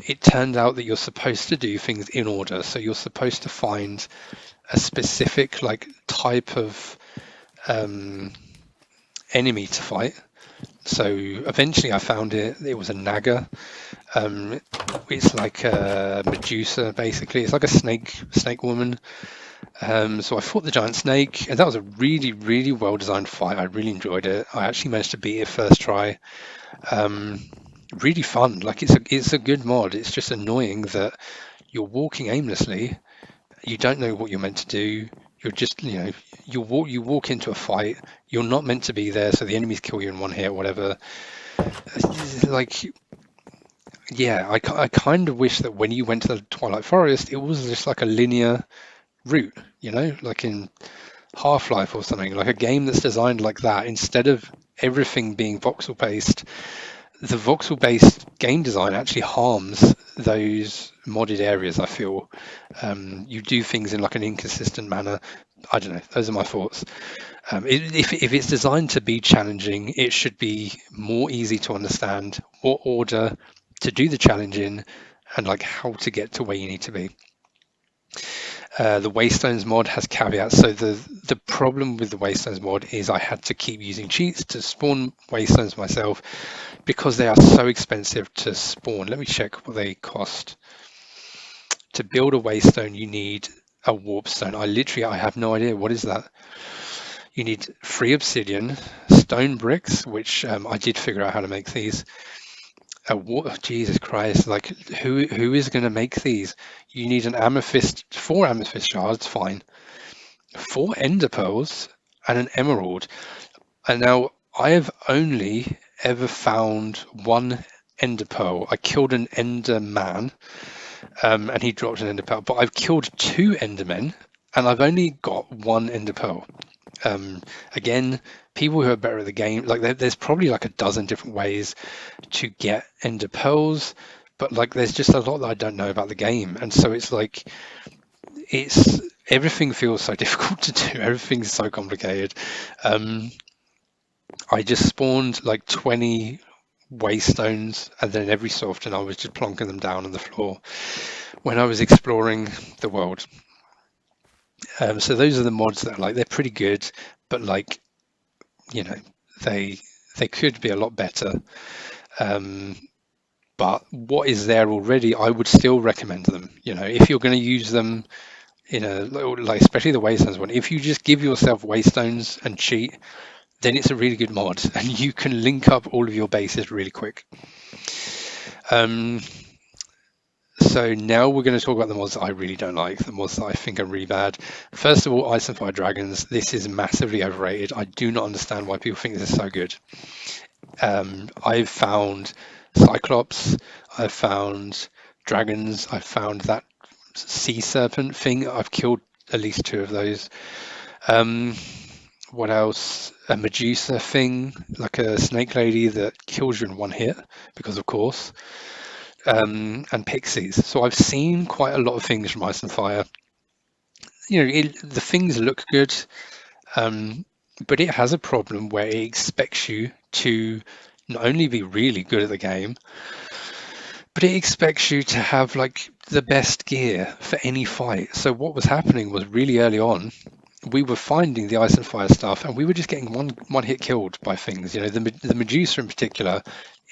it turned out that you're supposed to do things in order. So you're supposed to find a specific like type of enemy to fight. So eventually I found it. It was a Naga. It's like a Medusa, basically. It's like a snake woman. So I fought the giant snake, and that was a really, really well designed fight. I really enjoyed it. I actually managed to beat it first try. Really fun. Like it's a good mod. It's just annoying that you're walking aimlessly. You don't know what you're meant to do. You're just, you walk into a fight. You're not meant to be there, so the enemies kill you in one hit, whatever. Like, yeah, I kind of wish that when you went to the Twilight Forest, it was just like a linear route, like in Half-Life or something, like a game that's designed like that, instead of everything being voxel based. The voxel based game design actually harms those modded areas, I feel. You do things in like an inconsistent manner. I don't know, those are my thoughts. If it's designed to be challenging, it should be more easy to understand what order to do the challenge in, and like how to get to where you need to be. The Waystones mod has caveats. So the problem with the Waystones mod is I had to keep using cheats to spawn Waystones myself, because they are so expensive to spawn. Let me check what they cost. To build a Waystone, you need a Warpstone. I have no idea. What is that? You need 3 obsidian, stone bricks, which I did figure out how to make these, What? Jesus Christ! Like, who is going to make these? You need an amethyst, 4 amethyst shards, fine. 4 ender pearls and an emerald. And now I have only ever found 1 ender pearl. I killed an ender man, and he dropped an ender pearl. But I've killed 2 endermen, and I've only got 1 ender pearl. Um, Again, people who are better at the game, like there's probably like a dozen different ways to get ender pearls, but like there's just a lot that I don't know about the game, and so it's like it's everything feels so difficult to do. Everything's so complicated. Um, I just spawned like 20 waystones, and then every so often I was just plonking them down on the floor when I was exploring the world. So those are the mods that they're pretty good, but like you know they they could be a lot better. Um, but what is there already, I would still recommend them. If you're going to use them in a like, especially the waystones one, if you just give yourself waystones and cheat, then it's a really good mod, and you can link up all of your bases really quick. Um, so now we're going to talk about the mods that I really don't like, the mods that I think are really bad. First of all, Ice and Fire Dragons. This is massively overrated. I do not understand why people think this is so good. I've found Cyclops, I've found dragons, I've found that sea serpent thing. I've killed at least 2 of those. Um, what else? A Medusa thing, like a snake lady that kills you in 1 hit, because of course. And pixies. So I've seen quite a lot of things from Ice and Fire. The things look good, but it has a problem where it expects you to not only be really good at the game, but it expects you to have like the best gear for any fight. So what was happening was really early on, we were finding the Ice and Fire stuff, and we were just getting one hit killed by things. The Medusa in particular,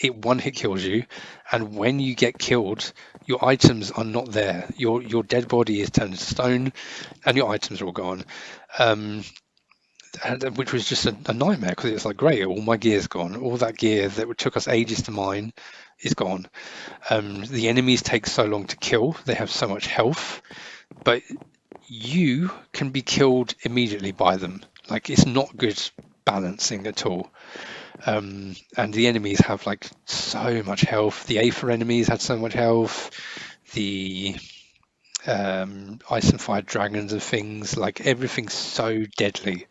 it 1 hit kills you, and when you get killed, your items are not there. Your dead body is turned to stone, and your items are all gone. Um, which was just a nightmare, because it's like, great, all my gear's gone. All that gear that took us ages to mine is gone. The enemies take so long to kill. They have so much health, but you can be killed immediately by them. Like, it's not good balancing at all. And the enemies have like so much health. The Aether enemies had so much health. The Ice and Fire dragons and things, like everything's so deadly.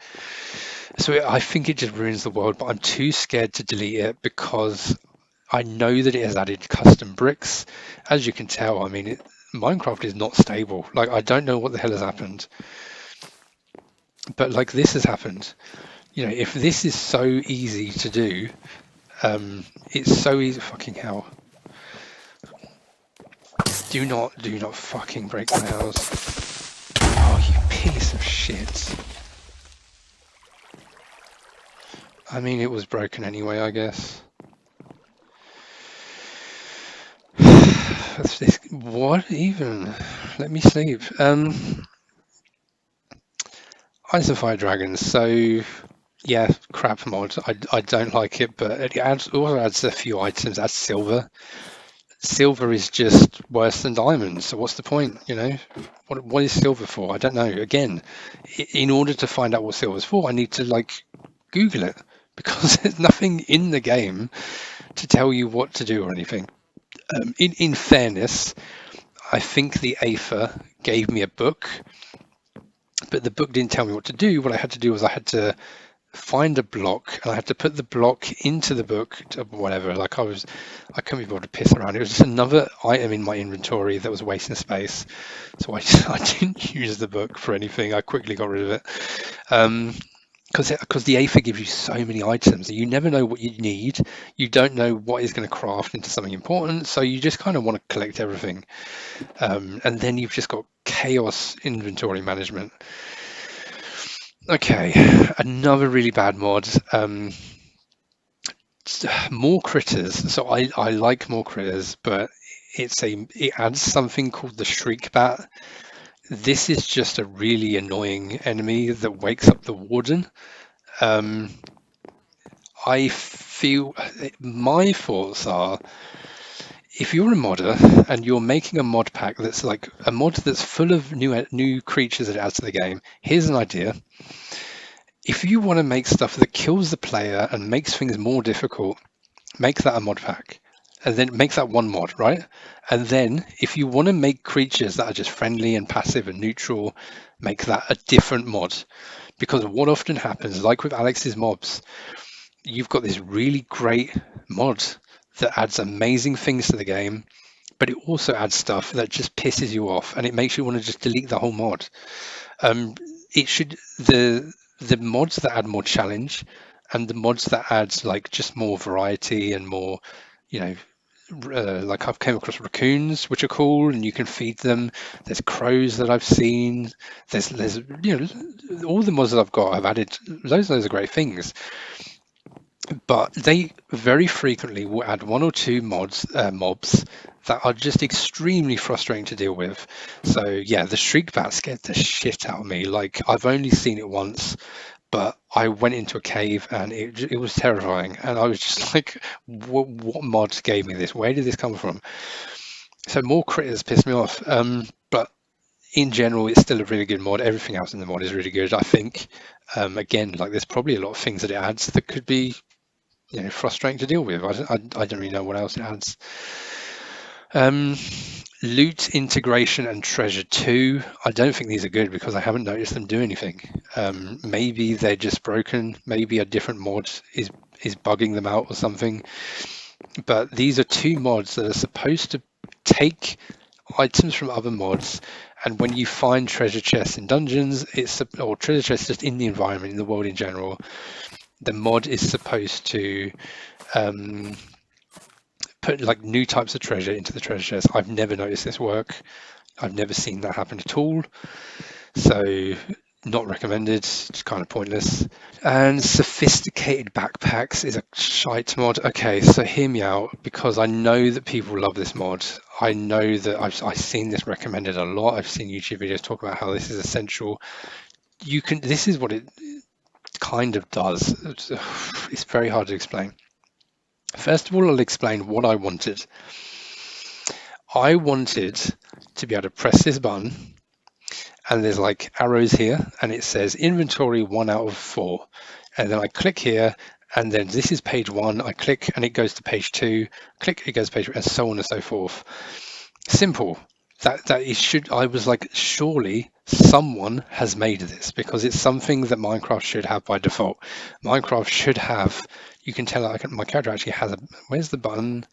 So I think it just ruins the world, but I'm too scared to delete it because I know that it has added custom bricks. As you can tell, I mean, Minecraft is not stable. Like, I don't know what the hell has happened, but like this has happened. If this is so easy to do, it's so easy. Fucking hell! Do not fucking break my house. Oh, you piece of shit. I mean, it was broken anyway, I guess. What even? Let me sleep. Ice and Fire Dragons. So, yeah, crap mod. I don't like it, but it also adds a few items. Adds silver. Silver is just worse than diamonds. So what's the point? What is silver for? I don't know. Again, in order to find out what silver is for, I need to like Google it, because there's nothing in the game to tell you what to do or anything. In fairness, I think the Aether gave me a book, but the book didn't tell me what to do. What I had to do was I had to find a block, and I had to put the block into the book, to whatever. Like, I couldn't be able to piss around. It was just another item in my inventory that was wasting space. So I didn't use the book for anything. I quickly got rid of it. Because the Aether gives you so many items, you never know what you need. You don't know what is going to craft into something important, so you just kind of want to collect everything. And then you've just got chaos inventory management. Okay, another really bad mod. More critters. So I like more critters, but it adds something called the Shriek Bat. This is just a really annoying enemy that wakes up the warden. Um, I feel my thoughts are, if you're a modder and you're making a mod pack that's like a mod that's full of new creatures that it adds to the game, here's an idea. If you want to make stuff that kills the player and makes things more difficult, make that a mod pack. And then make that one mod, right? And then if you want to make creatures that are just friendly and passive and neutral, make that a different mod. Because what often happens, like with Alex's mobs, you've got this really great mod that adds amazing things to the game, but it also adds stuff that just pisses you off and it makes you want to just delete the whole mod. It should the mods that add more challenge and the mods that adds like just more variety and more, you know, like I've came across raccoons which are cool and you can feed them. There's crows that I've seen. There's all the mods that I've got, I've added loads and loads of great things, but they very frequently will add one or two mobs that are just extremely frustrating to deal with. So yeah, the shriek bat scared the shit out of me. Like I've only seen it once, but I went into a cave and it was terrifying. And I was just like, what mod gave me this? Where did this come from? So more critters piss me off. But in general, it's still a really good mod. Everything else in the mod is really good, I think. Again, like there's probably a lot of things that it adds that could be frustrating to deal with. I don't really know what else it adds. Loot integration and treasure 2. I don't think these are good because I haven't noticed them do anything. Maybe they're just broken. Maybe a different mod is bugging them out or something. But these are two mods that are supposed to take items from other mods, and when you find treasure chests in dungeons, or treasure chests just in the environment, in the world in general, the mod is supposed to put like new types of treasure into the treasure chest. I've never noticed this work. I've never seen that happen at all. So not recommended. It's kind of pointless. And sophisticated backpacks is a shite mod. Okay, so hear me out, because I know that people love this mod. I know that I've seen this recommended a lot. I've seen YouTube videos talk about how this is essential. This is what it kind of does. It's very hard to explain. First of all, I'll explain what I wanted. I wanted to be able to press this button, and there's like arrows here, and it says inventory 1 out of 4. And then I click here, and then this is page 1. I click, and it goes to page 2. Click, it goes to page, and so on and so forth. Simple. I was like, surely someone has made this, because it's something that Minecraft should have by default. Minecraft should have. You can tell my character actually has where's the button?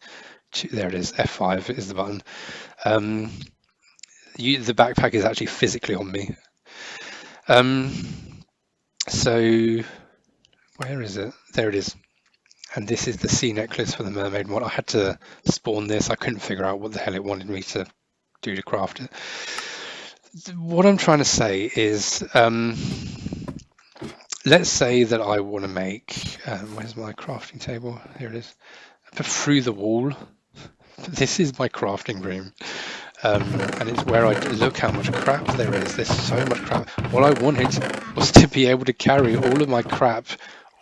There it is. F5 is the button. The backpack is actually physically on me. So where is it? There it is. And this is the sea necklace for the mermaid mod. I had to spawn this. I couldn't figure out what the hell it wanted me to do to craft it. What I'm trying to say is, let's say that I want to make, where's my crafting table? Here it is. Through the wall. This is my crafting room. And it's where I look how much crap there is. There's so much crap. What I wanted was to be able to carry all of my crap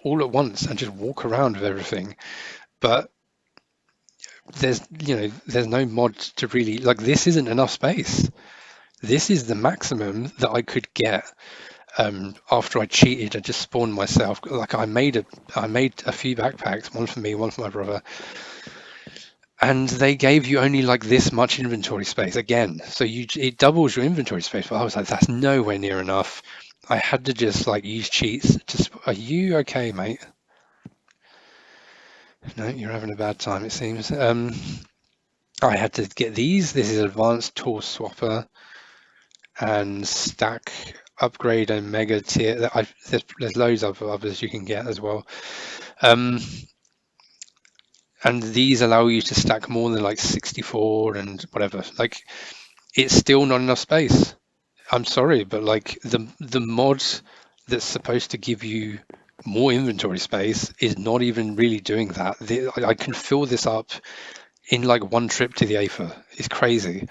all at once and just walk around with everything. But there's no mod to really, like, this isn't enough space. This is the maximum that I could get after I cheated. I just spawned myself. Like I made a few backpacks, one for me, one for my brother. And they gave you only like this much inventory space again. So it doubles your inventory space. But I was like, that's nowhere near enough. I had to just like use cheats. Are you okay, mate? No, you're having a bad time, it seems. I had to get these. This is advanced tool swapper and stack upgrade and mega tier. There's loads of others you can get as well. And these allow you to stack more than like 64 and whatever. Like, it's still not enough space. I'm sorry, but like the mod that's supposed to give you more inventory space is not even really doing that. I can fill this up in like one trip to the Aether. It's crazy.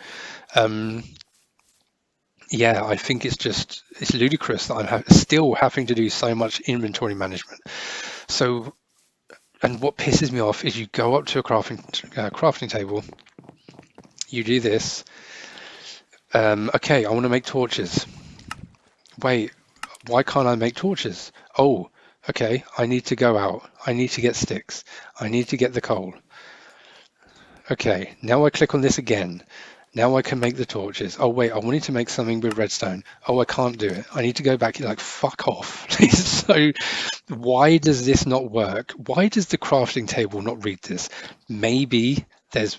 Yeah, I think it's ludicrous that I'm still having to do so much inventory management. So And what pisses me off is you go up to a crafting table, you do this. Okay, I want to make torches. Wait, why can't I make torches? Oh, okay, I need to go out. I need to get sticks. I need to get the coal. Okay, now I click on this again. Now I can make the torches. Oh wait, I wanted to make something with redstone. Oh, I can't do it. I need to go back. Like, fuck off. So why does this not work? Why does the crafting table not read this? Maybe there's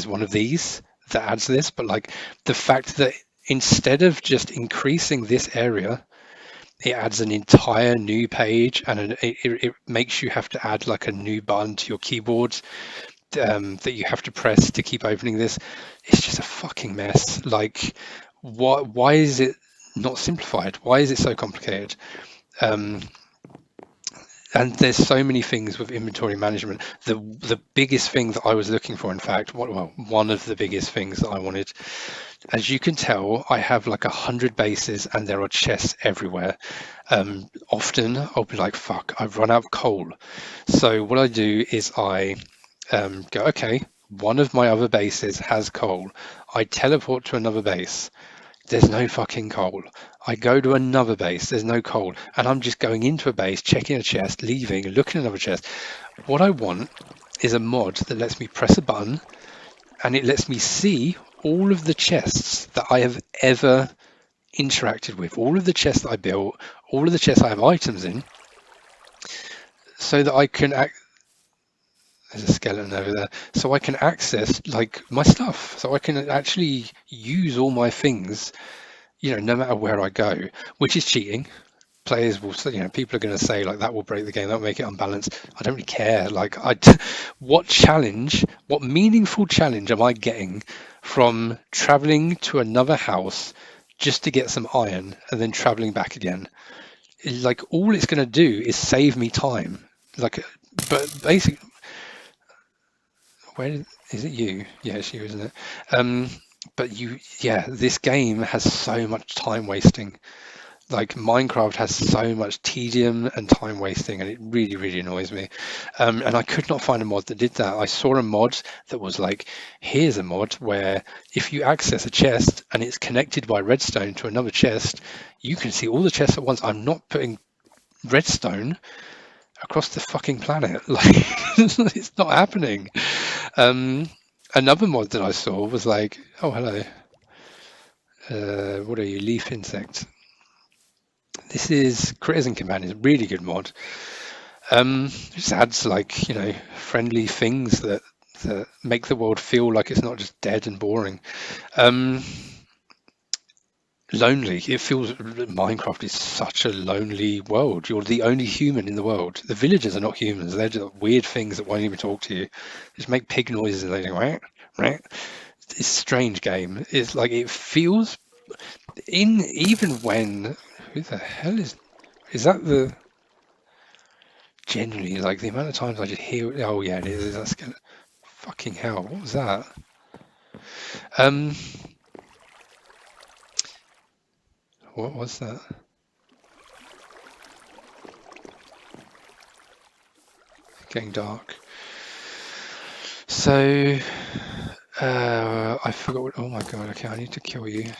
one of these that adds this, but like the fact that instead of just increasing this area, it adds an entire new page, and it makes you have to add like a new button to your keyboard that you have to press to keep opening this. It's just a fucking mess. Like, why is it not simplified? Why is it so complicated? Um, and there's so many things with inventory management. The biggest thing that I was looking for, in fact, well, one of the biggest things that I wanted, as you can tell, I have like 100 bases and there are chests everywhere. Often I'll be like, fuck, I've run out of coal. So what I do is I go, okay, one of my other bases has coal. I teleport to another base. There's no fucking coal. I go to another base. There's no coal. And I'm just going into a base, checking a chest, leaving, looking at another chest. What I want is a mod that lets me press a button and it lets me see all of the chests that I have ever interacted with, all of the chests that I built, all of the chests I have items in, so that I can there's a skeleton over there, so I can access like my stuff, so I can actually use all my things, no matter where I go, which is cheating. Players will say, people are going to say like that will break the game, that'll make it unbalanced. I don't really care. Like, what meaningful challenge am I getting from traveling to another house just to get some iron and then traveling back again? Like, all it's going to do is save me time. Like, but basically, where is it? You? Yeah, it's you, isn't it? But yeah, this game has so much time wasting. Like, Minecraft has so much tedium and time wasting, and it really, really annoys me. And I could not find a mod that did that. I saw a mod that was like, here's a mod where if you access a chest and it's connected by redstone to another chest, you can see all the chests at once. I'm not putting redstone across the fucking planet. Like, it's not happening. Another mod that I saw was like, oh, hello. What are you? Leaf insect. This is Critters and Companions, really good mod. Just adds like, friendly things that make the world feel like it's not just dead and boring. Lonely. It feels Minecraft is such a lonely world. You're the only human in the world. The villagers are not humans. They're just weird things that won't even talk to you. Just make pig noises and they go, right. It's a strange game. It's like it feels even when who the hell is that the genuinely like the amount of times I just hear oh yeah it is that's gonna fucking hell what was that um what was that getting dark so I forgot what oh my god okay I need to kill you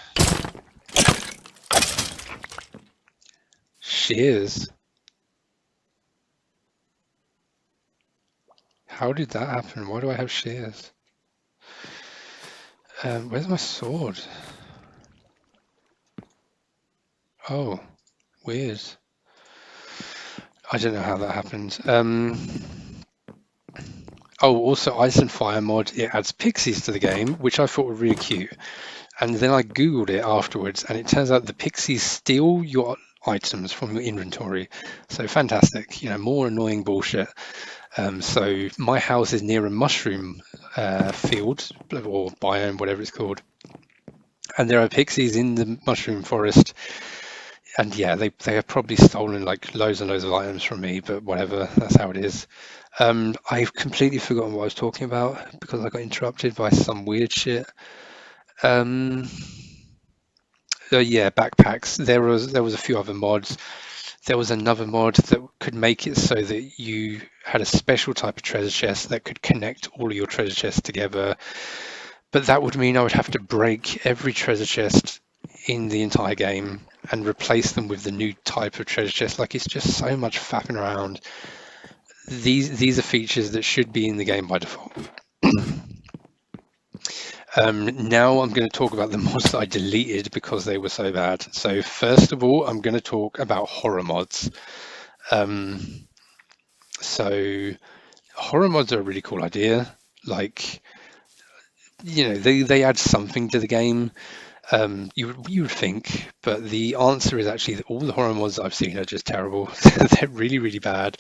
shears how did that happen why do I have shears where's my sword oh weird I don't know how that happened oh, also Ice and Fire mod, it adds pixies to the game, which I thought were really cute. And then I Googled it afterwards, and it turns out the pixies steal your items from your inventory. So fantastic, more annoying bullshit. So my house is near a mushroom field, or biome, whatever it's called. And there are pixies in the mushroom forest. And yeah, they have probably stolen like loads and loads of items from me, but whatever, that's how it is. I've completely forgotten what I was talking about because I got interrupted by some weird shit. Yeah, backpacks. There was a few other mods. there was another mod that could make it so that you had a special type of treasure chest that could connect all of your treasure chests together. But that would mean I would have to break every treasure chest in the entire game and replace them with the new type of treasure chest. Like, it's just so much faffing around. These are features that should be in the game by default. Now I'm going to talk about the mods that I deleted because they were so bad. So first of all, I'm going to talk about horror mods. So horror mods are a really cool idea. Like, they add something to the game. You would think, but the answer is actually that all the horror mods I've seen are just terrible. They're really, really bad.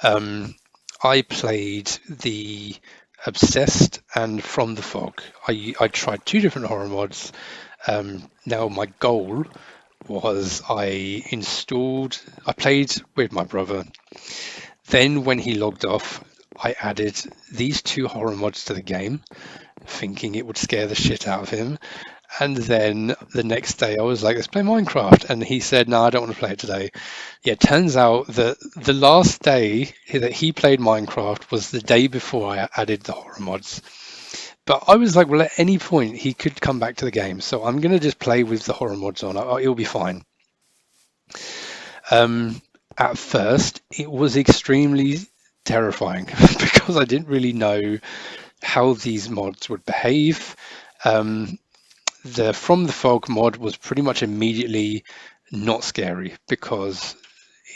I played the Obsessed and From the Fog. I tried two different horror mods. Now my goal was I played with my brother. Then when he logged off, I added these two horror mods to the game, thinking it would scare the shit out of him. And then the next day I was like, let's play Minecraft. And he said, no, I don't want to play it today. Yeah, it turns out that the last day that he played Minecraft was the day before I added the horror mods. But I was like, well, at any point he could come back to the game. So I'm going to just play with the horror mods on. It'll be fine. At first, it was extremely terrifying because I didn't really know how these mods would behave. The From the Fog mod was pretty much immediately not scary because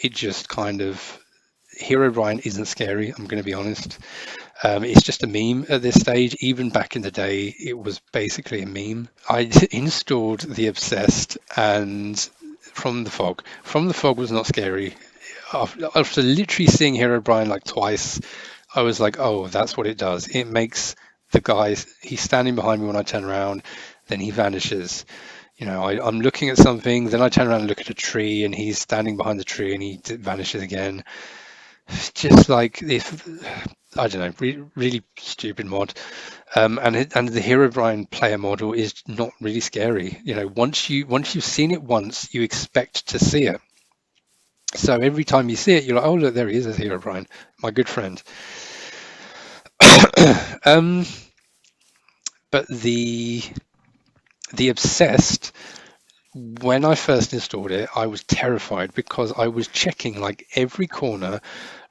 it just kind of Herobrine isn't scary. I'm going to be honest. It's just a meme at this stage. Even back in the day, it was basically a meme. I installed the Obsessed and From the Fog. From the Fog was not scary. After literally seeing Herobrine like twice, I was like, oh, that's what it does. It makes the guy, he's standing behind me when I turn around, then he vanishes. I'm looking at something, then I turn around and look at a tree, and he's standing behind the tree, and he vanishes again. Just like if I don't know, really stupid mod. And the Herobrine player model is not really scary. Once you've seen it once, you expect to see it. So every time you see it, you're like, oh look, there he is, as Herobrine, my good friend. But the Obsessed, when I first installed it, I was terrified because I was checking like every corner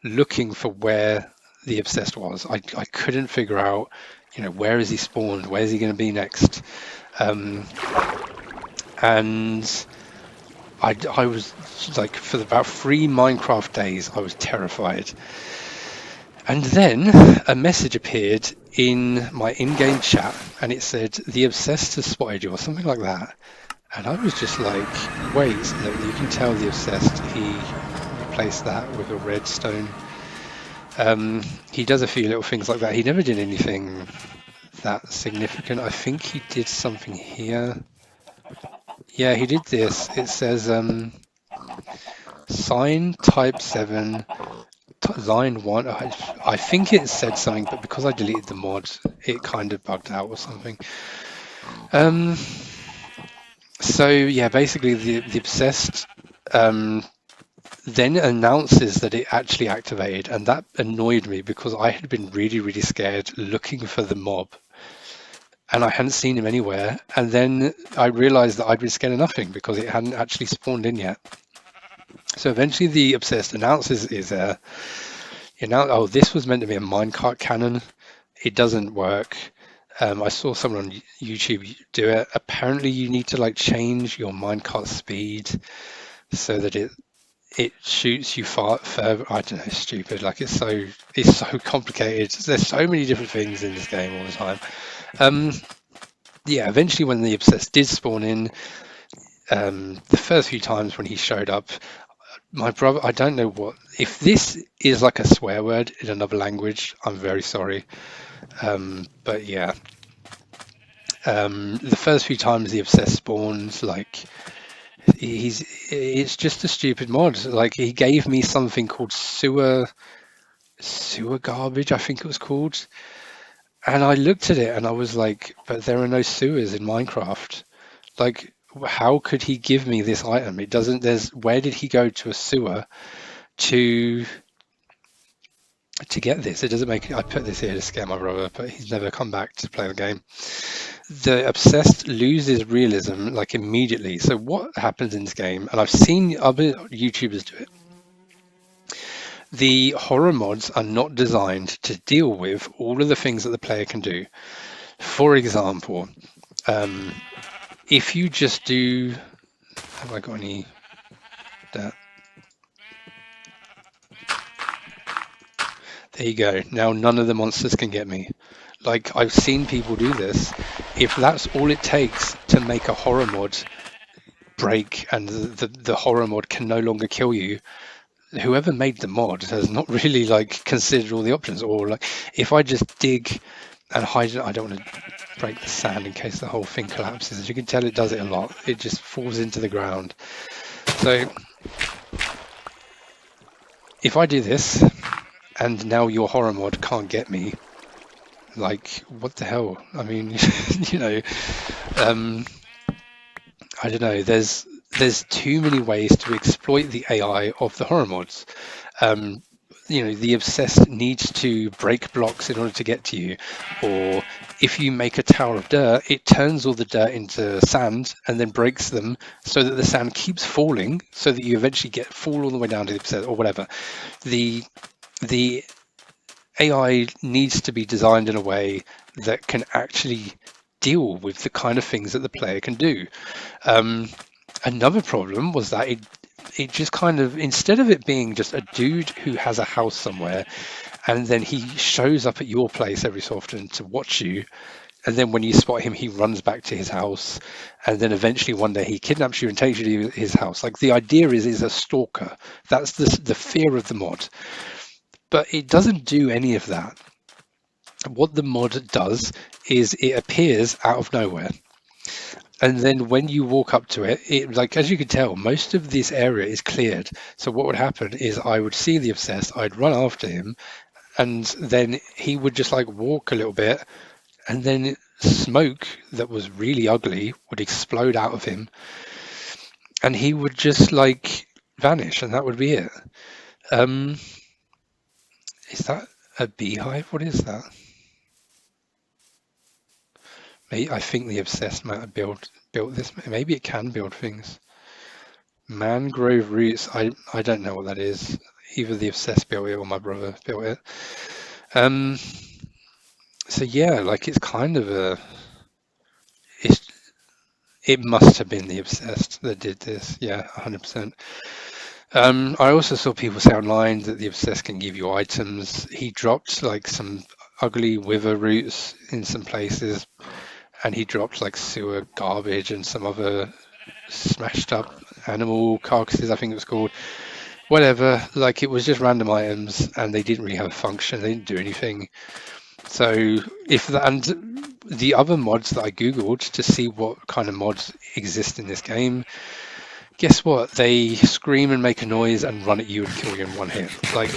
looking for where the Obsessed was. I couldn't figure out, where is he spawned? Where's he going to be next? And I was like, for about 3 Minecraft days, I was terrified. And then a message appeared in my in-game chat, and it said, "The Obsessed has spotted you," or something like that. And I was just like, wait, you can tell the Obsessed, he replaced that with a redstone. He does a few little things like that. He never did anything that significant. I think he did something here. Yeah, he did this. It says sign type 7, line 1. I think it said something, but because I deleted the mod, it kind of bugged out or something. So yeah, basically the Obsessed then announces that it actually activated, and that annoyed me because I had been really, really scared looking for the mob, and I hadn't seen him anywhere. And then I realized that I'd been scared of nothing because it hadn't actually spawned in yet. So eventually the Obsessed announces is there. Oh, this was meant to be a minecart cannon. It doesn't work. I saw someone on YouTube do it. Apparently you need to like change your minecart speed so that it shoots you far further. I don't know, stupid. Like it's so complicated. There's so many different things in this game all the time. Yeah, eventually when the Obsessed did spawn in, the first few times when he showed up, my brother, I don't know if this is like a swear word in another language, I'm very sorry. But yeah, the first few times the Obsessed spawns, like it's just a stupid mod. Like he gave me something called sewer garbage, I think it was called. And I looked at it and I was like, but there are no sewers in Minecraft. Like how could he give me this item? It doesn't. Where did he go to a sewer to get this? It doesn't make. I put this here to scare my brother, but he's never come back to play the game. The obsessed loses realism like immediately. So what happens in this game, and I've seen other YouTubers do it. The horror mods are not designed to deal with all of the things that the player can do. For example, if you just do, have I got any? That there you go. Now none of the monsters can get me. Like, I've seen people do this. If that's all it takes to make a horror mod break and the horror mod can no longer kill you, whoever made the mod has not really like considered all the options. Or like, if I just dig and hide it, I don't want to break the sand in case the whole thing collapses. As you can tell, it does it a lot. It just falls into the ground. So if I do this and now your horror mod can't get me, like, what the hell? I mean, you know, I don't know. There's too many ways to exploit the AI of the horror mods. The obsessed needs to break blocks in order to get to you, or if you make a tower of dirt, it turns all the dirt into sand and then breaks them so that the sand keeps falling, so that you eventually fall all the way down to the obsessed or whatever. The AI needs to be designed in a way that can actually deal with the kind of things that the player can do. Another problem was that it just kind of, instead of it being just a dude who has a house somewhere and then he shows up at your place every so often to watch you, and then when you spot him he runs back to his house, and then eventually one day he kidnaps you and takes you to his house. Like, the idea is a stalker. That's the fear of the mod, but it doesn't do any of that. What the mod does is it appears out of nowhere. And then when you walk up to it, like, as you can tell, most of this area is cleared. So what would happen is I would see the obsessed, I'd run after him, and then he would just like walk a little bit, and then smoke that was really ugly would explode out of him, and he would just like vanish, and that would be it. Is that a beehive? What is that? I think the obsessed might have built this. Maybe it can build things. Mangrove roots. I don't know what that is. Either the obsessed built it or my brother built it. So yeah, like, it's kind of it must have been the obsessed that did this. Yeah, 100%. I also saw people say online that the obsessed can give you items. He dropped like some ugly wither roots in some places, and he dropped like sewer garbage and some other smashed up animal carcasses, I think it was called. Whatever, like, it was just random items and they didn't really have a function, they didn't do anything. So and the other mods that I googled to see what kind of mods exist in this game, guess what? They scream and make a noise and run at you and kill you in one hit. Like,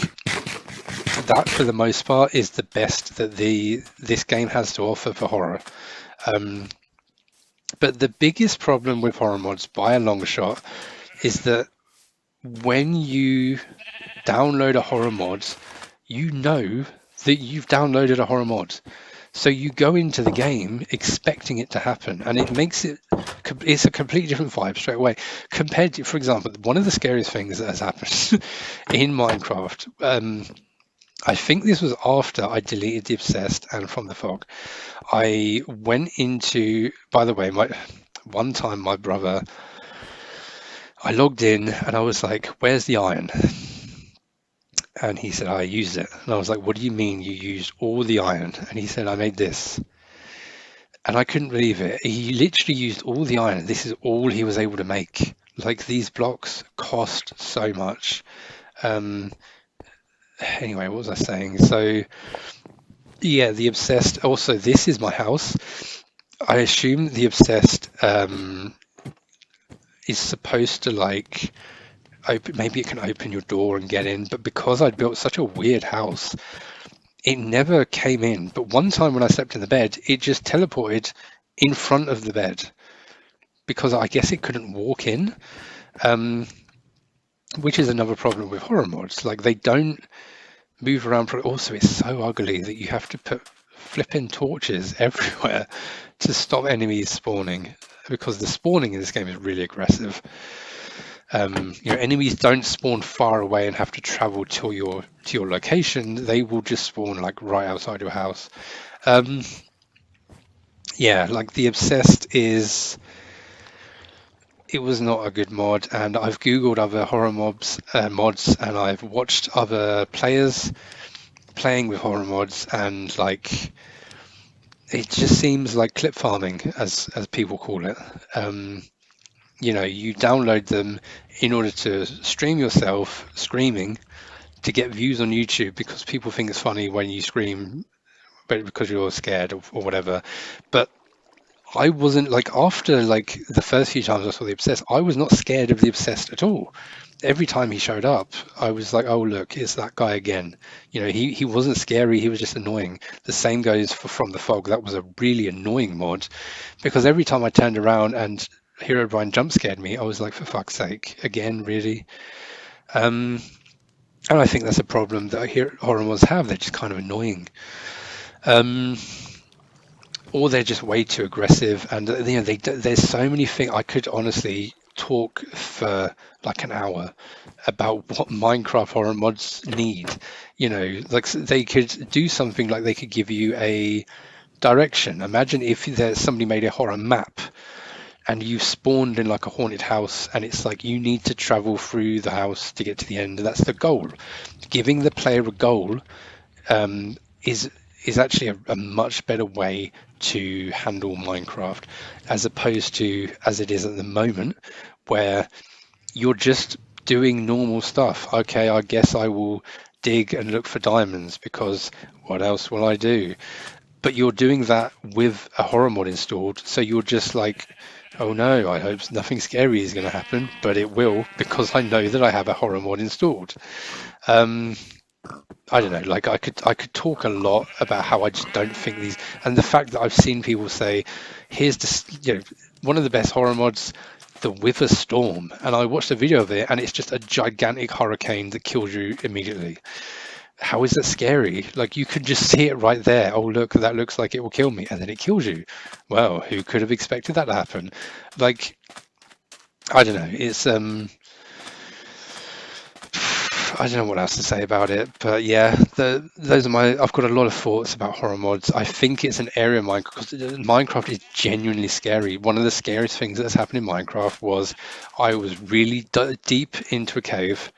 that for the most part is the best that this game has to offer for horror. But the biggest problem with horror mods by a long shot is that when you download a horror mod, you know that you've downloaded a horror mod. So you go into the game expecting it to happen, and it's a completely different vibe straight away. Compared to, for example, one of the scariest things that has happened in Minecraft, I think this was after I deleted the Obsessed and From the Fog. I went into, by the way, one time my brother, I logged in and I was like, where's the iron? And he said, I used it. And I was like, what do you mean you used all the iron? And he said, I made this. And I couldn't believe it. He literally used all the iron. This is all he was able to make. Like, these blocks cost so much. Anyway, what was I saying? So yeah, the Obsessed. Also, this is my house. I assume the Obsessed is supposed to, like, maybe it can open your door and get in, but because I'd built such a weird house, it never came in. But one time when I slept in the bed, it just teleported in front of the bed. because I guess it couldn't walk in, um, which is another problem with horror mods. Like they don't move around. Also, it's so ugly that you have to put flipping torches everywhere to stop enemies spawning, because the spawning in this game is really aggressive. Enemies don't spawn far away and have to travel to your location. They will just spawn like right outside your house. Um, yeah, like the Obsessed is. It was not a good mod, and I've googled other horror mods, and I've watched other players playing with horror mods, and like it just seems like clip farming, as people call it. You download them in order to stream yourself screaming to get views on YouTube, because people think it's funny when you scream, but because you're scared or whatever. But I wasn't like, after like the first few times I saw the Obsessed, I was not scared of the Obsessed at all. Every time he showed up, I was like, oh look, it's that guy again. He wasn't scary, he was just annoying. The same goes for From the Fog. That was a really annoying mod, because every time I turned around and Herobrine jump scared me, I was like, for fuck's sake, again, really? Um, and I think that's a problem that horror mods have. They're just kind of annoying. Um, or they're just way too aggressive, and there's so many things. I could honestly talk for like an hour about what Minecraft horror mods need. Like they could do something, like they could give you a direction. Imagine if there's somebody made a horror map and you spawned in like a haunted house, and it's like you need to travel through the house to get to the end. That's the goal. Giving the player a goal um, is actually a much better way to handle Minecraft, as opposed to as it is at the moment, where you're just doing normal stuff. Okay, I guess I will dig and look for diamonds, because what else will I do? But you're doing that with a horror mod installed, so you're just like, oh no, I hope nothing scary is going to happen, but it will, because I know that I have a horror mod installed. Um, I don't know. Like I could talk a lot about how I just don't think these, and the fact that I've seen people say, "Here's one of the best horror mods, the Wither Storm," and I watched a video of it, and it's just a gigantic hurricane that kills you immediately. How is that scary? Like you could just see it right there. Oh look, that looks like it will kill me, and then it kills you. Well, who could have expected that to happen? Like I don't know. I don't know what else to say about it, but yeah, those are my. I've got a lot of thoughts about horror mods. I think it's an area of Minecraft, because Minecraft is genuinely scary. One of the scariest things that's happened in Minecraft was I was really deep into a cave.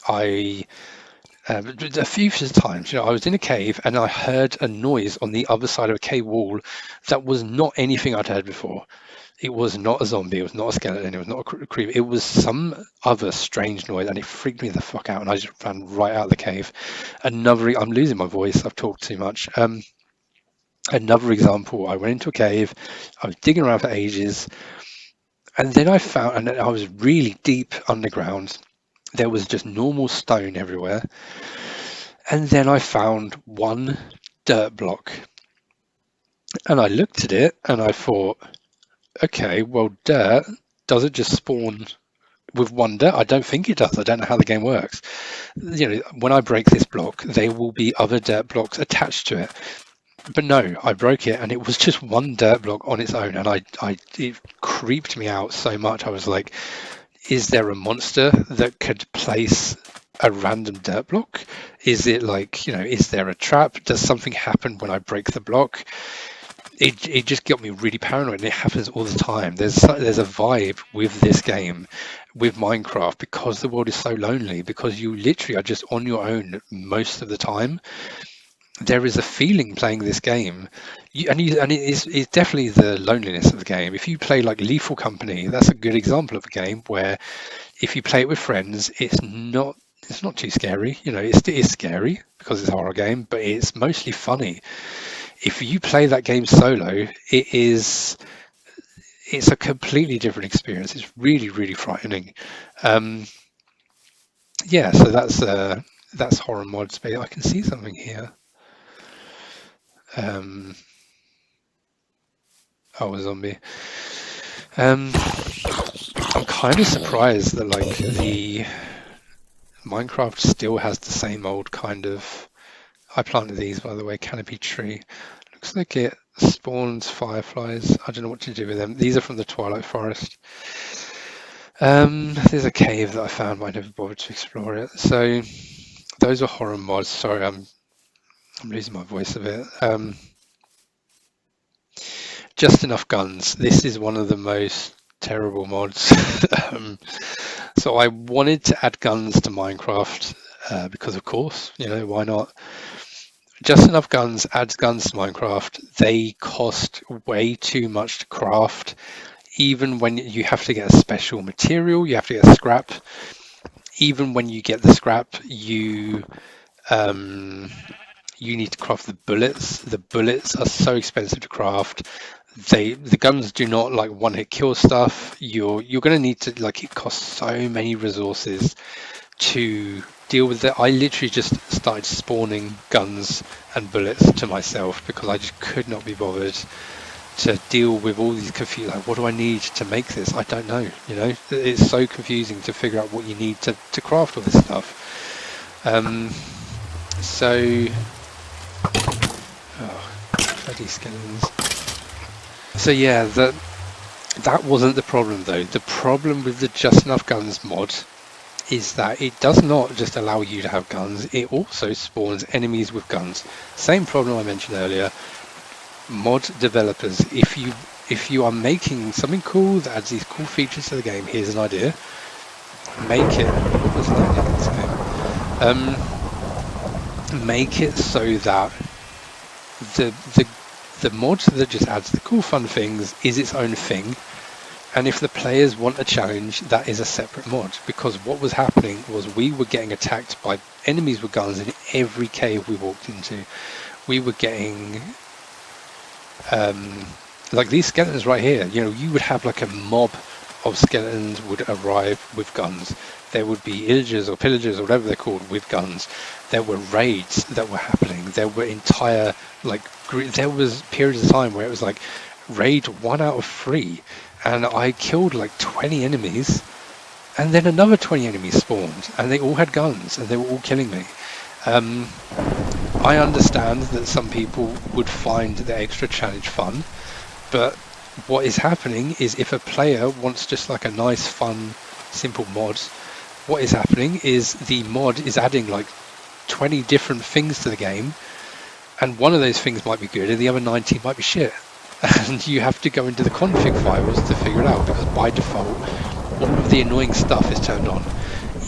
I a few times, I was in a cave and I heard a noise on the other side of a cave wall that was not anything I'd heard before. It was not a zombie. It was not a skeleton. It was not a creeper. It was some other strange noise, and it freaked me the fuck out. And I just ran right out of the cave. I'm losing my voice. I've talked too much. Another example. I went into a cave. I was digging around for ages, and then and I was really deep underground. There was just normal stone everywhere, and then I found one dirt block, and I looked at it, and I thought, okay, well, dirt does it just spawn with one dirt? I don't think it does. I don't know how the game works. When I break this block, there will be other dirt blocks attached to it. But no, I broke it, and it was just one dirt block on its own, and it creeped me out so much. I was like, is there a monster that could place a random dirt block? Is it like, is there a trap? Does something happen when I break the block? It just got me really paranoid, and it happens all the time. There's a vibe with this game, with Minecraft, because the world is so lonely, because you literally are just on your own most of the time. There is a feeling playing this game, it's definitely the loneliness of the game. If you play like Lethal Company, that's a good example of a game where if you play it with friends, it's not too scary. It is scary because it's a horror game, but it's mostly funny. If you play that game solo, it's a completely different experience. It's really, really frightening. Um, yeah, so that's horror mods. But I can see something here. A zombie. Um, I'm kind of surprised that like the Minecraft still has the same old kind of. I planted these, by the way, canopy tree. Looks like it spawns fireflies. I don't know what to do with them. These are from the Twilight Forest. There's a cave that I found, but I never bothered to explore it. So those are horror mods. Sorry, I'm losing my voice a bit. Just enough guns. This is one of the most terrible mods. So I wanted to add guns to Minecraft because, of course, why not? Just enough guns adds guns to Minecraft. They cost way too much to craft. Even when you have to get a special material, you have to get scrap. Even when you get the scrap, um, you need to craft the bullets. The bullets are so expensive to craft. The guns do not like one hit kill stuff. You're gonna need to like it costs so many resources to deal with it. I literally just started spawning guns and bullets to myself because I just could not be bothered to deal with all these confused. Like, what do I need to make this? I don't know. It's so confusing to figure out what you need to craft all this stuff. So, bloody skeletons. So yeah, that wasn't the problem though. The problem with the Just Enough Guns mod is that it does not just allow you to have guns, it also spawns enemies with guns. Same problem I mentioned earlier. Mod developers, if you are making something cool that adds these cool features to the game, here's an idea. Make it what was that in this game? Make it so that the mod that just adds the cool fun things is its own thing. And if the players want a challenge, that is a separate mod. Because what was happening was we were getting attacked by enemies with guns in every cave we walked into. We were getting like these skeletons right here. You would have like a mob of skeletons would arrive with guns. There would be illagers or pillagers or whatever they're called with guns. There were raids that were happening. There were entire there was periods of time where it was like raid 1 out of 3. And I killed like 20 enemies, and then another 20 enemies spawned, and they all had guns, and they were all killing me. I understand that some people would find the extra challenge fun, but what is happening is if a player wants just like a nice, fun, simple mod, what is happening is the mod is adding like 20 different things to the game, and one of those things might be good, and the other 19 might be shit. And you have to go into the config files to figure it out because by default all of the annoying stuff is turned on.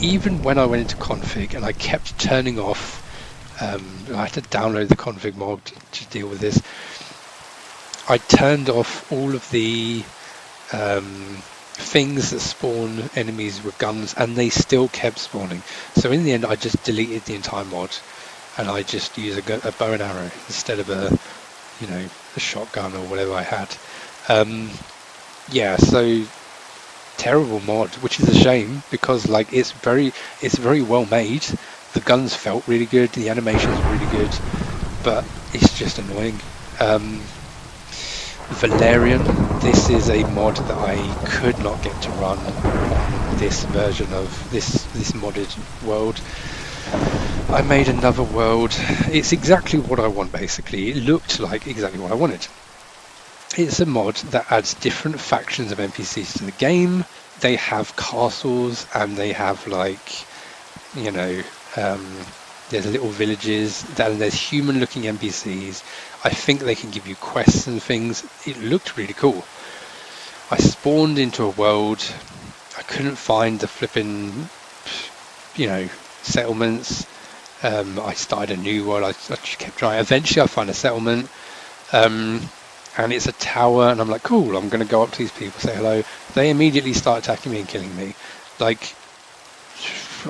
Even when I went into config and I kept turning off, I had to download the config mod to deal with this. I turned off all of the things that spawn enemies with guns, and they still kept spawning. So in the end I just deleted the entire mod and I just use a bow and arrow instead of a shotgun or whatever I had. Yeah, so terrible mod, which is a shame because like it's very well made. The guns felt really good, the animations were really good, but it's just annoying. Valerian, this is a mod that I could not get to run on this version of this modded world. I made another world. It's exactly what I want, basically. It looked like exactly what I wanted. It's a mod that adds different factions of NPCs to the game. They have castles and they have like, there's little villages, then there's human looking NPCs. I think they can give you quests and things. It looked really cool. I spawned into a world. I couldn't find the flipping, settlements. I started a new world. I just kept trying. Eventually I find a settlement, and it's a tower, and I'm like, cool, I'm going to go up to these people, say hello. They immediately start attacking me and killing me. Like,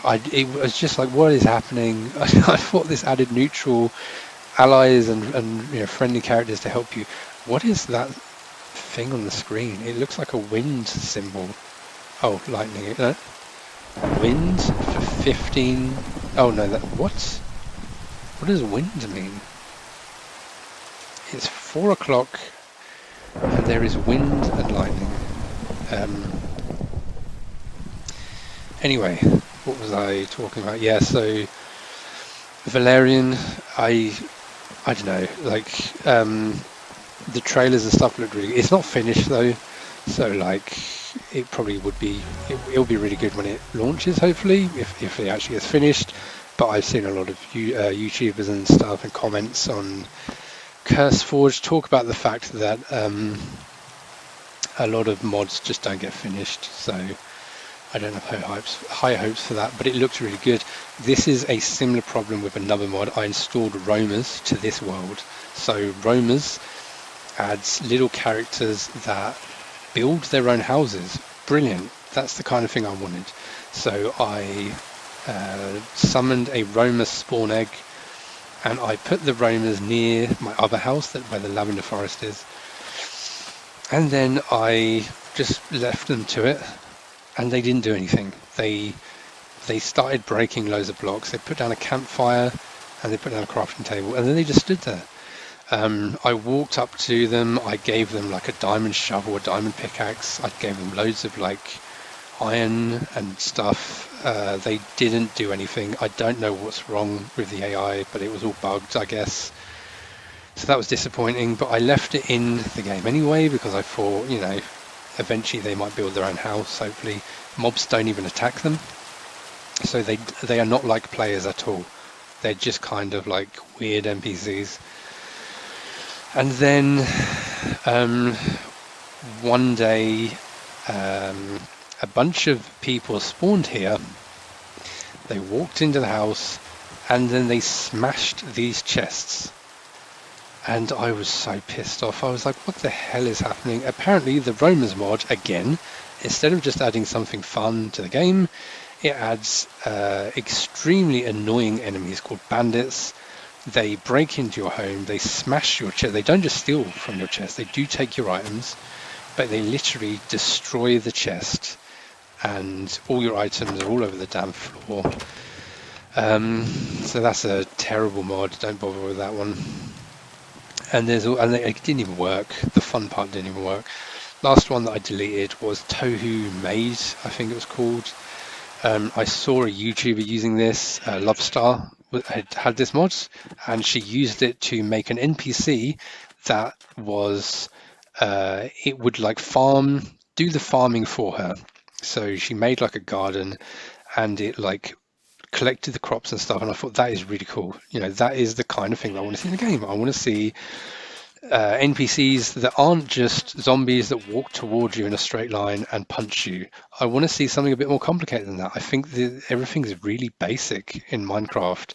it was just like, what is happening? I thought this added neutral allies and friendly characters to help you. What is that thing on the screen? It looks like a wind symbol. Oh, lightning. Wind for 15. Oh no, what does wind mean? It's 4 o'clock and there is wind and lightning. Um, anyway, what was I talking about? Yeah, so Valerian, I don't know, like the trailers and stuff look really. It's not finished though, so like it probably would be. It'll be really good when it launches, hopefully, if it actually gets finished. But I've seen a lot of YouTubers and stuff and comments on CurseForge talk about the fact that a lot of mods just don't get finished. So I don't have high hopes for that, but it looks really good. This is a similar problem with another mod. I installed Roamers to this world. So Roamers adds little characters that build their own houses. Brilliant. That's the kind of thing I wanted. So I summoned a Roamer spawn egg, and I put the Roamers near my other house, where the lavender forest is. And then I just left them to it, and they didn't do anything. They started breaking loads of blocks. They put down a campfire, and they put down a crafting table, and then they just stood there. I walked up to them. I gave them like a diamond shovel, a diamond pickaxe. I gave them loads of like iron and stuff. They didn't do anything. I don't know what's wrong with the AI, but it was all bugged, I guess. So that was disappointing, but I left it in the game anyway because I thought, eventually they might build their own house, hopefully. Mobs don't even attack them. So they are not like players at all. They're just kind of like weird NPCs. And then one day a bunch of people spawned here. They walked into the house and then they smashed these chests. And I was so pissed off. I was like, what the hell is happening? Apparently the Roamers mod, again, instead of just adding something fun to the game, it adds extremely annoying enemies called bandits. They break into your home, they smash your chest. They don't just steal from your chest, they do take your items, but they literally destroy the chest, and all your items are all over the damn floor. So that's a terrible mod, don't bother with that one. And it didn't even work. The fun part didn't even work. Last one that I deleted was Tohu Made, I think it was called. I saw a YouTuber using this, Lovestar, had this mod, and she used it to make an NPC that was, it would like do the farming for her. So she made like a garden, and it like collected the crops and stuff, and I thought that is really cool. That is the kind of thing that I want to see in the game. I want to see NPCs that aren't just zombies that walk towards you in a straight line and punch you. I want to see something a bit more complicated than that. I think everything is really basic in Minecraft.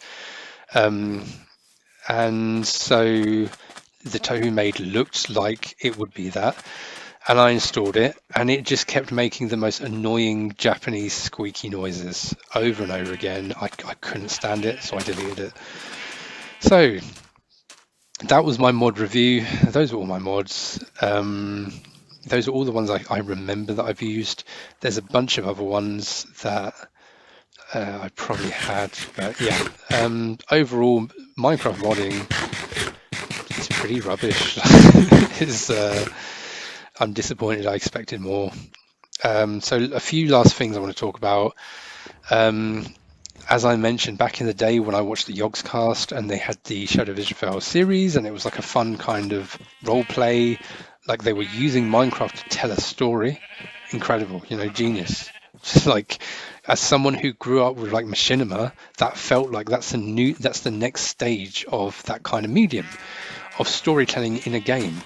And so the Tohu Made looked like it would be that. And I installed it, and it just kept making the most annoying Japanese squeaky noises over and over again. I couldn't stand it, so I deleted it. So that was my mod review. Those are all my mods. Those are all the ones I remember that I've used. There's a bunch of other ones that I probably had, but yeah. Overall, Minecraft modding is pretty rubbish. I'm disappointed. I expected more. So a few last things I want to talk about. As I mentioned back in the day when I watched the Yogscast and they had the Shadow Vision series, and it was like a fun kind of role play, like they were using Minecraft to tell a story. Incredible, genius. Just like as someone who grew up with like Machinima, that felt like that's the next stage of that kind of medium of storytelling in a game.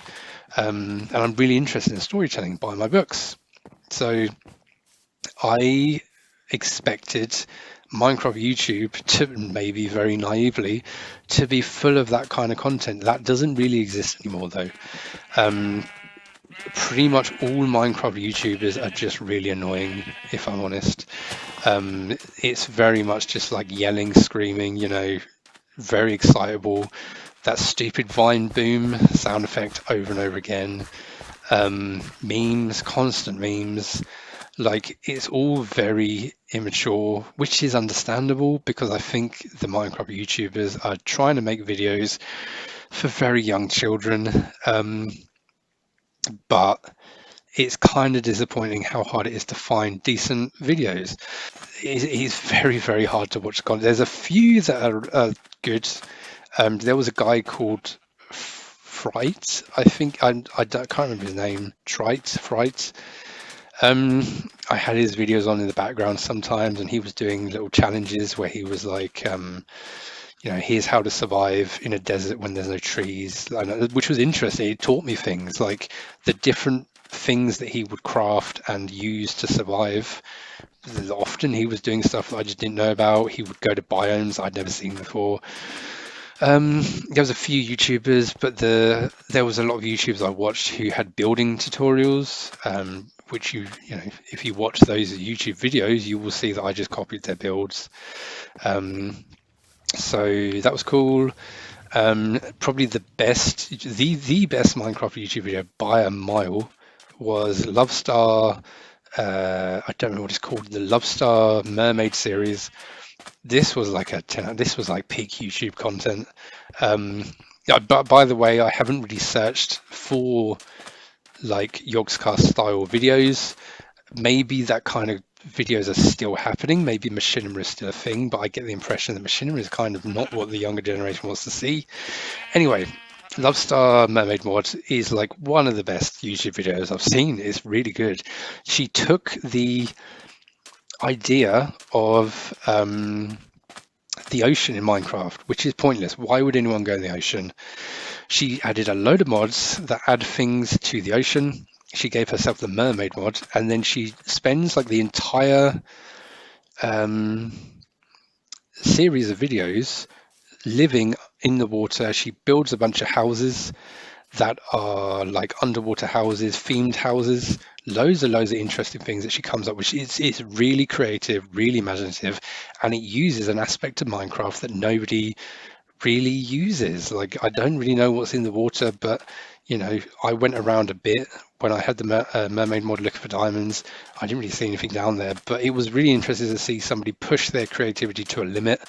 And I'm really interested in storytelling, buy my books. So I expected Minecraft YouTube to, maybe very naively, to be full of that kind of content. That doesn't really exist anymore though. Pretty much all Minecraft YouTubers are just really annoying, if I'm honest. It's very much just like yelling, screaming, very excitable. That stupid Vine boom sound effect over and over again. Memes, constant memes. Like it's all very immature, which is understandable because I think the Minecraft YouTubers are trying to make videos for very young children. But it's kind of disappointing how hard it is to find decent videos. It's very, very hard to watch content. There's a few that are good. There was a guy called Fright, I think. Can't remember his name. Fright. I had his videos on in the background sometimes, and he was doing little challenges where he was like, here's how to survive in a desert when there's no trees, which was interesting. It taught me things like the different things that he would craft and use to survive. Often he was doing stuff that I just didn't know about. He would go to biomes I'd never seen before. There was a few YouTubers, but there was a lot of YouTubers I watched who had building tutorials, which if you watch those YouTube videos, you will see that I just copied their builds. So that was cool. Probably the best Minecraft YouTube video by a mile was Lovestar. I don't know what it's called, the Lovestar Mermaid series. This was like this was like peak YouTube content. But by the way, I haven't really searched for like Yogscast style videos. Maybe that kind of videos are still happening. Maybe machinima is still a thing, but I get the impression that machinima is kind of not what the younger generation wants to see. Anyway, Lovestar Mermaid Mod is like one of the best YouTube videos I've seen. It's really good. She took the idea of the ocean in Minecraft, which is pointless. Why would anyone go in the ocean? She added a load of mods that add things to the ocean. She gave herself the mermaid mod, and then she spends like the entire series of videos living in the water. She builds a bunch of houses that are like underwater houses, themed houses, loads of interesting things that she comes up with. It's really creative, really imaginative, and it uses an aspect of Minecraft that nobody really uses. Like, I don't really know what's in the water, but I went around a bit when I had the mermaid mod looking for diamonds. I didn't really see anything down there, but it was really interesting to see somebody push their creativity to a limit.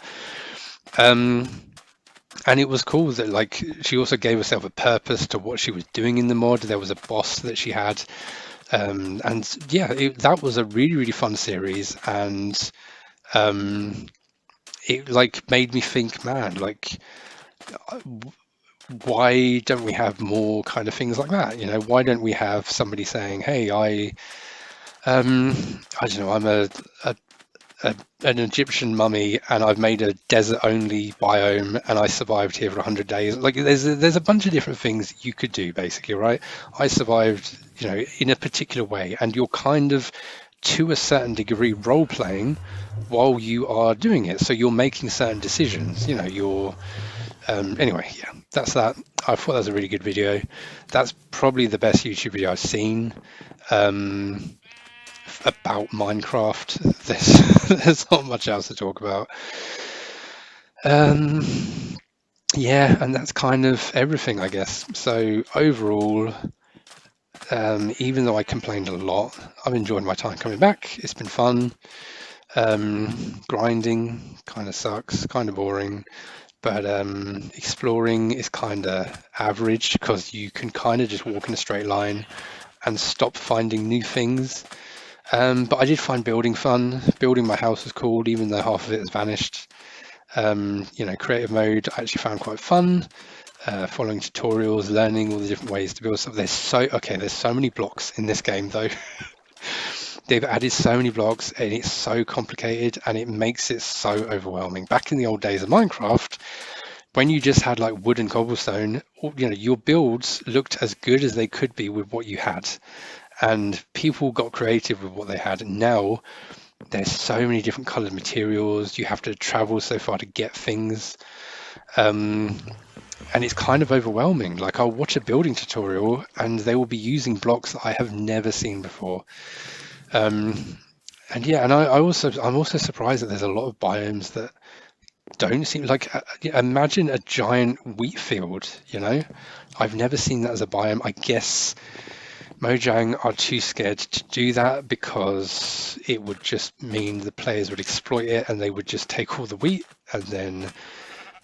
And it was cool that like she also gave herself a purpose to what she was doing in the mod. There was a boss that she had, and yeah, that was a really, really fun series. And it like made me think, man, like, why don't we have more kind of things like that? Why don't we have somebody saying, hey, I don't know, I'm an Egyptian mummy, and I've made a desert-only biome, and I survived here for 100 days. Like, there's a bunch of different things you could do, basically, right? I survived, in a particular way, and you're kind of, to a certain degree, role-playing while you are doing it. So you're making certain decisions. You're anyway, yeah, that's that. I thought that was a really good video. That's probably the best YouTube video I've seen. About Minecraft. There's not much else to talk about. Yeah, and that's kind of everything, I guess. So overall, even though I complained a lot, I've enjoyed my time coming back. It's been fun. Grinding kind of sucks, kind of boring, but exploring is kind of average because you can kind of just walk in a straight line and stop finding new things. But I did find building fun. Building my house was cool, even though half of it has vanished. Creative mode I actually found quite fun. Following tutorials, learning all the different ways to build stuff. There's so many blocks in this game though. They've added so many blocks, and it's so complicated, and it makes it so overwhelming. Back in the old days of Minecraft, when you just had like wood and cobblestone, your builds looked as good as they could be with what you had. And people got creative with what they had. And now there's so many different colored materials. You have to travel so far to get things. And it's kind of overwhelming. Like, I'll watch a building tutorial and they will be using blocks that I have never seen before. And yeah, and I'm also surprised that there's a lot of biomes that don't seem like, imagine a giant wheat field, I've never seen that as a biome. I guess Mojang are too scared to do that because it would just mean the players would exploit it and they would just take all the wheat and then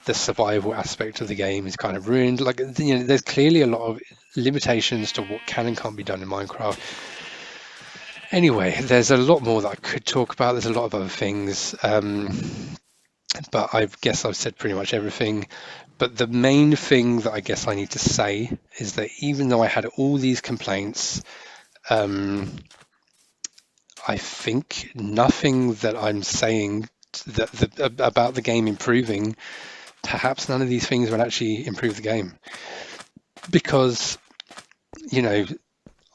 the survival aspect of the game is kind of ruined. Like, you know, there's clearly a lot of limitations to what can and can't be done in Minecraft. Anyway, there's a lot more that I could talk about. There's a lot of other things, but I guess I've said pretty much everything. But the main thing that I guess I need to say is that even though I had all these complaints, I think nothing that I'm saying about the game improving, perhaps none of these things will actually improve the game. Because, you know,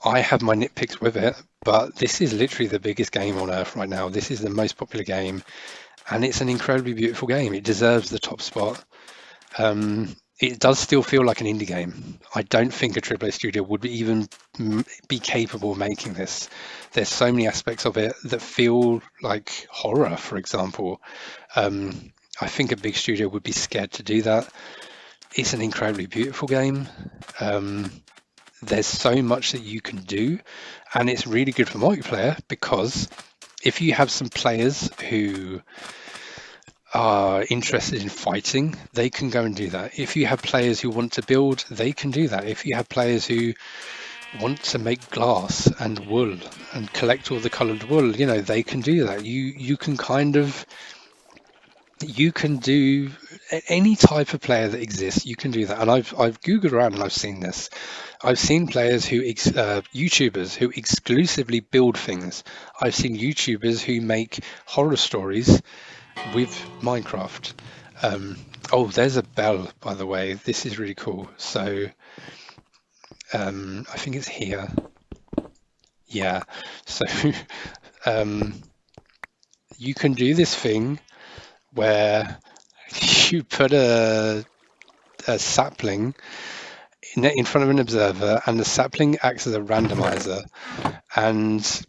I have my nitpicks with it, but this is literally the biggest game on earth right now. This is the most popular game, and it's an incredibly beautiful game. It deserves the top spot. It does still feel like an indie game. I don't think a AAA studio would even be capable of making this. There's so many aspects of it that feel like horror, for example. I think a big studio would be scared to do that. It's an incredibly beautiful game. There's so much that you can do, and it's really good for multiplayer, because if you have some players who are interested in fighting, they can go and do that. If you have players who want to build, they can do that. If you have players who want to make glass and wool and collect all the colored wool, you know, they can do that. You can kind of, you can do any type of player that exists, you can do that. And I've Googled around and I've seen this. I've seen players who YouTubers who exclusively build things. I've seen YouTubers who make horror stories with Minecraft. Oh, there's a bell, by the way. This is really cool. So I think it's here. Yeah. So you can do this thing where you put a sapling in front of an observer, and the sapling acts as a randomizer, and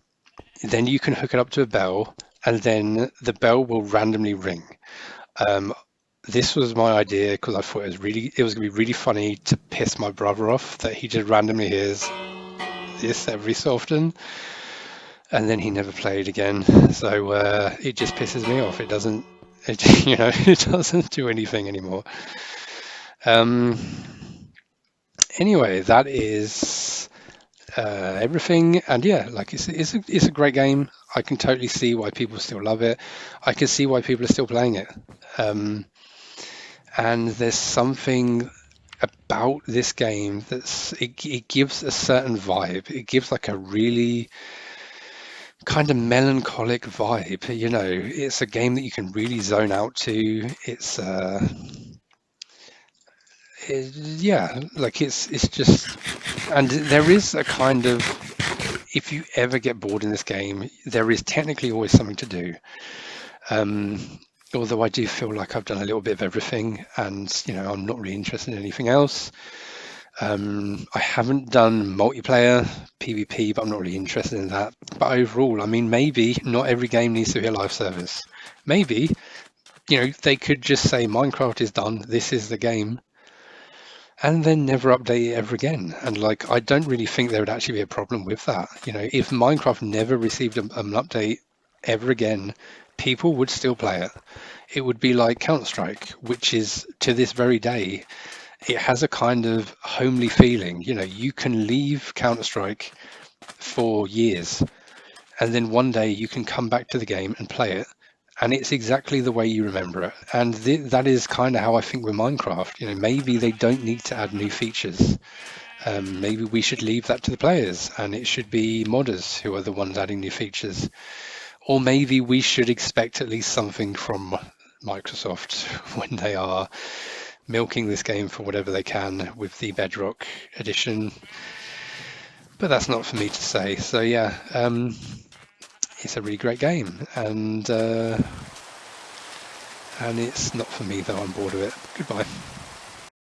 then you can hook it up to a bell, and then the bell will randomly ring. This was my idea because I thought it was going to be really funny to piss my brother off that he just randomly hears this every so often, and then he never played again. So it just pisses me off. It doesn't, you know, it doesn't do anything anymore. Anyway, that is everything, and yeah, like it's a great game. I can totally see why people still love it. I can see why people are still playing it. And there's something about this game it gives a certain vibe. It gives like a really kind of melancholic vibe. You know, it's a game that you can really zone out to. Yeah, like it's just, and there is a kind of, if you ever get bored in this game, there is technically always something to do. Although I do feel like I've done a little bit of everything, and you know, I'm not really interested in anything else. I haven't done multiplayer PvP, but I'm not really interested in that. But overall, I mean, maybe not every game needs to be a live service. Maybe, you know, they could just say Minecraft is done, this is the game, and then never update it ever again. And like, I don't really think there would actually be a problem with that. You know, if Minecraft never received an update ever again, people would still play it. It would be like Counter-Strike, which is, to this very day, it has a kind of homely feeling. You know, you can leave Counter-Strike for years, and then one day you can come back to the game and play it, and it's exactly the way you remember it. And that is kind of how I think with Minecraft. You know, maybe they don't need to add new features. Maybe we should leave that to the players, and it should be modders who are the ones adding new features. Or maybe we should expect at least something from Microsoft when they are milking this game for whatever they can with the Bedrock edition. But that's not for me to say. So yeah, it's a really great game, and it's not for me, though I'm bored of it. Goodbye.